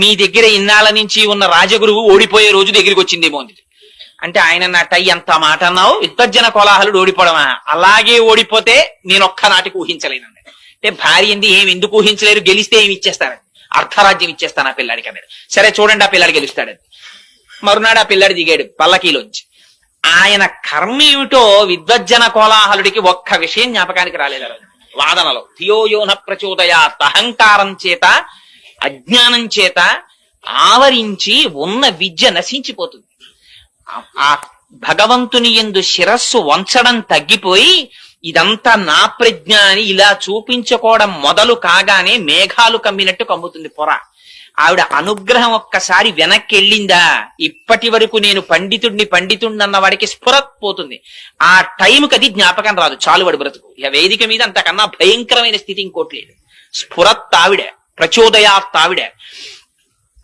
మీ దగ్గర ఇన్నాళ్ల నుంచి ఉన్న రాజగురువు ఓడిపోయే రోజు దగ్గరికి వచ్చిందేమో అంది. అంటే ఆయన అన్నట్ట, ఎంత మాట అన్నావు, విద్వజ్జన కోలాహలుడు ఓడిపోవడమా, అలాగే ఓడిపోతే నేను ఒక్కనాటికి ఊహించలేను. అంటే భార్య ఏంది, ఏమి ఎందుకు ఊహించలేరు, గెలిస్తే ఏమి ఇచ్చేస్తారని, అర్ధరాజ్యం ఇచ్చేస్తాను ఆ పిల్లాడికి అన్నాడు. సరే చూడండి ఆ పిల్లాడు గెలుస్తాడని. మరునాడు ఆ పిల్లాడు దిగాడు పల్లకీలోంచి. ఆయన కర్మ ఏమిటో విద్వజ్జన కోలాహలుడికి ఒక్క విషయం జ్ఞాపకానికి రాలేదు. వాదనలో ధియోయోన ప్రచోదయాత్, అహంకారం చేత అజ్ఞానం చేత ఆవరించి ఉన్న విద్య నశించిపోతుంది. ఆ భగవంతుని యందు శిరస్సు వంచడం తగ్గిపోయి ఇదంతా నా ప్రజ్ఞ అని ఇలా చూపించుకోవడం మొదలు కాగానే మేఘాలు కమ్మినట్టు కమ్ముతుంది పొర. ఆవిడ అనుగ్రహం ఒక్కసారి వెనక్కి వెళ్ళిందా, ఇప్పటి వరకు నేను పండితుడిని అన్న వాడికి స్ఫురత్ పోతుంది. ఆ టైంకి అది జ్ఞాపకం రాదు, చాలు వాడు బ్రతుకు. ఇక వేదిక మీద అంతకన్నా భయంకరమైన స్థితి ఇంకోట్లేదు. స్ఫురత్ ఆవిడ, ప్రచోదయాత్ ఆవిడ.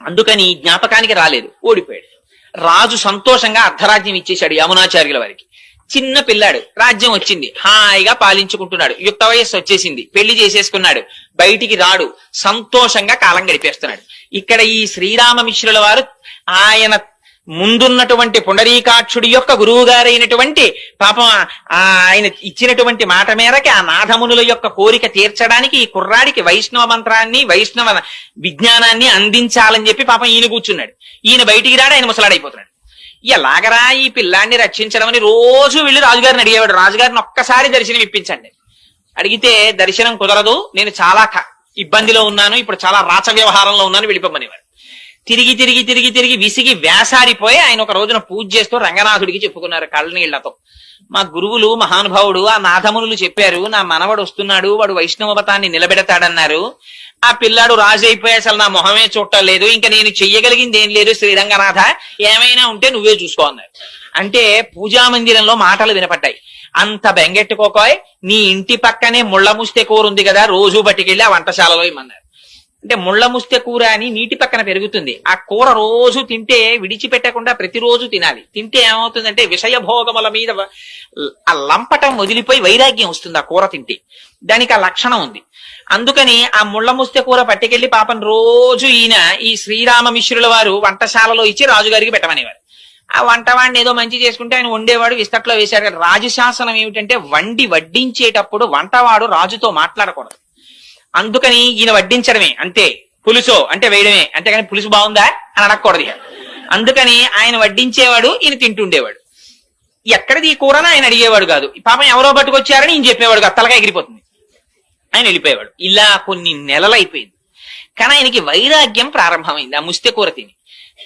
అందుకని జ్ఞాపకానికి రాలేదు, ఓడిపోయాడు. రాజు సంతోషంగా అర్ధరాజ్యం ఇచ్చేశాడు యమునాచార్యుల వారికి. చిన్న పిల్లాడు, రాజ్యం వచ్చింది, హాయిగా పాలించుకుంటున్నాడు, యుక్త వయస్సు వచ్చేసింది, పెళ్లి చేసేసుకున్నాడు, బయటికి రాడు, సంతోషంగా కాలం గడిపేస్తున్నాడు. ఇక్కడ ఈ శ్రీరామ మిశ్రుల వారు ఆయన ముందున్నటువంటి పుండరీకాక్షుడి యొక్క గురువు గారైనటువంటి పాపం ఆయన ఇచ్చినటువంటి మాట మేరకి ఆ నాథమునుల యొక్క కోరిక తీర్చడానికి ఈ కుర్రాడికి వైష్ణవ మంత్రాన్ని వైష్ణవ విజ్ఞానాన్ని అందించాలని చెప్పి పాపం ఈయన కూర్చున్నాడు. ఈయన బయటికి రాడు, ఆయన ముసలాడైపోతున్నాడు. ఎలాగరా ఈ పిల్లాన్ని రక్షించడం అని రోజు వెళ్ళి రాజుగారిని అడిగేవాడు, రాజుగారిని ఒక్కసారి దర్శనం ఇప్పించండి. అడిగితే దర్శనం కుదరదు, నేను చాలా ఇబ్బందిలో ఉన్నాను, ఇప్పుడు చాలా రాచ వ్యవహారంలో ఉన్నాను, వెళ్ళిపోమనేవాడు. తిరిగి తిరిగి తిరిగి తిరిగి విసిగి వేసారిపోయి ఆయన ఒక రోజున పూజ చేస్తూ రంగనాథుడికి చెప్పుకున్నారు కళ్ళనీళ్లతో, మా గురువులు మహానుభావుడు ఆ నాథమునులు చెప్పారు, నా మనవడు వస్తున్నాడు, వాడు వైష్ణవ మతాన్ని నిలబెడతాడన్నారు, ఆ పిల్లాడు రాజు అయిపోయి అసలు నా మొహమే చూడటం లేదు, ఇంకా నేను చెయ్యగలిగింది ఏం లేదు, శ్రీరంగనాథ ఏమైనా ఉంటే నువ్వే చూసుకో అన్నారు. అంటే పూజా మందిరంలో మాటలు వినపడ్డాయి, అంత బెంగెట్టుకోకోయ్, నీ ఇంటి పక్కనే ముళ్ళ ముస్తె కూర ఉంది కదా, రోజు బట్టికెళ్ళి ఆ వంటశాలలో ఇమ్మన్నారు. అంటే ముళ్ళ ముస్తె కూర అని నీటి పక్కన పెరుగుతుంది, ఆ కూర రోజు తింటే విడిచిపెట్టకుండా ప్రతిరోజు తినాలి. తింటే ఏమవుతుందంటే విషయభోగముల మీద ఆ లంపటం వదిలిపోయి వైరాగ్యం వస్తుంది ఆ కూర తింటే, దానికి ఆ లక్షణం ఉంది. అందుకని ఆ ముళ్ళ ముస్తె కూర పట్టుకెళ్లి పాపం రోజు ఈయన ఈ శ్రీరామ మిశ్రుల వారు వంటశాలలో ఇచ్చి రాజుగారికి పెట్టమనేవారు. ఆ వంటవాడిని ఏదో మంచి చేసుకుంటే ఆయన వండేవాడు, విస్తట్లో వేశాడు. రాజశాసనం ఏమిటంటే వడ్డించేటప్పుడు వంటవాడు రాజుతో మాట్లాడకూడదు. అందుకని ఈయన వడ్డించడమే అంతే, పులుసో అంటే వేయడమే, అంతేగాని పులుసు బాగుందా అని అడగకూడదు. అందుకని ఆయన వడ్డించేవాడు, ఈయన తింటుండేవాడు. ఎక్కడిది ఈ కూరని ఆయన అడిగేవాడు కాదు, పాపం ఎవరో పట్టుకొచ్చారని ఈయన చెప్పేవాడు కాదు, తలగా ఎగిరిపోతుంది, ఆయన వెళ్ళిపోయేవాడు. ఇలా కొన్ని నెలలు అయిపోయింది. కానీ ఆయనకి వైరాగ్యం ప్రారంభమైంది ఆ ముస్తె కూర తిని.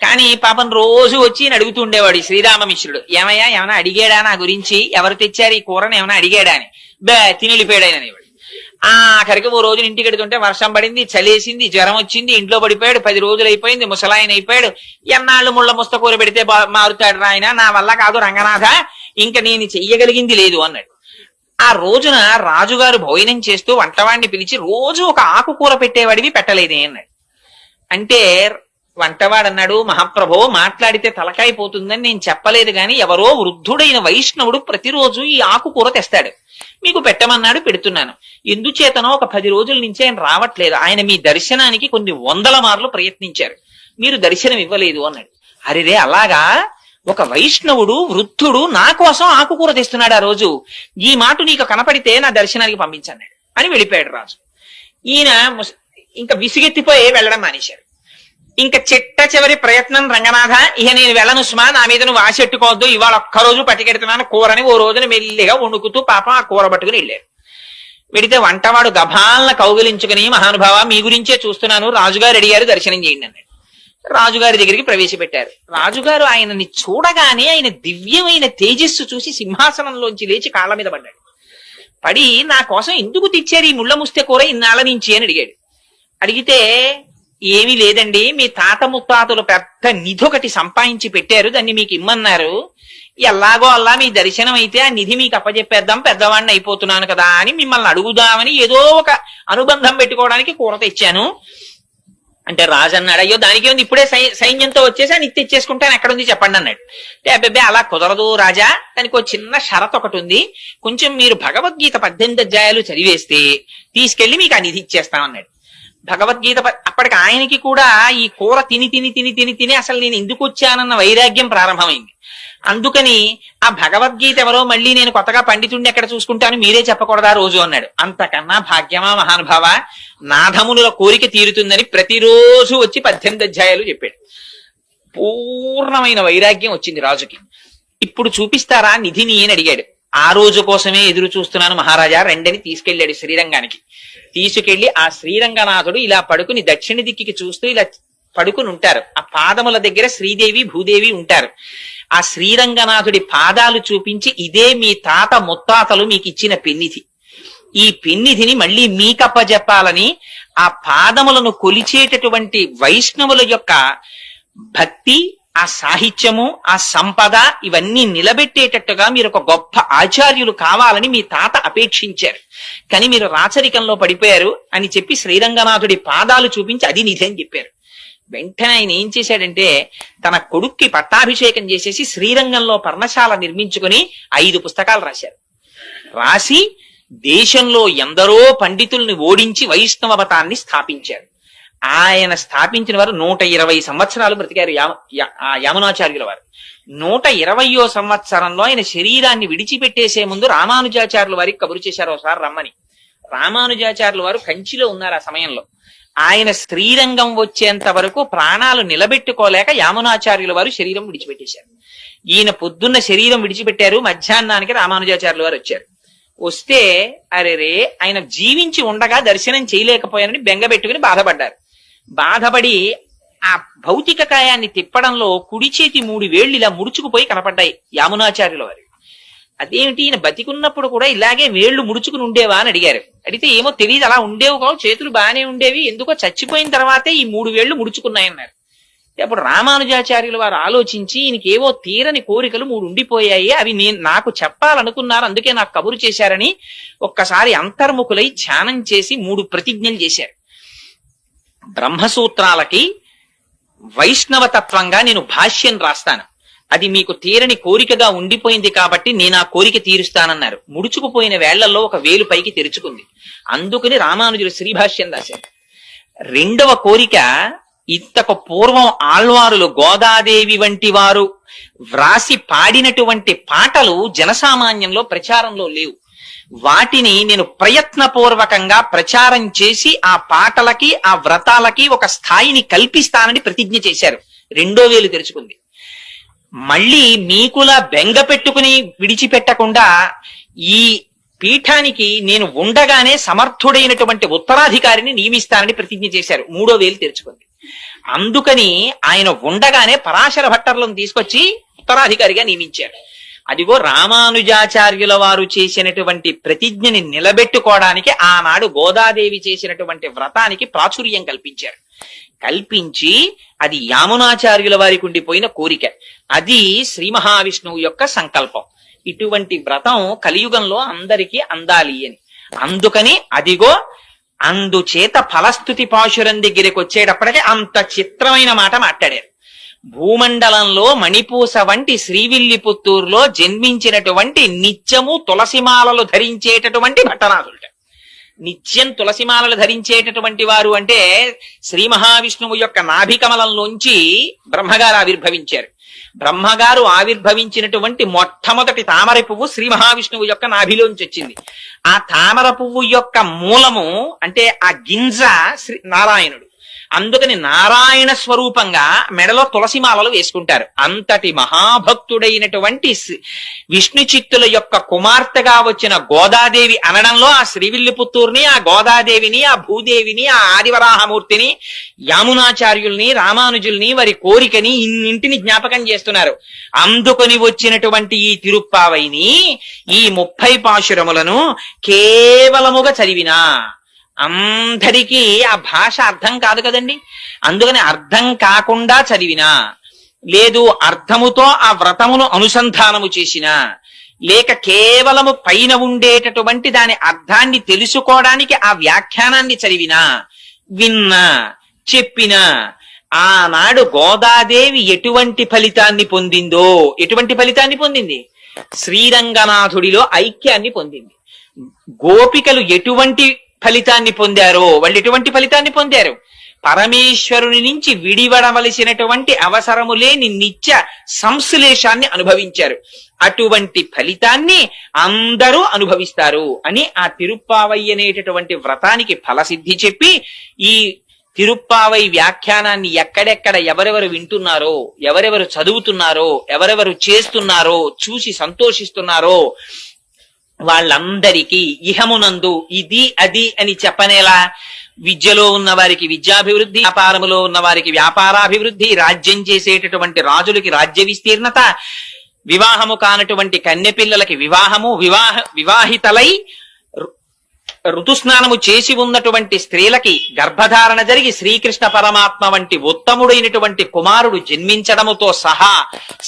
కానీ పాపం రోజు వచ్చి ఈయన అడుగుతుండేవాడు ఈ శ్రీరామమిశ్రుడు, ఏమయ్యా ఏమైనా అడిగాడా నా గురించి, ఎవరు తెచ్చారు ఈ కూరని ఏమైనా అడిగాడా అని. తిని వెళ్ళిపోయాడు ఆయన అనేవాడు. ఆఖరికి ఓ రోజున ఇంటికి ఎడుతుంటే వర్షం పడింది, చలేసింది, జ్వరం వచ్చింది, ఇంట్లో పడిపోయాడు, 10 రోజులు అయిపోయింది, ముసలాయన అయిపోయాడు. ఎన్నాళ్ళు ముళ్ళ ముస్త కూర పెడితే మారుతాడు రాయన, నా వల్ల కాదు రంగనాథ, ఇంకా నేను చెయ్యగలిగింది లేదు అన్నాడు. ఆ రోజున రాజుగారు భోజనం చేస్తూ వంటవాడిని పిలిచి రోజు ఒక ఆకుకూర పెట్టేవాడివి పెట్టలేదే అన్నాడు. అంటే వంటవాడు అన్నాడు, మహాప్రభో మాట్లాడితే తలకాయ పోతుందని నేను చెప్పలేదు, గాని ఎవరో వృద్ధుడైన వైష్ణవుడు ప్రతిరోజు ఈ ఆకుకూర తెస్తాడు, మీకు పెట్టమన్నాడు, పెడుతున్నాను. ఎందుచేతనో ఒక 10 రోజుల నుంచి ఆయన రావట్లేదు, ఆయన మీ దర్శనానికి కొన్ని 100 మార్లు ప్రయత్నించారు, మీరు దర్శనం ఇవ్వలేదు అన్నాడు. అరేరే అలాగా, ఒక వైష్ణవుడు వృద్ధుడు నా కోసం ఆకుకూర తెస్తున్నాడు ఆ రోజు, ఈ మాట నీకు కనపడితే నా దర్శనానికి పంపించన్నాడు అని వెళ్ళిపోయాడు రాజు. ఈయన ఇంకా విసిగెత్తిపోయి వెళ్ళడం మానేశాడు. ఇంకా చిట్ట చివరి ప్రయత్నం, రంగనాథ ఇక నేను వెళ్ళను సుమా, నా మీద నువ్వు ఆశెట్టుకోవద్దు, ఇవాళ ఒక్కరోజు పట్టుకెడుతున్నాను కూరని ఓ రోజున మెల్లిగా వణుకుతూ పాపం ఆ కూర పట్టుకుని వెళ్ళాడు. వెడితే వంటవాడు గభాలన కౌగిలించుకుని, మహానుభావ మీ గురించే చూస్తున్నాను, రాజుగారు అడిగారు దర్శనం చేయండి అన్నాడు. రాజుగారి దగ్గరికి ప్రవేశపెట్టారు. రాజుగారు ఆయనని చూడగానే ఆయన దివ్యమైన తేజస్సు చూసి సింహాసనంలోంచి లేచి కాళ్ళ మీద పడ్డాడు. పడి నా కోసం ఎందుకు తెచ్చారు ఈ ముళ్ళ ముస్తే కూర ఇన్నాళ్ళ నుంచి అని అడిగాడు. అడిగితే ఏమీ లేదండి, మీ తాత ముత్తాతలు పెద్ద నిధి ఒకటి సంపాదించి పెట్టారు, దాన్ని మీకు ఇమ్మన్నారు, ఎలాగో అలా మీ దర్శనం అయితే ఆ నిధి మీకు అప్పచెప్పేద్దాం, పెద్దవాడిని అయిపోతున్నాను కదా అని మిమ్మల్ని అడుగుదామని ఏదో ఒక అనుబంధం పెట్టుకోవడానికి కూర తెచ్చాను అంటే రాజు అన్నాడు, అయ్యో దానికి ఉంది, ఇప్పుడే సైన్యంతో వచ్చేసి ఆ నిధి తెచ్చేసుకుంటాను, ఎక్కడుంది చెప్పండి అన్నాడు. అంటే అబ్బాయి అలా కుదరదు రాజా, దానికి ఒక చిన్న షరత్ ఒకటి ఉంది, కొంచెం మీరు భగవద్గీత 18 అధ్యాయాలు చదివేస్తే తీసుకెళ్లి మీకు ఆ నిధి ఇచ్చేస్తామన్నాడు. భగవద్గీత అప్పటికి ఆయనకి కూడా ఈ కూర తిని తిని తిని తిని తిని అసలు నేను ఎందుకు వచ్చానన్న వైరాగ్యం ప్రారంభమైంది. అందుకని ఆ భగవద్గీత ఎవరో మళ్ళీ నేను కొత్తగా పండితుడిని ఎక్కడ చూసుకుంటాను, మీరే చెప్పకూడదా రోజు అన్నాడు. అంతకన్నా భాగ్యమా మహానుభావ, నాథమునుల కోరిక తీరుతుందని ప్రతిరోజు వచ్చి 18 అధ్యాయాలు చెప్పాడు. పూర్ణమైన వైరాగ్యం వచ్చింది రాజుకి. ఇప్పుడు చూపిస్తారా నిధిని అని అడిగాడు. ఆ రోజు కోసమే ఎదురు చూస్తున్నాను మహారాజా, రెండని తీసుకెళ్లాడు శ్రీరంగానికి. తీసుకెళ్లి ఆ శ్రీరంగనాథుడు ఇలా పడుకుని దక్షిణ దిక్కికి చూస్తూ ఇలా పడుకుని ఉంటారు. ఆ పాదముల దగ్గర శ్రీదేవి భూదేవి ఉంటారు. ఆ శ్రీరంగనాథుడి పాదాలు చూపించి, ఇదే మీ తాత ముత్తాతలు మీకు ఇచ్చిన పెన్నిధి, ఈ పెన్నిధిని మళ్ళీ మీకప్పజెప్పాలని ఆ పాదములను కొలిచేటటువంటి వైష్ణవుల యొక్క భక్తి, ఆ సాహిత్యము, ఆ సంపద ఇవన్నీ నిలబెట్టేటట్టుగా మీరు ఒక గొప్ప ఆచార్యులు కావాలని మీ తాత అపేక్షించారు, కానీ మీరు రాచరికంలో పడిపోయారు అని చెప్పి శ్రీరంగనాథుడి పాదాలు చూపించి అది నిధి అని చెప్పారు. వెంటనే ఆయన ఏం చేశాడంటే తన కొడుక్కి పట్టాభిషేకం చేసేసి శ్రీరంగంలో పర్ణశాల నిర్మించుకుని 5 పుస్తకాలు రాశారు. రాసి దేశంలో ఎందరో పండితుల్ని ఓడించి వైష్ణవ మతాన్ని స్థాపించారు. ఆయన స్థాపించిన వారు 120 సంవత్సరాలు బ్రతికారు. యామునాచార్యుల వారు 120వ సంవత్సరంలో ఆయన శరీరాన్ని విడిచిపెట్టేసే ముందు రామానుజాచార్యుల వారికి కబురు చేశారు ఒకసారి రమ్మని. రామానుజాచార్యుల వారు కంచిలో ఉన్నారు ఆ సమయంలో. ఆయన శ్రీరంగం వచ్చేంత వరకు ప్రాణాలు నిలబెట్టుకోలేక యామునాచార్యుల వారు శరీరం విడిచిపెట్టేశారు. ఈయన పొద్దున్న శరీరం విడిచిపెట్టారు, మధ్యాహ్నానికి రామానుజాచార్యుల వారు వచ్చారు. వస్తే అరెరే ఆయన జీవించి ఉండగా దర్శనం చేయలేకపోయానని బెంగబెట్టుకుని బాధపడ్డారు. బాధపడి ఆ భౌతిక కాయాన్ని తిప్పడంలో కుడి చేతి 3 వేళ్లు ఇలా ముడుచుకుపోయి కనపడ్డాయి యామునాచార్యుల వారు. అదేమిటి, ఈయన బతికున్నప్పుడు కూడా ఇలాగే వేళ్లు ముడుచుకుని ఉండేవా అని అడిగారు. అడిగితే ఏమో తెలియదు, అలా ఉండేవి కావు, చేతులు బాగానే ఉండేవి, ఎందుకో చచ్చిపోయిన తర్వాతే ఈ 3 వేళ్లు ముడుచుకున్నాయన్నారు. అప్పుడు రామానుజాచార్యుల వారు ఆలోచించి ఈయనకి ఏవో తీరని కోరికలు 3 ఉండిపోయాయి, అవి నాకు చెప్పాలనుకున్నారు, అందుకే నాకు కబురు చేశారని ఒక్కసారి అంతర్ముఖులై ధ్యానం చేసి 3 ప్రతిజ్ఞలు చేశారు. బ్రహ్మసూత్రాలకి వైష్ణవతత్వంగా నేను భాష్యం రాస్తాను, అది మీకు తీరని కోరికగా ఉండిపోయింది కాబట్టి నేను ఆ కోరిక తీరుస్తానన్నారు. ముడుచుకుపోయిన వేళ్లలో ఒక వేలు పైకి తెరుచుకుంది, అందుకని రామానుజులు శ్రీభాష్యం రాశారు. 2వ కోరిక, ఇంతకు పూర్వం ఆళ్వారులు గోదాదేవి వంటి వారు వ్రాసి పాడినటువంటి పాటలు జనసామాన్యంలో ప్రచారంలో లేవు, వాటిని నేను ప్రయత్నపూర్వకంగా ప్రచారం చేసి ఆ పాటలకి ఆ వ్రతాలకి ఒక స్థాయిని కల్పిస్తానని ప్రతిజ్ఞ చేశారు. 2వ వేలు తెరుచుకుంది. మళ్ళీ మీకులా బెంగ పెట్టుకుని విడిచిపెట్టకుండా ఈ పీఠానికి నేను ఉండగానే సమర్థుడైనటువంటి ఉత్తరాధికారిని నియమిస్తానని ప్రతిజ్ఞ చేశారు. 3వ వేలు తెరుచుకుంది. అందుకని ఆయన ఉండగానే పరాశర భట్టర్లను తీసుకొచ్చి ఉత్తరాధికారిగా నియమించారు. అదిగో రామానుజాచార్యుల వారు చేసినటువంటి ప్రతిజ్ఞని నిలబెట్టుకోవడానికి ఆనాడు గోదాదేవి చేసినటువంటి వ్రతానికి ప్రాచుర్యం కల్పించారు. కల్పించి అది యామునాచార్యుల వారికి ఉండిపోయిన కోరిక, అది శ్రీ మహావిష్ణువు యొక్క సంకల్పం. ఇటువంటి వ్రతం కలియుగంలో అందరికీ అందాలి అని. అందుకని అదిగో అందుచేత ఫలస్థుతి పాశురం దగ్గరికి వచ్చేటప్పటికి అంత చిత్రమైన మాట మాట్లాడారు. భూమండలంలో మణిపూస వంటి శ్రీవిల్లిపుత్తూరులో జన్మించినటువంటి నిత్యము తులసిమాలలు ధరించేటటువంటి భట్టనాథుడు. నిత్యం తులసిమాలలు ధరించేటటువంటి వారు అంటే శ్రీ మహావిష్ణువు యొక్క నాభికమలంలోంచి బ్రహ్మగారు ఆవిర్భవించారు. బ్రహ్మగారు ఆవిర్భవించినటువంటి మొట్టమొదటి తామర పువ్వు శ్రీ మహావిష్ణువు యొక్క నాభిలోంచి వచ్చింది. ఆ తామర పువ్వు యొక్క మూలము అంటే ఆ గింజ శ్రీ నారాయణుడు. అందుకని నారాయణ స్వరూపంగా మెడలో తులసిమాలలు వేసుకుంటారు. అంతటి మహాభక్తుడైనటువంటి విష్ణు చిత్తుల యొక్క కుమార్తెగా వచ్చిన గోదాదేవి అనడంలో ఆ శ్రీవిల్లిపుత్తూరుని, ఆ గోదాదేవిని, ఆ భూదేవిని, ఆ ఆదివరాహమూర్తిని, యామునాచార్యుల్ని, రామానుజుల్ని, వారి కోరికని ఇన్నింటిని జ్ఞాపకం చేస్తున్నారు. అందుకొని వచ్చినటువంటి ఈ తిరుప్పావైని, ఈ 30 పాశురములను కేవలముగా చదివినా అందరికీ ఆ భాష అర్థం కాదు కదండి. అందుకని అర్థం కాకుండా చదివినా, లేదు అర్థముతో ఆ వ్రతమును అనుసంధానము చేసినా, లేక కేవలము పైన ఉండేటటువంటి దాని అర్థాన్ని తెలుసుకోవడానికి ఆ వ్యాఖ్యానాన్ని చదివినా, విన్నా, చెప్పినా, ఆనాడు గోదాదేవి ఎటువంటి ఫలితాన్ని పొందిందో, ఎటువంటి ఫలితాన్ని పొందింది? శ్రీరంగనాథుడిలో ఐక్యాన్ని పొందింది. గోపికలు ఎటువంటి ఫలితాన్ని పొందారో, వాళ్ళు ఎటువంటి ఫలితాన్ని పొందారు? పరమేశ్వరుని నుంచి విడివడవలసినటువంటి అవసరము లేని నిత్య సంశ్లేషాన్ని అనుభవించారు. అటువంటి ఫలితాన్ని అందరూ అనుభవిస్తారు అని ఆ తిరుప్పావై అనేటటువంటి వ్రతానికి ఫలసిద్ధి చెప్పి, ఈ తిరుప్పావై వ్యాఖ్యానాన్ని ఎక్కడెక్కడ ఎవరెవరు వింటున్నారో, ఎవరెవరు చదువుతున్నారో, ఎవరెవరు చేస్తున్నారో, చూసి సంతోషిస్తున్నారో వాళ్ళందరికీ ఇహమునందు ఇది అది అని చెప్పనేలా, విద్యలో ఉన్న వారికి విద్యాభివృద్ధి, వ్యాపారములో ఉన్న వారికి వ్యాపారాభివృద్ధి, రాజ్యం చేసేటటువంటి రాజులకి రాజ్య విస్తీర్ణత, వివాహము కానటువంటి కన్యపిల్లలకి వివాహము, వివాహితలై ఋతుస్నానము చేసి ఉన్నటువంటి స్త్రీలకి గర్భధారణ జరిగి శ్రీకృష్ణ పరమాత్మ వంటి ఉత్తముడైనటువంటి కుమారుడు జన్మించడముతో సహా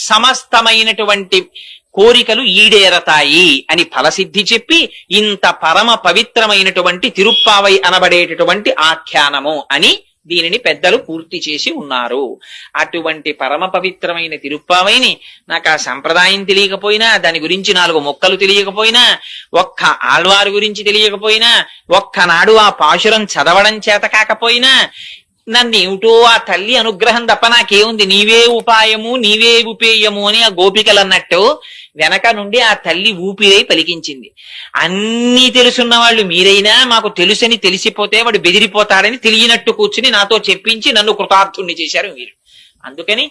సమస్తమైనటువంటి కోరికలు ఈడేరతాయి అని ఫలసిద్ధి చెప్పి, ఇంత పరమ పవిత్రమైనటువంటి తిరుప్పావై అనబడేటటువంటి ఆఖ్యానము అని దీనిని పెద్దలు పూర్తి చేసి ఉన్నారు. అటువంటి పరమ పవిత్రమైన తిరుప్పావైని నాకు ఆ సంప్రదాయం తెలియకపోయినా, దాని గురించి 4 ముక్కలు తెలియకపోయినా, ఒక్క ఆళ్వారు గురించి తెలియకపోయినా, ఒక్కనాడు ఆ పాశురం చదవడం చేత కాకపోయినా, నన్నేమిటో ఆ తల్లి అనుగ్రహం తప్ప నాకేముంది, నీవే ఉపాయము నీవే ఉపేయము అని ఆ గోపికలు అన్నట్టు వెనక నుండి ఆ తల్లి ఊపిరై పలికించింది. అన్నీ తెలుసున్న వాళ్ళు మీరైనా మాకు తెలుసని తెలిసిపోతే వాడు బెదిరిపోతాడని తెలియనట్టు కూర్చుని నాతో చెప్పించి నన్ను కృతార్థుణ్ణి చేశారు మీరు. అందుకని